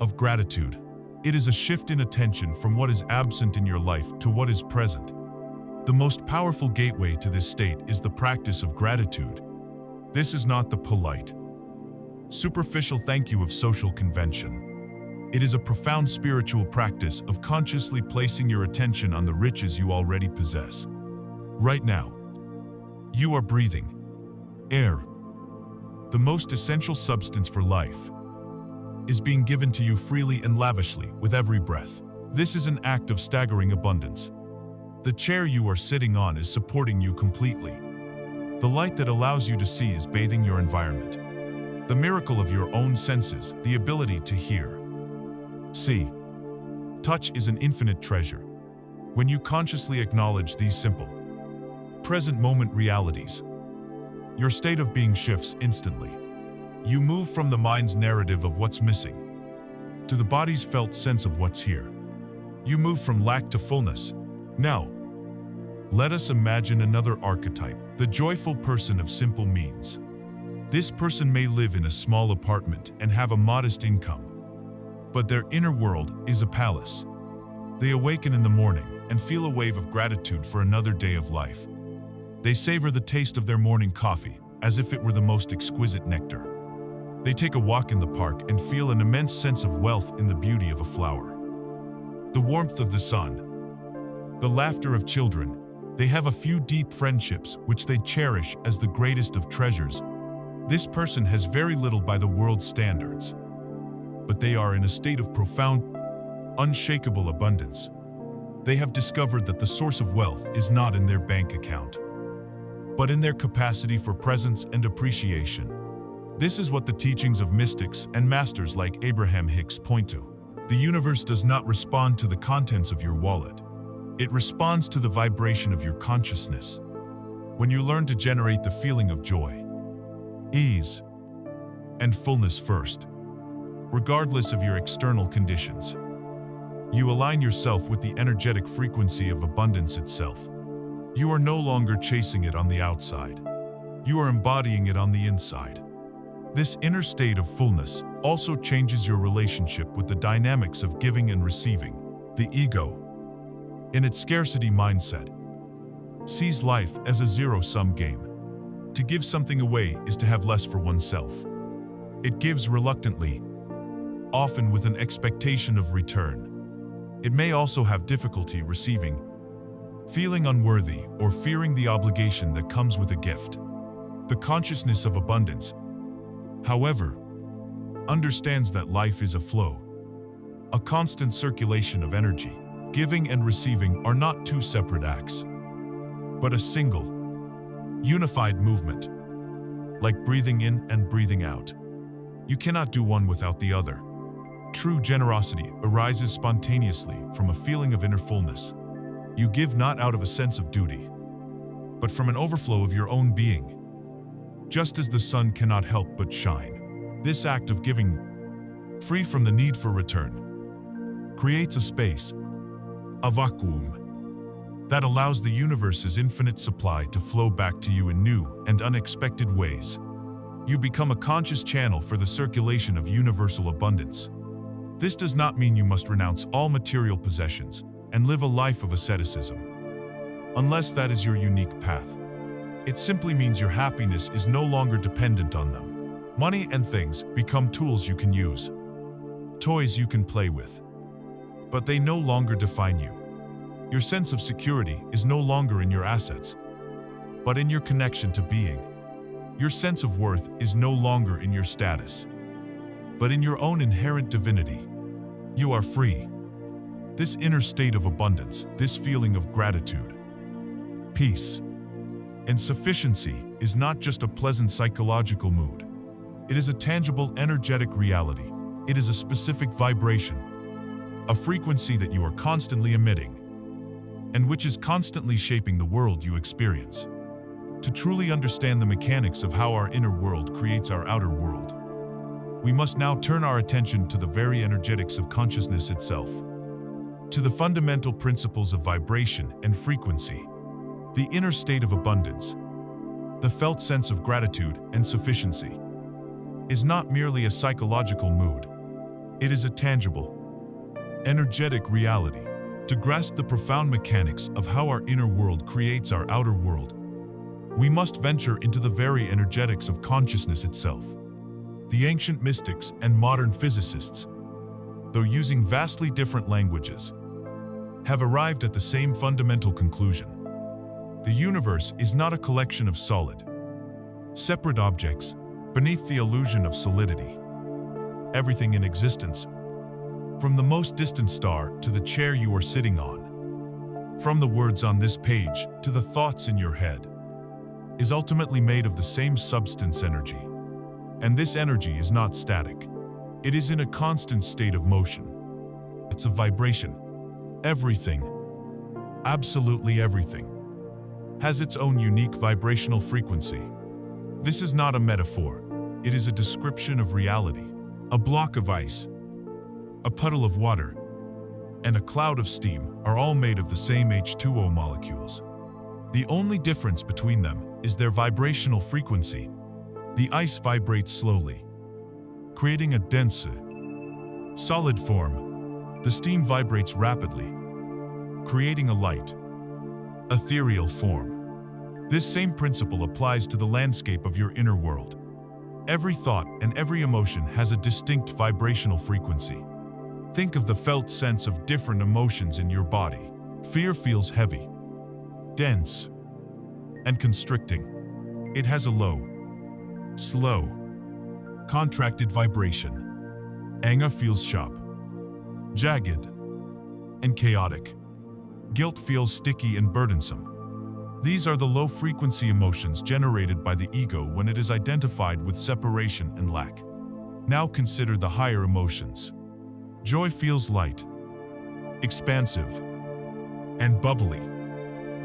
of gratitude. It is a shift in attention from what is absent in your life to what is present. The most powerful gateway to this state is the practice of gratitude. This is not the polite, superficial thank you of social convention. It is a profound spiritual practice of consciously placing your attention on the riches you already possess. Right now, you are breathing air, the most essential substance for life, is being given to you freely and lavishly with every breath. This is an act of staggering abundance. The chair you are sitting on is supporting you completely. The light that allows you to see is bathing your environment. The miracle of your own senses, the ability to hear, see, touch is an infinite treasure. When you consciously acknowledge these simple, present moment realities, your state of being shifts instantly. You move from the mind's narrative of what's missing to the body's felt sense of what's here. You move from lack to fullness. Now, let us imagine another archetype, the joyful person of simple means. This person may live in a small apartment and have a modest income, but their inner world is a palace. They awaken in the morning and feel a wave of gratitude for another day of life. They savor the taste of their morning coffee as if it were the most exquisite nectar. They take a walk in the park and feel an immense sense of wealth in the beauty of a flower. The warmth of the sun, the laughter of children, they have a few deep friendships which they cherish as the greatest of treasures. This person has very little by the world's standards, but they are in a state of profound, unshakable abundance. They have discovered that the source of wealth is not in their bank account, but in their capacity for presence and appreciation. This is what the teachings of mystics and masters like Abraham Hicks point to. The universe does not respond to the contents of your wallet. It responds to the vibration of your consciousness. When you learn to generate the feeling of joy, ease, and fullness first, regardless of your external conditions, you align yourself with the energetic frequency of abundance itself. You are no longer chasing it on the outside. You are embodying it on the inside. This inner state of fullness also changes your relationship with the dynamics of giving and receiving. The ego, in its scarcity mindset, sees life as a zero-sum game. To give something away is to have less for oneself. It gives reluctantly, often with an expectation of return. It may also have difficulty receiving, feeling unworthy, or fearing the obligation that comes with a gift. The consciousness of abundance, however, understands that life is a flow, a constant circulation of energy. Giving and receiving are not two separate acts, but a single, unified movement, like breathing in and breathing out. You cannot do one without the other. True generosity arises spontaneously from a feeling of inner fullness. You give not out of a sense of duty, but from an overflow of your own being. Just as the sun cannot help but shine, this act of giving, free from the need for return, creates a space, a vacuum, that allows the universe's infinite supply to flow back to you in new and unexpected ways. You become a conscious channel for the circulation of universal abundance. This does not mean you must renounce all material possessions and live a life of asceticism, unless that is your unique path. It simply means your happiness is no longer dependent on them. Money and things become tools you can use, toys you can play with, but they no longer define you. Your sense of security is no longer in your assets, but in your connection to being. Your sense of worth is no longer in your status, but in your own inherent divinity. You are free. This inner state of abundance, this feeling of gratitude, peace, and sufficiency is not just a pleasant psychological mood. It is a tangible, energetic reality. It is a specific vibration, a frequency that you are constantly emitting, and which is constantly shaping the world you experience. To truly understand the mechanics of how our inner world creates our outer world, we must now turn our attention to the very energetics of consciousness itself, to the fundamental principles of vibration and frequency. The inner state of abundance, the felt sense of gratitude and sufficiency, is not merely a psychological mood. It is a tangible, energetic reality. To grasp the profound mechanics of how our inner world creates our outer world, we must venture into the very energetics of consciousness itself. The ancient mystics and modern physicists, though using vastly different languages, have arrived at the same fundamental conclusion. The universe is not a collection of solid, separate objects, beneath the illusion of solidity. Everything in existence, from the most distant star to the chair you are sitting on, from the words on this page to the thoughts in your head, is ultimately made of the same substance, energy. And this energy is not static. It is in a constant state of motion. It's a vibration. Everything, absolutely everything, has its own unique vibrational frequency. This is not a metaphor. It is a description of reality. A block of ice, a puddle of water, and a cloud of steam are all made of the same H2O molecules. The only difference between them is their vibrational frequency. The ice vibrates slowly, creating a dense, solid form. The steam vibrates rapidly, creating a light, ethereal form. This same principle applies to the landscape of your inner world. Every thought and every emotion has a distinct vibrational frequency. Think of the felt sense of different emotions in your body. Fear feels heavy, dense, and constricting. It has a low, slow, contracted vibration. Anger feels sharp, jagged, and chaotic. Guilt feels sticky and burdensome. These are the low-frequency emotions generated by the ego when it is identified with separation and lack. Now consider the higher emotions. Joy feels light, expansive, and bubbly.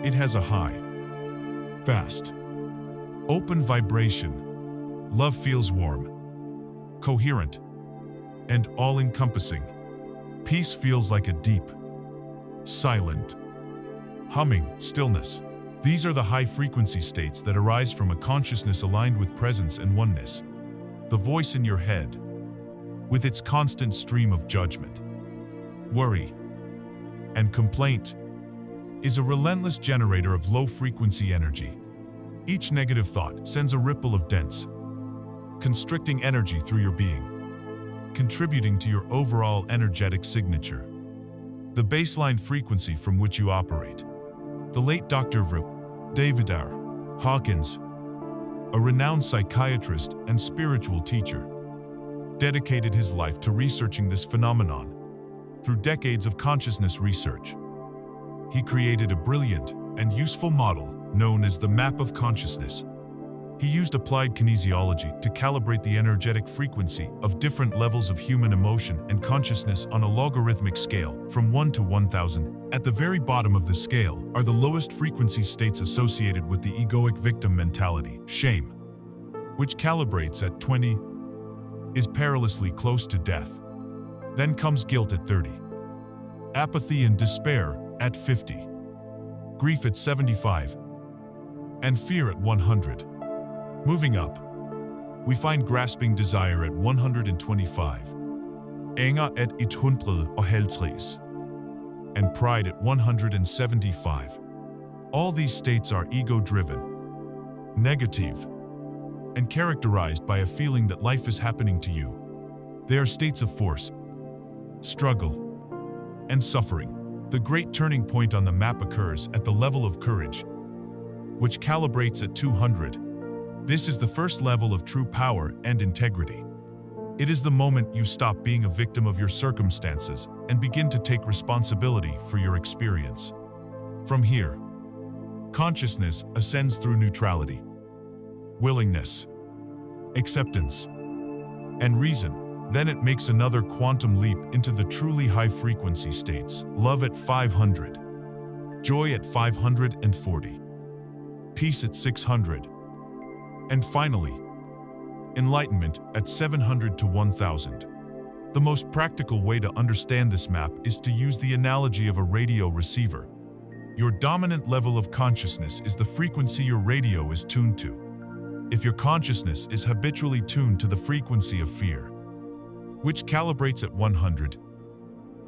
It has a high, fast, open vibration. Love feels warm, coherent, and all-encompassing. Peace feels like a deep, silent, humming stillness. These are the high-frequency states that arise from a consciousness aligned with presence and oneness. The voice in your head, with its constant stream of judgment, worry, and complaint, is a relentless generator of low-frequency energy. Each negative thought sends a ripple of dense, constricting energy through your being, contributing to your overall energetic signature. The baseline frequency from which you operate. The late Dr. David R. Hawkins, a renowned psychiatrist and spiritual teacher, dedicated his life to researching this phenomenon. Through decades of consciousness research, he created a brilliant and useful model known as the map of consciousness. He used applied kinesiology to calibrate the energetic frequency of different levels of human emotion and consciousness on a logarithmic scale from 1 to 1000. At the very bottom of the scale are the lowest frequency states associated with the egoic victim mentality, shame, which calibrates at 20, is perilously close to death. Then comes guilt at 30, apathy and despair at 50, grief at 75, and fear at 100. Moving up, we find grasping desire at 125, anger at 150, and pride at 175. All these states are ego-driven, negative, and characterized by a feeling that life is happening to you. They are states of force, struggle, and suffering. The great turning point on the map occurs at the level of courage, which calibrates at 200. This is the first level of true power and integrity. It is the moment you stop being a victim of your circumstances and begin to take responsibility for your experience. From here, consciousness ascends through neutrality, willingness, acceptance, and reason. Then it makes another quantum leap into the truly high-frequency states. Love at 500, joy at 540, peace at 600, and finally, enlightenment at 700 to 1000. The most practical way to understand this map is to use the analogy of a radio receiver. Your dominant level of consciousness is the frequency your radio is tuned to. If your consciousness is habitually tuned to the frequency of fear, which calibrates at 100,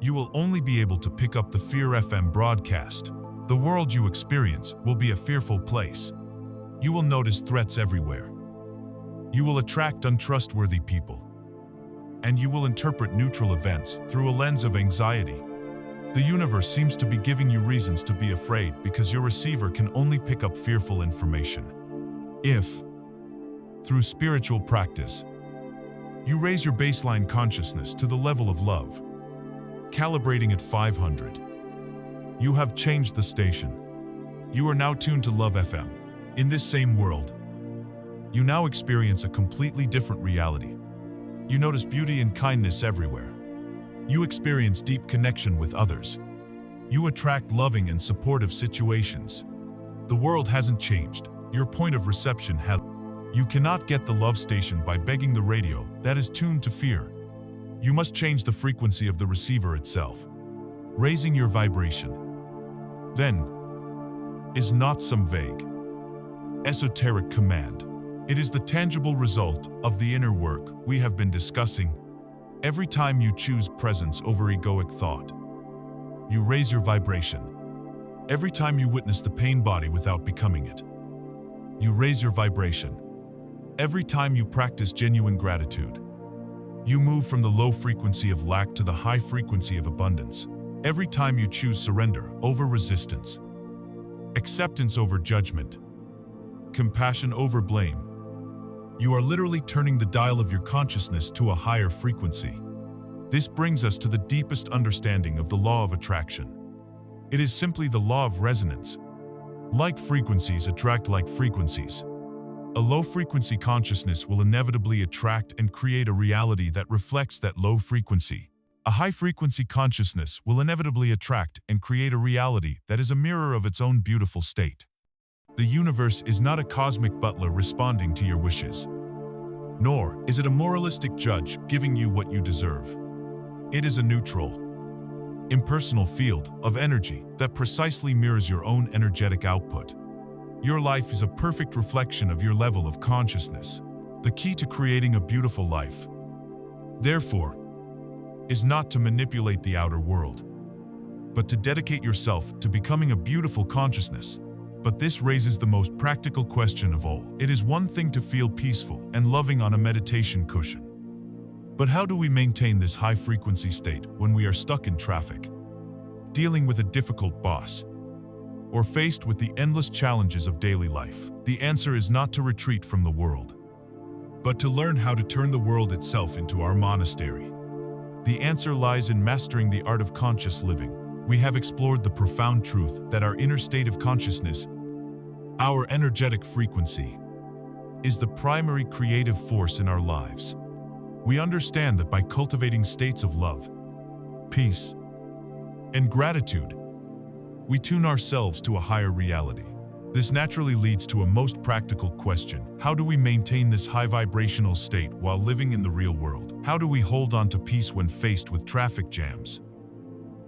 you will only be able to pick up the Fear FM broadcast. The world you experience will be a fearful place. You will notice threats everywhere. You will attract untrustworthy people. And you will interpret neutral events through a lens of anxiety. The universe seems to be giving you reasons to be afraid because your receiver can only pick up fearful information. If Through spiritual practice, you raise your baseline consciousness to the level of love, calibrating at 500. You have changed the station. You are now tuned to Love FM. In this same world, you now experience a completely different reality. You notice beauty and kindness everywhere. You experience deep connection with others. You attract loving and supportive situations. The world hasn't changed. Your point of reception has. You cannot get the love station by begging the radio that is tuned to fear. You must change the frequency of the receiver itself, raising your vibration. Then is not some vague, esoteric command. It is the tangible result of the inner work we have been discussing. Every time you choose presence over egoic thought, you raise your vibration. Every time you witness the pain body without becoming it, you raise your vibration. Every time you practice genuine gratitude, you move from the low frequency of lack to the high frequency of abundance. Every time you choose surrender over resistance, acceptance over judgment, compassion over blame, you are literally turning the dial of your consciousness to a higher frequency. This brings us to the deepest understanding of the law of attraction. It is simply the law of resonance. Like frequencies attract like frequencies. A low-frequency consciousness will inevitably attract and create a reality that reflects that low frequency. A high-frequency consciousness will inevitably attract and create a reality that is a mirror of its own beautiful state. The universe is not a cosmic butler responding to your wishes, nor is it a moralistic judge giving you what you deserve. It is a neutral, impersonal field of energy that precisely mirrors your own energetic output. Your life is a perfect reflection of your level of consciousness. The key to creating a beautiful life, therefore, is not to manipulate the outer world, but to dedicate yourself to becoming a beautiful consciousness. But this raises the most practical question of all. It is one thing to feel peaceful and loving on a meditation cushion. But how do we maintain this high-frequency state when we are stuck in traffic, dealing with a difficult boss, or faced with the endless challenges of daily life? The answer is not to retreat from the world, but to learn how to turn the world itself into our monastery. The answer lies in mastering the art of conscious living. We have explored the profound truth that our inner state of consciousness, our energetic frequency, is the primary creative force in our lives. We understand that by cultivating states of love, peace, and gratitude, we tune ourselves to a higher reality. This naturally leads to a most practical question. How do we maintain this high vibrational state while living in the real world? How do we hold on to peace when faced with traffic jams,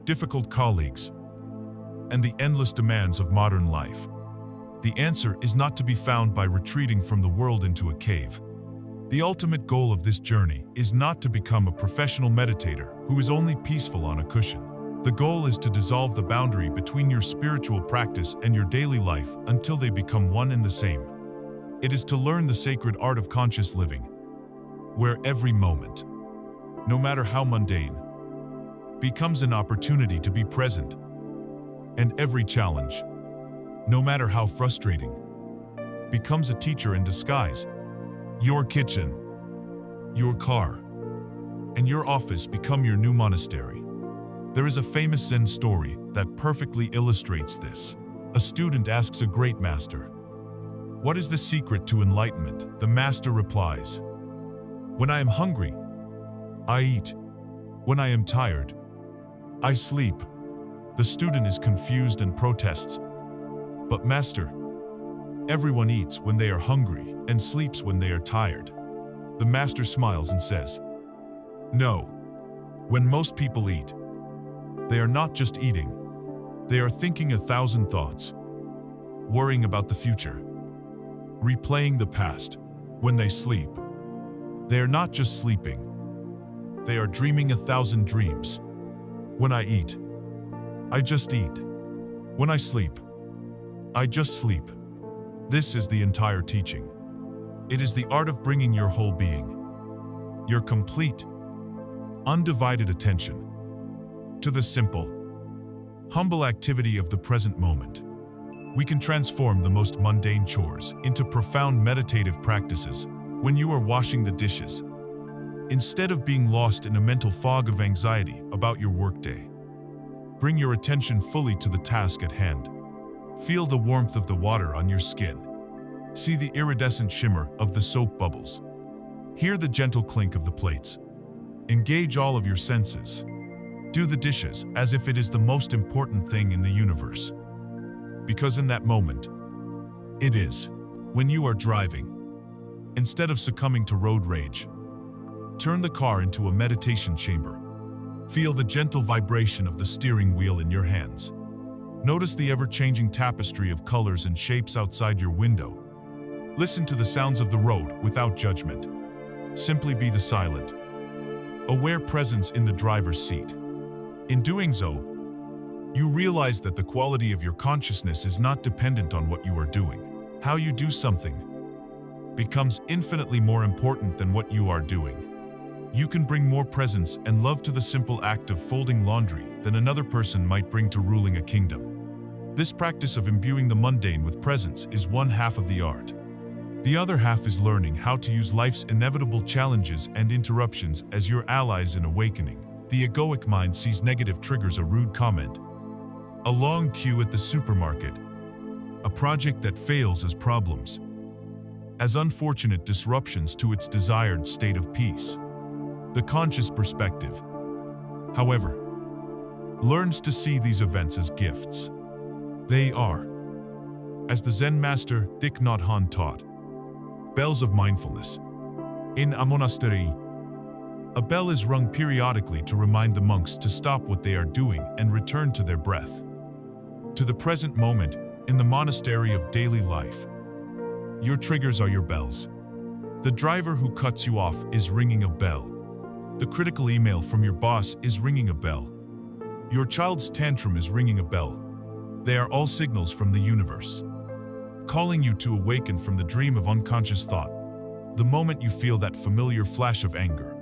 difficult colleagues, and the endless demands of modern life? The answer is not to be found by retreating from the world into a cave. The ultimate goal of this journey is not to become a professional meditator who is only peaceful on a cushion. The goal is to dissolve the boundary between your spiritual practice and your daily life until they become one and the same. It is to learn the sacred art of conscious living, where every moment, no matter how mundane, becomes an opportunity to be present, and every challenge, no matter how frustrating, becomes a teacher in disguise. Your kitchen, your car, and your office become your new monastery. There is a famous Zen story that perfectly illustrates this. A student asks a great master, "What is the secret to enlightenment?" The master replies, "When I am hungry, I eat. When I am tired, I sleep." The student is confused and protests, "But master, everyone eats when they are hungry and sleeps when they are tired." The master smiles and says, "No. When most people eat, they are not just eating. They are thinking 1,000 thoughts, worrying about the future, replaying the past. When they sleep, they are not just sleeping. They are dreaming 1,000 dreams. When I eat, I just eat. When I sleep, I just sleep." This is the entire teaching. It is the art of bringing your whole being, your complete, undivided attention, to the simple, humble activity of the present moment. We can transform the most mundane chores into profound meditative practices When you are washing the dishes, instead of being lost in a mental fog of anxiety about your workday, bring your attention fully to the task at hand. Feel the warmth of the water on your skin. See the iridescent shimmer of the soap bubbles. Hear the gentle clink of the plates. Engage all of your senses. Do the dishes as if it is the most important thing in the universe. Because in that moment, it is. When you are driving, instead of succumbing to road rage, turn the car into a meditation chamber. Feel the gentle vibration of the steering wheel in your hands. Notice the ever-changing tapestry of colors and shapes outside your window. Listen to the sounds of the road without judgment. Simply be the silent, aware presence in the driver's seat. In doing so, you realize that the quality of your consciousness is not dependent on what you are doing. How you do something becomes infinitely more important than what you are doing. You can bring more presence and love to the simple act of folding laundry than another person might bring to ruling a kingdom. This practice of imbuing the mundane with presence is one half of the art. The other half is learning how to use life's inevitable challenges and interruptions as your allies in awakening. The egoic mind sees negative triggers: a rude comment, a long queue at the supermarket, a project that fails, as problems, as unfortunate disruptions to its desired state of peace. The conscious perspective, however, learns to see these events as gifts. They are, as the Zen master Thich Nhat Hanh taught, bells of mindfulness. In a monastery, a bell is rung periodically to remind the monks to stop what they are doing and return to their breath, to the present moment in the monastery of daily life. Your triggers are your bells. The driver who cuts you off is ringing a bell. The critical email from your boss is ringing a bell. Your child's tantrum is ringing a bell. They are all signals from the universe, calling you to awaken from the dream of unconscious thought. The moment you feel that familiar flash of anger,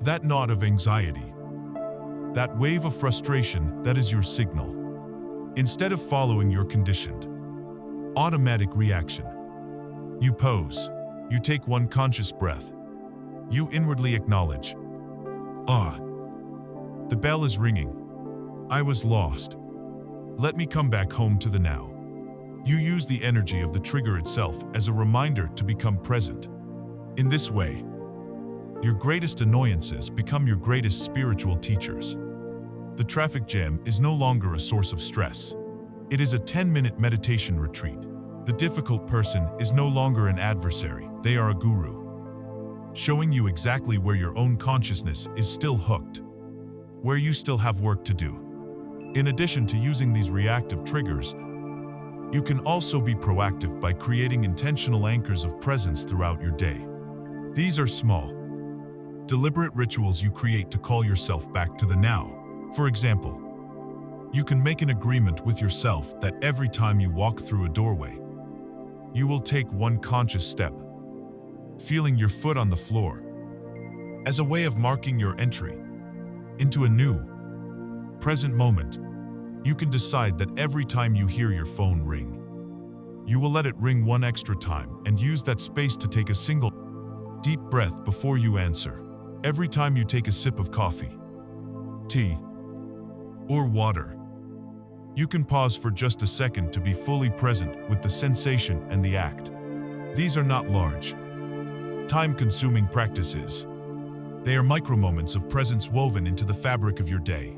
that knot of anxiety, that wave of frustration, that is your signal. Instead of following your conditioned, automatic reaction, you pause. You take one conscious breath. You inwardly acknowledge, the bell is ringing. I was lost. Let me come back home to the now. You use the energy of the trigger itself as a reminder to become present. In this way, your greatest annoyances become your greatest spiritual teachers. The traffic jam is no longer a source of stress. It is a 10-minute meditation retreat. The difficult person is no longer an adversary. They are a guru, showing you exactly where your own consciousness is still hooked, where you still have work to do. In addition to using these reactive triggers, you can also be proactive by creating intentional anchors of presence throughout your day. These are small, deliberate rituals you create to call yourself back to the now. For example, you can make an agreement with yourself that every time you walk through a doorway, you will take one conscious step, feeling your foot on the floor, as a way of marking your entry into a new, present moment. You can decide that every time you hear your phone ring, you will let it ring one extra time and use that space to take a single deep breath before you answer. Every time you take a sip of coffee, tea, or water, you can pause for just a second to be fully present with the sensation and the act. These are not large, time-consuming practices. They are micro-moments of presence woven into the fabric of your day.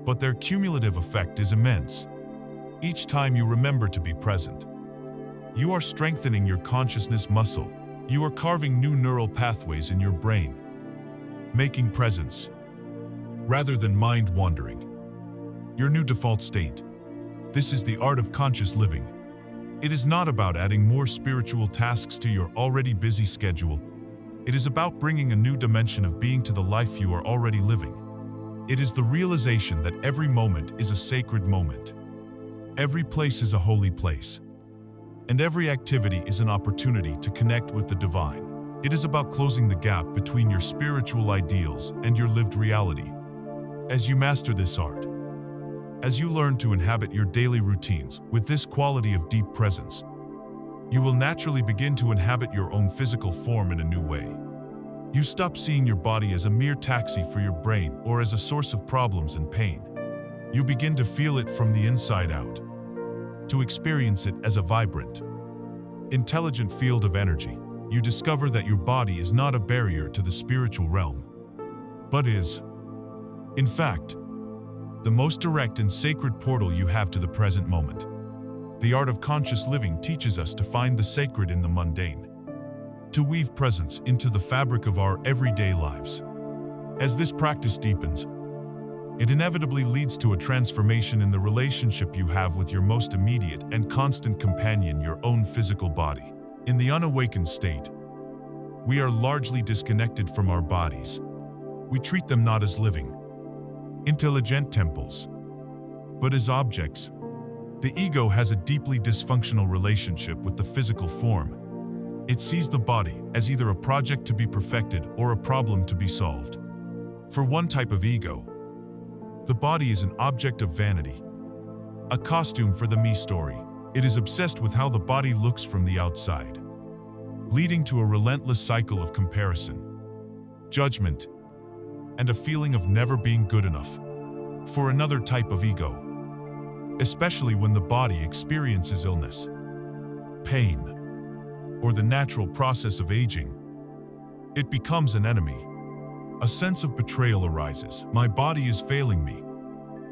But their cumulative effect is immense. Each time you remember to be present, you are strengthening your consciousness muscle. You are carving new neural pathways in your brain, making presence, rather than mind wandering, your new default state. This is the art of conscious living. It is not about adding more spiritual tasks to your already busy schedule. It is about bringing a new dimension of being to the life you are already living. It is the realization that every moment is a sacred moment. Every place is a holy place. And every activity is an opportunity to connect with the divine. It is about closing the gap between your spiritual ideals and your lived reality. As you master this art, as you learn to inhabit your daily routines with this quality of deep presence, You will naturally begin to inhabit your own physical form in a new way. You stop seeing your body as a mere taxi for your brain or as a source of problems and pain. You begin to feel it from the inside out, to experience it as a vibrant, intelligent field of energy. You discover that your body is not a barrier to the spiritual realm, but is, in fact, the most direct and sacred portal you have to the present moment. The art of conscious living teaches us to find the sacred in the mundane, to weave presence into the fabric of our everyday lives. As this practice deepens, it inevitably leads to a transformation in the relationship you have with your most immediate and constant companion, your own physical body. In the unawakened state, we are largely disconnected from our bodies. We treat them not as living, intelligent temples, but as objects. The ego has a deeply dysfunctional relationship with the physical form. It sees the body as either a project to be perfected or a problem to be solved. For one type of ego, the body is an object of vanity, a costume for the me story. It is obsessed with how the body looks from the outside, leading to a relentless cycle of comparison, judgment, and a feeling of never being good enough. For another type of ego, especially when the body experiences illness, pain, or the natural process of aging, it becomes an enemy. A sense of betrayal arises. My body is failing me.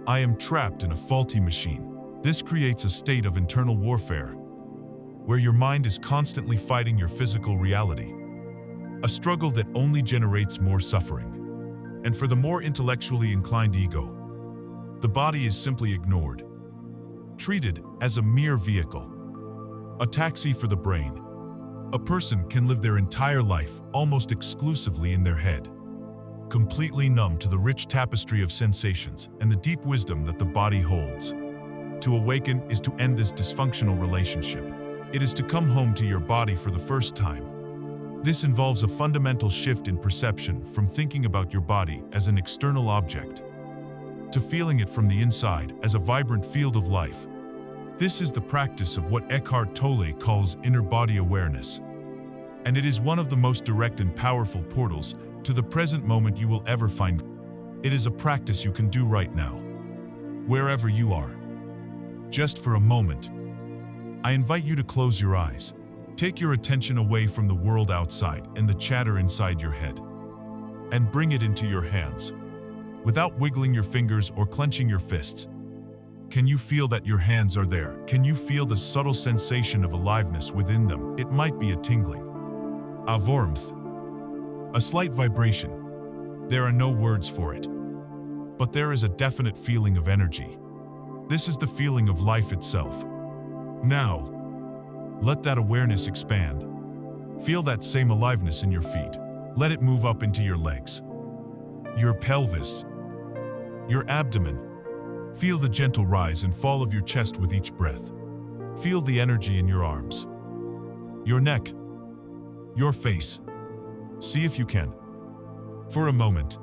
I am trapped in a faulty machine. This creates a state of internal warfare, where your mind is constantly fighting your physical reality, a struggle that only generates more suffering. And for the more intellectually inclined ego, the body is simply ignored, treated as a mere vehicle, a taxi for the brain. A person can live their entire life almost exclusively in their head, completely numb to the rich tapestry of sensations and the deep wisdom that the body holds. To awaken is to end this dysfunctional relationship. It is to come home to your body for the first time. This involves a fundamental shift in perception from thinking about your body as an external object to feeling it from the inside as a vibrant field of life. This is the practice of what Eckhart Tolle calls inner body awareness, and it is one of the most direct and powerful portals to the present moment you will ever find. It is a practice you can do right now, wherever you are. Just for a moment, I invite you to close your eyes. Take your attention away from the world outside and the chatter inside your head, and bring it into your hands. Without wiggling your fingers or clenching your fists, can you feel that your hands are there? Can you feel the subtle sensation of aliveness within them? It might be a tingling, a warmth, a slight vibration. There are no words for it, but there is a definite feeling of energy. This is the feeling of life itself. Now, let that awareness expand. Feel that same aliveness in your feet. Let it move up into your legs, your pelvis, your abdomen. Feel the gentle rise and fall of your chest with each breath. Feel the energy in your arms, your neck, your face. See if you can. For a moment,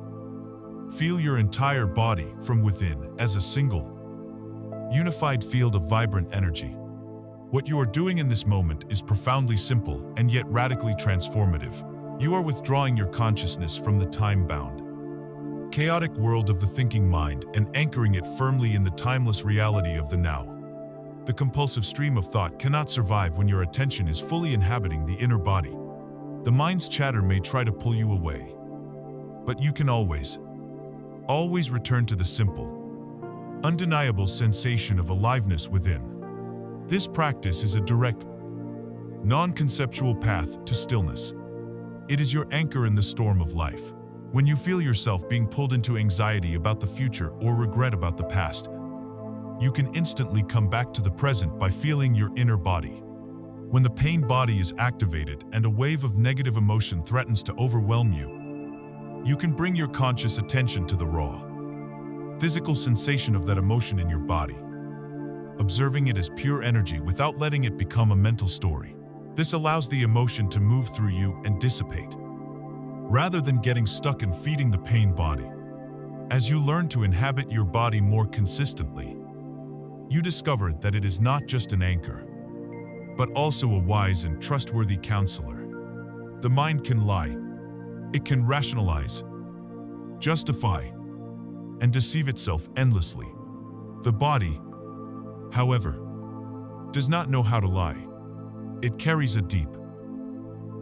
feel your entire body from within as a single, unified field of vibrant energy. What you are doing in this moment is profoundly simple and yet radically transformative. You are withdrawing your consciousness from the time-bound, chaotic world of the thinking mind and anchoring it firmly in the timeless reality of the now. The compulsive stream of thought cannot survive when your attention is fully inhabiting the inner body. The mind's chatter may try to pull you away, but you can always return to the simple, undeniable sensation of aliveness within. This practice is a direct, non-conceptual path to stillness. It is your anchor in the storm of life. When you feel yourself being pulled into anxiety about the future or regret about the past, you can instantly come back to the present by feeling your inner body. When the pain body is activated and a wave of negative emotion threatens to overwhelm you, you can bring your conscious attention to the raw, physical sensation of that emotion in your body, observing it as pure energy without letting it become a mental story. This allows the emotion to move through you and dissipate, rather than getting stuck and feeding the pain body. As you learn to inhabit your body more consistently, you discover that it is not just an anchor, but also a wise and trustworthy counselor. The mind can lie. It can rationalize, justify, and deceive itself endlessly. The body, however, does not know how to lie. It carries a deep,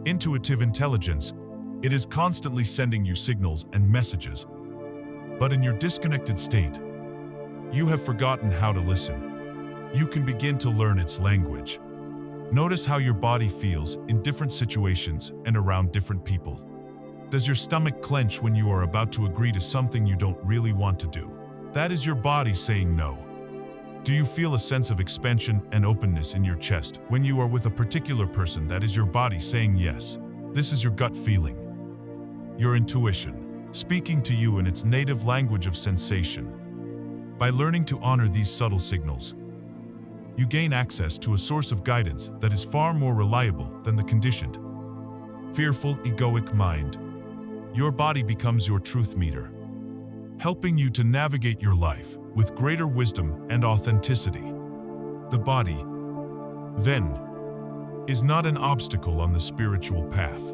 intuitive intelligence. It is constantly sending you signals and messages. But in your disconnected state, you have forgotten how to listen. You can begin to learn its language. Notice how your body feels in different situations and around different people. Does your stomach clench when you are about to agree to something you don't really want to do? That is your body saying no. Do you feel a sense of expansion and openness in your chest when you are with a particular person? That is your body saying yes. This is your gut feeling, your intuition, speaking to you in its native language of sensation. By learning to honor these subtle signals, you gain access to a source of guidance that is far more reliable than the conditioned, fearful, egoic mind. Your body becomes your truth meter, helping you to navigate your life with greater wisdom and authenticity. The body, then, is not an obstacle on the spiritual path.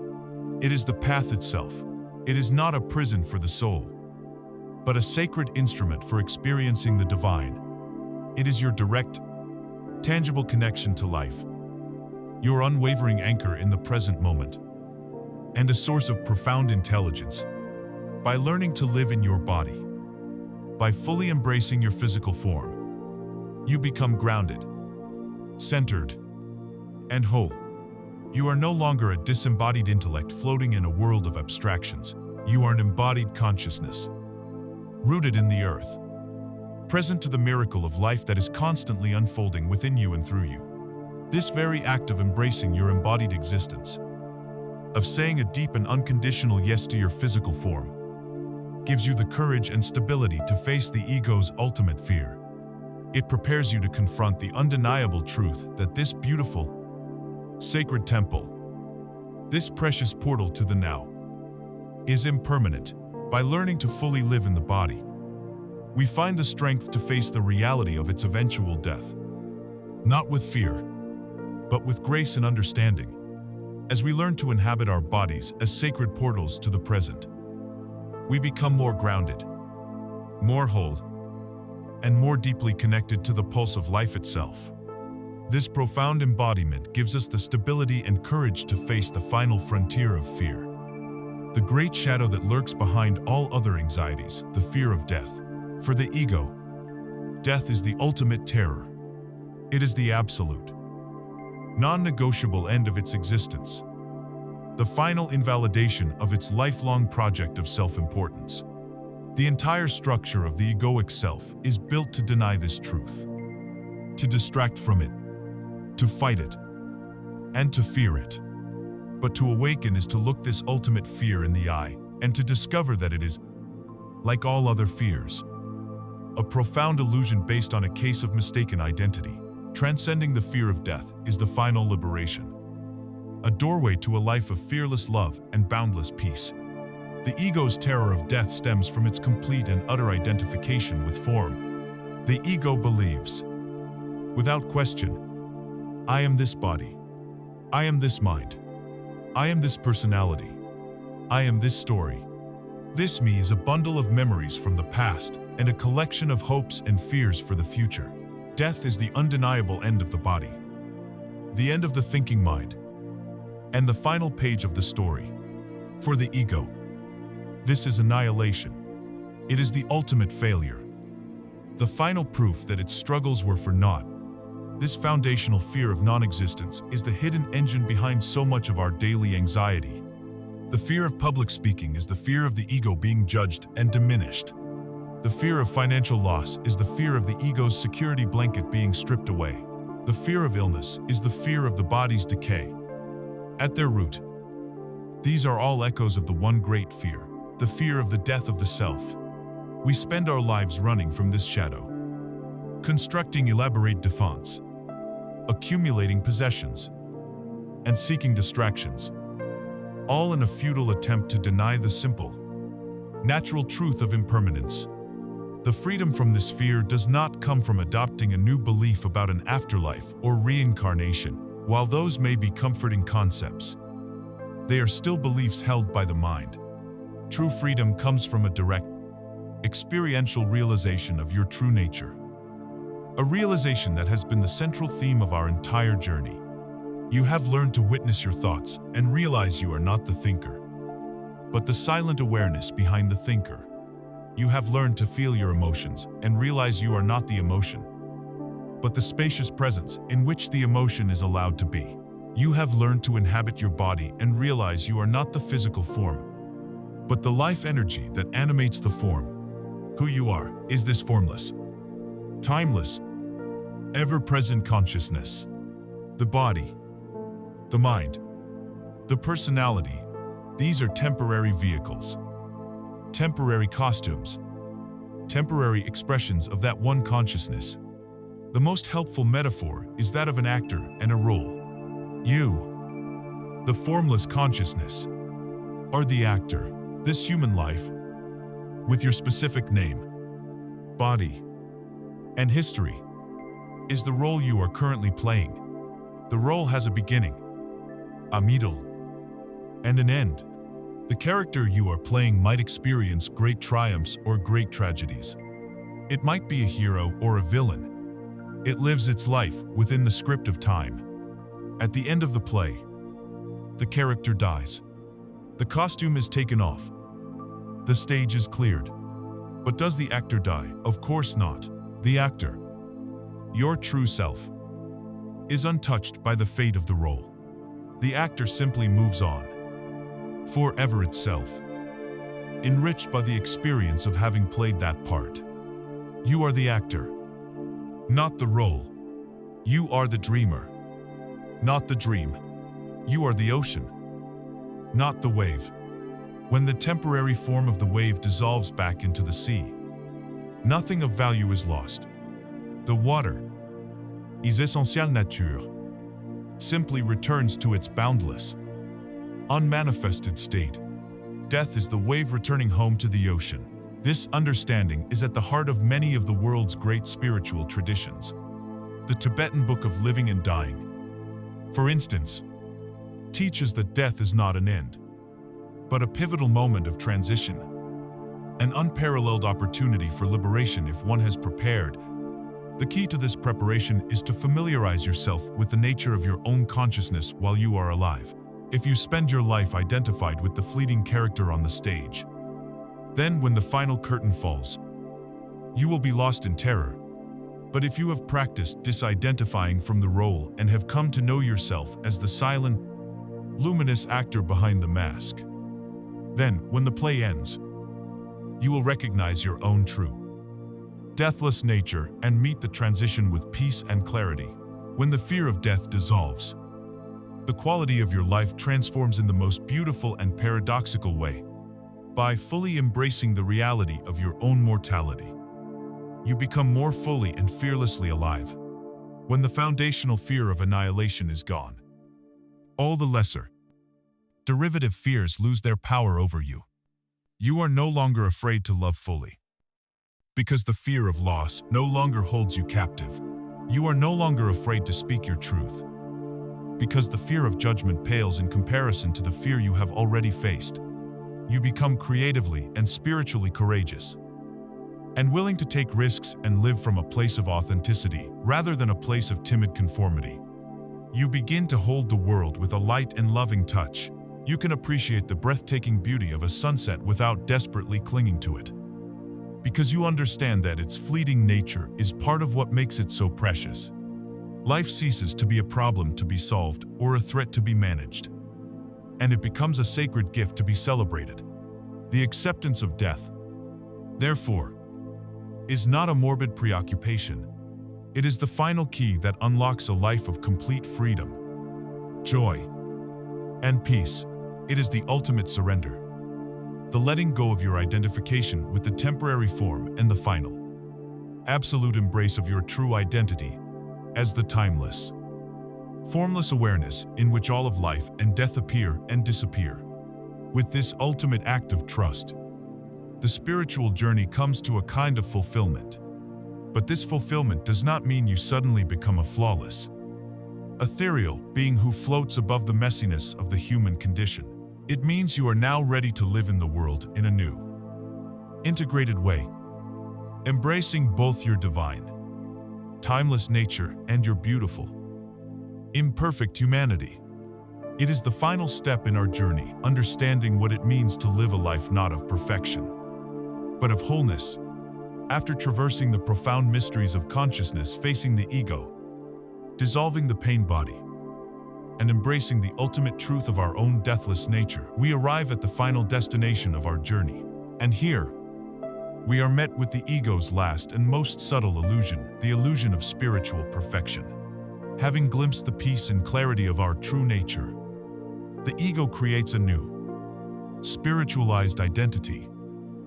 It is the path itself. It is not a prison for the soul, but a sacred instrument for experiencing the divine. It is your direct, tangible connection to life, your unwavering anchor in the present moment, and a source of profound intelligence. By learning to live in your body, by fully embracing your physical form, you become grounded, centered, and whole. You are no longer a disembodied intellect floating in a world of abstractions. You are an embodied consciousness, rooted in the earth, present to the miracle of life that is constantly unfolding within you and through you. This very act of embracing your embodied existence, of saying a deep and unconditional yes to your physical form, gives you the courage and stability to face the ego's ultimate fear. It prepares you to confront the undeniable truth that this beautiful, sacred temple, this precious portal to the now, is impermanent. By learning to fully live in the body, we find the strength to face the reality of its eventual death, not with fear, but with grace and understanding. As we learn to inhabit our bodies as sacred portals to the present, we become more grounded, more whole, and more deeply connected to the pulse of life itself. This profound embodiment gives us the stability and courage to face the final frontier of fear, the great shadow that lurks behind all other anxieties, the fear of death. For the ego, death is the ultimate terror. It is the absolute, non-negotiable end of its existence, the final invalidation of its lifelong project of self-importance. The entire structure of the egoic self is built to deny this truth, to distract from it, to fight it, and to fear it. But to awaken is to look this ultimate fear in the eye and to discover that it is, like all other fears, a profound illusion based on a case of mistaken identity. Transcending the fear of death is the final liberation, a doorway to a life of fearless love and boundless peace. The ego's terror of death stems from its complete and utter identification with form. The ego believes, without question, I am this body. I am this mind. I am this personality. I am this story. This me is a bundle of memories from the past and a collection of hopes and fears for the future. Death is the undeniable end of the body, the end of the thinking mind, and the final page of the story. For the ego, this is annihilation. It is the ultimate failure, the final proof that its struggles were for naught. This foundational fear of non-existence is the hidden engine behind so much of our daily anxiety. The fear of public speaking is the fear of the ego being judged and diminished. The fear of financial loss is the fear of the ego's security blanket being stripped away. The fear of illness is the fear of the body's decay. At their root, these are all echoes of the one great fear, the fear of the death of the self. We spend our lives running from this shadow, constructing elaborate defense, accumulating possessions, and seeking distractions, all in a futile attempt to deny the simple, natural truth of impermanence. The freedom from this fear does not come from adopting a new belief about an afterlife or reincarnation. While those may be comforting concepts, they are still beliefs held by the mind. True freedom comes from a direct, experiential realization of your true nature. A realization that has been the central theme of our entire journey. You have learned to witness your thoughts and realize you are not the thinker, but the silent awareness behind the thinker. You have learned to feel your emotions and realize you are not the emotion, but the spacious presence in which the emotion is allowed to be. You have learned to inhabit your body and realize you are not the physical form, but the life energy that animates the form. Who you are is this formless, timeless, ever-present consciousness. The body, the mind, the personality, these are temporary vehicles, temporary costumes, temporary expressions of that one consciousness. The most helpful metaphor is that of an actor and a role. You, the formless consciousness, are the actor. This human life, with your specific name, body, and history, is the role you are currently playing. The role has a beginning, a middle, and an end. The character you are playing might experience great triumphs or great tragedies. It might be a hero or a villain. It lives its life within the script of time. At the end of the play, the character dies. The costume is taken off. The stage is cleared. But does the actor die? Of course not. The actor, your true self, is untouched by the fate of the role. The actor simply moves on, forever itself, enriched by the experience of having played that part. You are the actor, not the role. You are the dreamer, not the dream. You are the ocean, not the wave. When the temporary form of the wave dissolves back into the sea, nothing of value is lost. The water, is essentielle nature, simply returns to its boundless, unmanifested state. Death is the wave returning home to the ocean. This understanding is at the heart of many of the world's great spiritual traditions. The Tibetan Book of Living and Dying, for instance, teaches that death is not an end, but a pivotal moment of transition, an unparalleled opportunity for liberation if one has prepared. The key to this preparation is to familiarize yourself with the nature of your own consciousness while you are alive. If you spend your life identified with the fleeting character on the stage, then when the final curtain falls, you will be lost in terror. But if you have practiced disidentifying from the role and have come to know yourself as the silent, luminous actor behind the mask, then, when the play ends, you will recognize your own true, deathless nature and meet the transition with peace and clarity. When the fear of death dissolves, the quality of your life transforms in the most beautiful and paradoxical way. By fully embracing the reality of your own mortality, you become more fully and fearlessly alive. When the foundational fear of annihilation is gone, all the lesser, derivative fears lose their power over you. You are no longer afraid to love fully, because the fear of loss no longer holds you captive. You are no longer afraid to speak your truth, because the fear of judgment pales in comparison to the fear you have already faced. You become creatively and spiritually courageous, and willing to take risks and live from a place of authenticity rather than a place of timid conformity. You begin to hold the world with a light and loving touch. You can appreciate the breathtaking beauty of a sunset without desperately clinging to it, because you understand that its fleeting nature is part of what makes it so precious. Life ceases to be a problem to be solved or a threat to be managed, and it becomes a sacred gift to be celebrated. The acceptance of death, therefore, is not a morbid preoccupation. It is the final key that unlocks a life of complete freedom, joy, and peace. It is the ultimate surrender, the letting go of your identification with the temporary form and the final, absolute embrace of your true identity as the timeless, formless awareness in which all of life and death appear and disappear. With this ultimate act of trust, the spiritual journey comes to a kind of fulfillment. But this fulfillment does not mean you suddenly become a flawless, ethereal being who floats above the messiness of the human condition. It means you are now ready to live in the world in a new, integrated way, embracing both your divine, timeless nature and your beautiful, imperfect humanity. It is the final step in our journey, understanding what it means to live a life not of perfection, but of wholeness. After traversing the profound mysteries of consciousness, facing the ego, dissolving the pain body, and embracing the ultimate truth of our own deathless nature, we arrive at the final destination of our journey. And here, we are met with the ego's last and most subtle illusion, the illusion of spiritual perfection. Having glimpsed the peace and clarity of our true nature, the ego creates a new, spiritualized identity.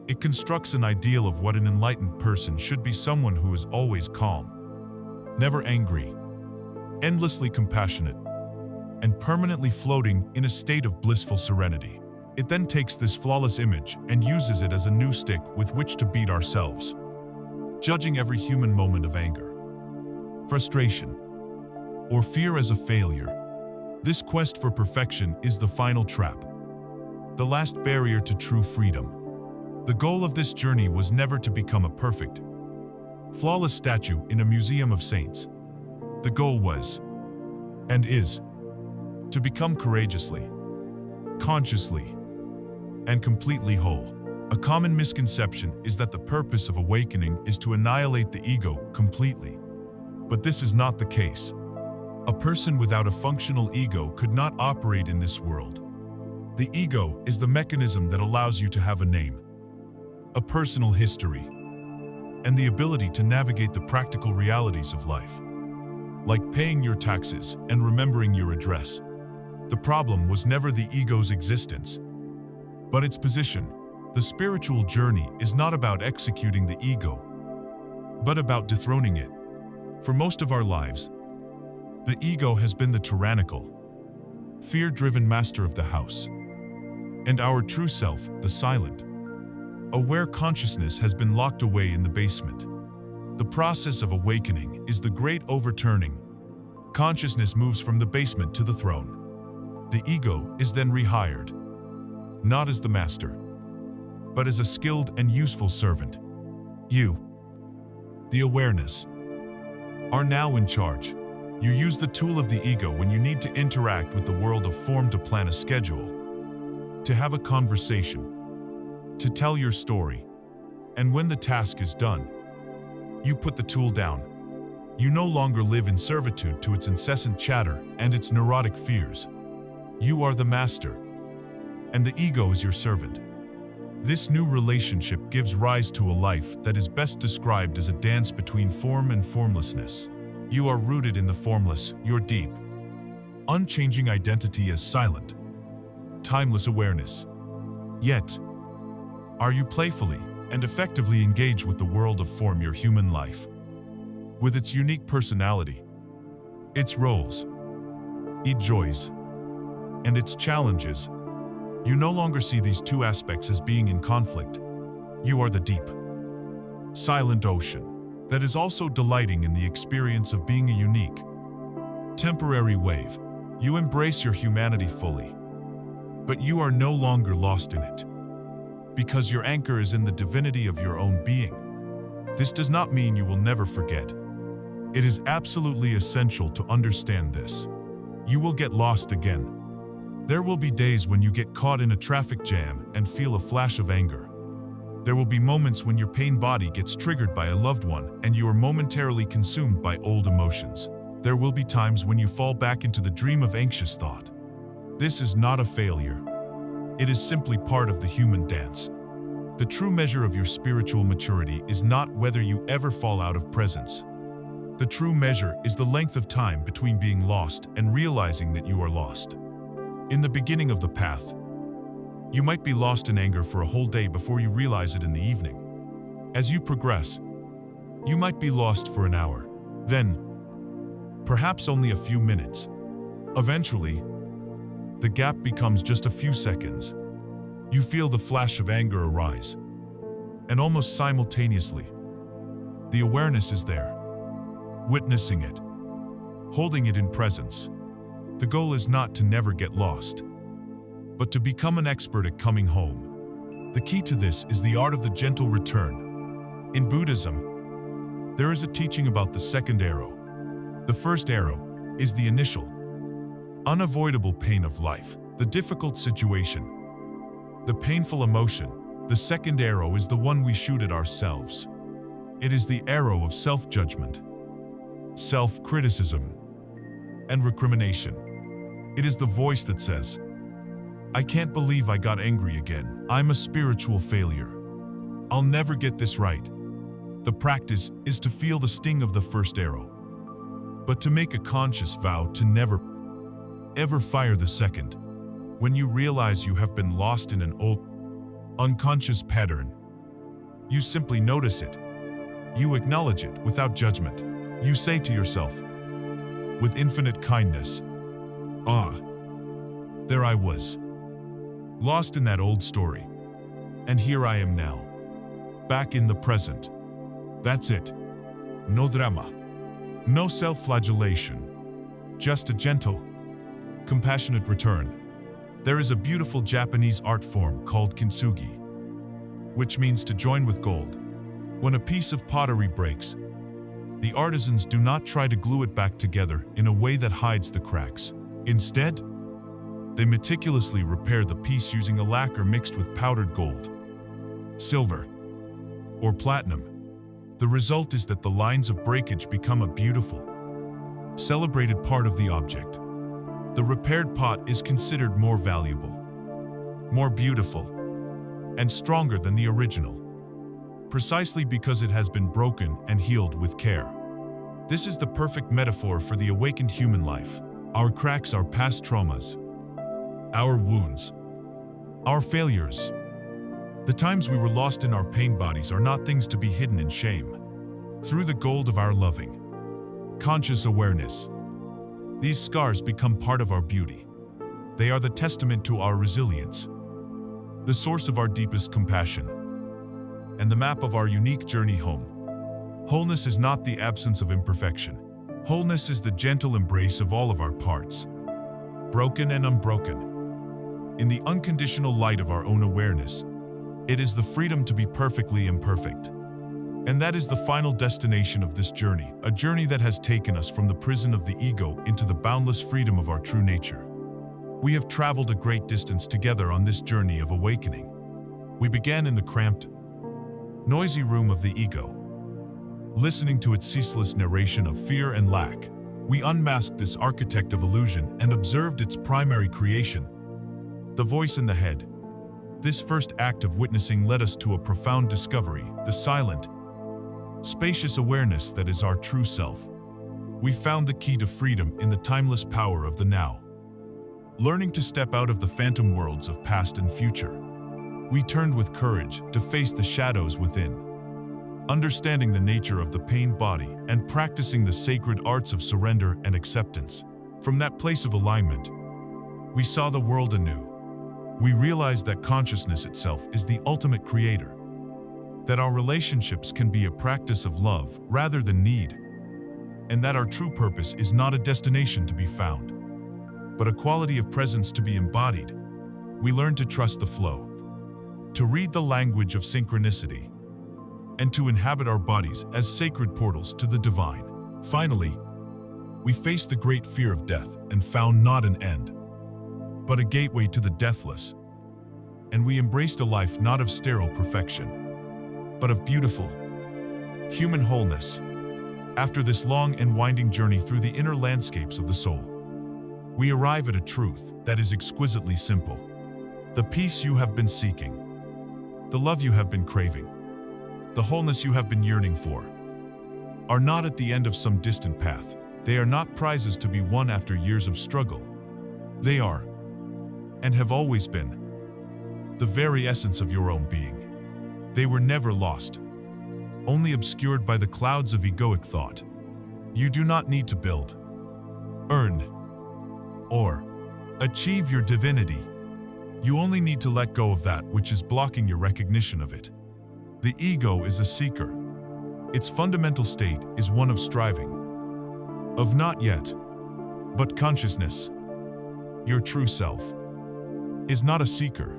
It constructs an ideal of what an enlightened person should be, someone who is always calm, never angry, endlessly compassionate, and permanently floating in a state of blissful serenity. It then takes this flawless image and uses it as a new stick with which to beat ourselves, judging every human moment of anger, frustration, or fear as a failure. This quest for perfection is the final trap, the last barrier to true freedom. The goal of this journey was never to become a perfect, flawless statue in a museum of saints. The goal was, and is, to become courageously, consciously, and completely whole. A common misconception is that the purpose of awakening is to annihilate the ego completely. But this is not the case. A person without a functional ego could not operate in this world. The ego is the mechanism that allows you to have a name, a personal history, and the ability to navigate the practical realities of life, like paying your taxes and remembering your address. The problem was never the ego's existence, but its position. The spiritual journey is not about executing the ego, but about dethroning it. For most of our lives, the ego has been the tyrannical, fear-driven master of the house, and our true self, the silent, aware consciousness, has been locked away in the basement. The process of awakening is the great overturning. Consciousness moves from the basement to the throne. The ego is then rehired, not as the master, but as a skilled and useful servant. You, the awareness, are now in charge. You use the tool of the ego when you need to interact with the world of form, to plan a schedule, to have a conversation, to tell your story. And when the task is done, you put the tool down. You no longer live in servitude to its incessant chatter and its neurotic fears. You are the master, and the ego is your servant. This new relationship gives rise to a life that is best described as a dance between form and formlessness. You are rooted in the formless, your deep, unchanging identity as silent, timeless awareness. Yet, are you playfully and effectively engaged with the world of form, your human life, with its unique personality, its roles, its joys, and its challenges? You no longer see these two aspects as being in conflict. You are the deep, silent ocean that is also delighting in the experience of being a unique, temporary wave. You embrace your humanity fully, but you are no longer lost in it, because your anchor is in the divinity of your own being. This does not mean you will never forget. It is absolutely essential to understand this. You will get lost again. There will be days when you get caught in a traffic jam and feel a flash of anger. There will be moments when your pain body gets triggered by a loved one and you are momentarily consumed by old emotions. There will be times when you fall back into the dream of anxious thought. This is not a failure. It is simply part of the human dance. The true measure of your spiritual maturity is not whether you ever fall out of presence. The true measure is the length of time between being lost and realizing that you are lost. In the beginning of the path, you might be lost in anger for a whole day before you realize it in the evening. As you progress, you might be lost for an hour, then perhaps only a few minutes. Eventually, the gap becomes just a few seconds. You feel the flash of anger arise, and almost simultaneously, the awareness is there, witnessing it, holding it in presence. The goal is not to never get lost, but to become an expert at coming home. The key to this is the art of the gentle return. In Buddhism, there is a teaching about the second arrow. The first arrow is the initial, unavoidable pain of life, the difficult situation, the painful emotion. The second arrow is the one we shoot at ourselves. It is the arrow of self-judgment, self-criticism, and recrimination. It is the voice that says, "I can't believe I got angry again. I'm a spiritual failure. I'll never get this right." The practice is to feel the sting of the first arrow, but to make a conscious vow to never, ever fire the second. When you realize you have been lost in an old, unconscious pattern, you simply notice it. You acknowledge it without judgment. You say to yourself, with infinite kindness, "Ah, there I was, lost in that old story. And here I am now, back in the present." That's it. No drama, no self-flagellation, just a gentle, compassionate return. There is a beautiful Japanese art form called kintsugi, which means to join with gold. When a piece of pottery breaks, the artisans do not try to glue it back together in a way that hides the cracks. Instead, they meticulously repair the piece using a lacquer mixed with powdered gold, silver, or platinum. The result is that the lines of breakage become a beautiful, celebrated part of the object. The repaired pot is considered more valuable, more beautiful, and stronger than the original, precisely because it has been broken and healed with care. This is the perfect metaphor for the awakened human life. Our cracks are past traumas, our wounds, our failures. The times we were lost in our pain bodies are not things to be hidden in shame. Through the gold of our loving, conscious awareness, these scars become part of our beauty. They are the testament to our resilience, the source of our deepest compassion, and the map of our unique journey home. Wholeness is not the absence of imperfection. Wholeness is the gentle embrace of all of our parts, broken and unbroken. In the unconditional light of our own awareness, it is the freedom to be perfectly imperfect. And that is the final destination of this journey, a journey that has taken us from the prison of the ego into the boundless freedom of our true nature. We have traveled a great distance together on this journey of awakening. We began in the cramped, noisy room of the ego. Listening to its ceaseless narration of fear and lack, we unmasked this architect of illusion and observed its primary creation, the voice in the head. This first act of witnessing led us to a profound discovery, the silent, spacious awareness that is our true self. We found the key to freedom in the timeless power of the now. Learning to step out of the phantom worlds of past and future, we turned with courage to face the shadows within. Understanding the nature of the pain body and practicing the sacred arts of surrender and acceptance. From that place of alignment, we saw the world anew. We realized that consciousness itself is the ultimate creator, that our relationships can be a practice of love rather than need, and that our true purpose is not a destination to be found, but a quality of presence to be embodied. We learned to trust the flow, to read the language of synchronicity, and to inhabit our bodies as sacred portals to the divine. Finally, we faced the great fear of death and found not an end, but a gateway to the deathless. And we embraced a life not of sterile perfection, but of beautiful, human wholeness. After this long and winding journey through the inner landscapes of the soul, we arrive at a truth that is exquisitely simple. The peace you have been seeking, the love you have been craving, the wholeness you have been yearning for, are not at the end of some distant path. They are not prizes to be won after years of struggle. They are, and have always been, the very essence of your own being. They were never lost, only obscured by the clouds of egoic thought. You do not need to build, earn, or achieve your divinity. You only need to let go of that which is blocking your recognition of it. The ego is a seeker. Its fundamental state is one of striving, of not yet. But consciousness, your true self, is not a seeker.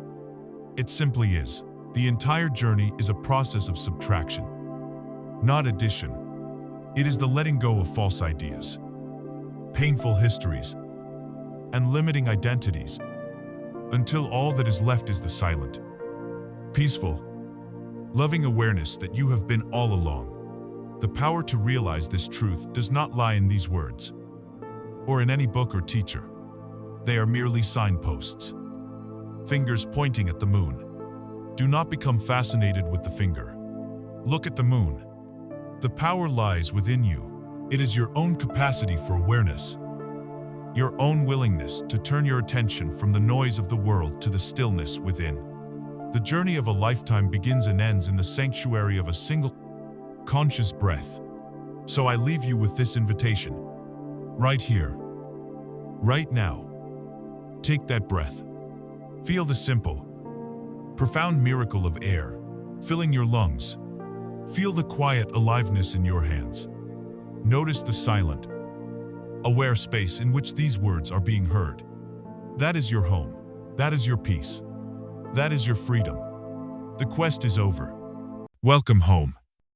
It simply is. The entire journey is a process of subtraction, not addition. It is the letting go of false ideas, painful histories, and limiting identities, until all that is left is the silent, peaceful, loving awareness that you have been all along. The power to realize this truth does not lie in these words, or in any book or teacher. They are merely signposts, fingers pointing at the moon. Do not become fascinated with the finger. Look at the moon. The power lies within you. It is your own capacity for awareness, your own willingness to turn your attention from the noise of the world to the stillness within. The journey of a lifetime begins and ends in the sanctuary of a single conscious breath. So I leave you with this invitation. Right here, right now. Take that breath. Feel the simple, profound miracle of air filling your lungs. Feel the quiet aliveness in your hands. Notice the silent, aware space in which these words are being heard. That is your home. That is your peace. That is your freedom. The quest is over. Welcome home.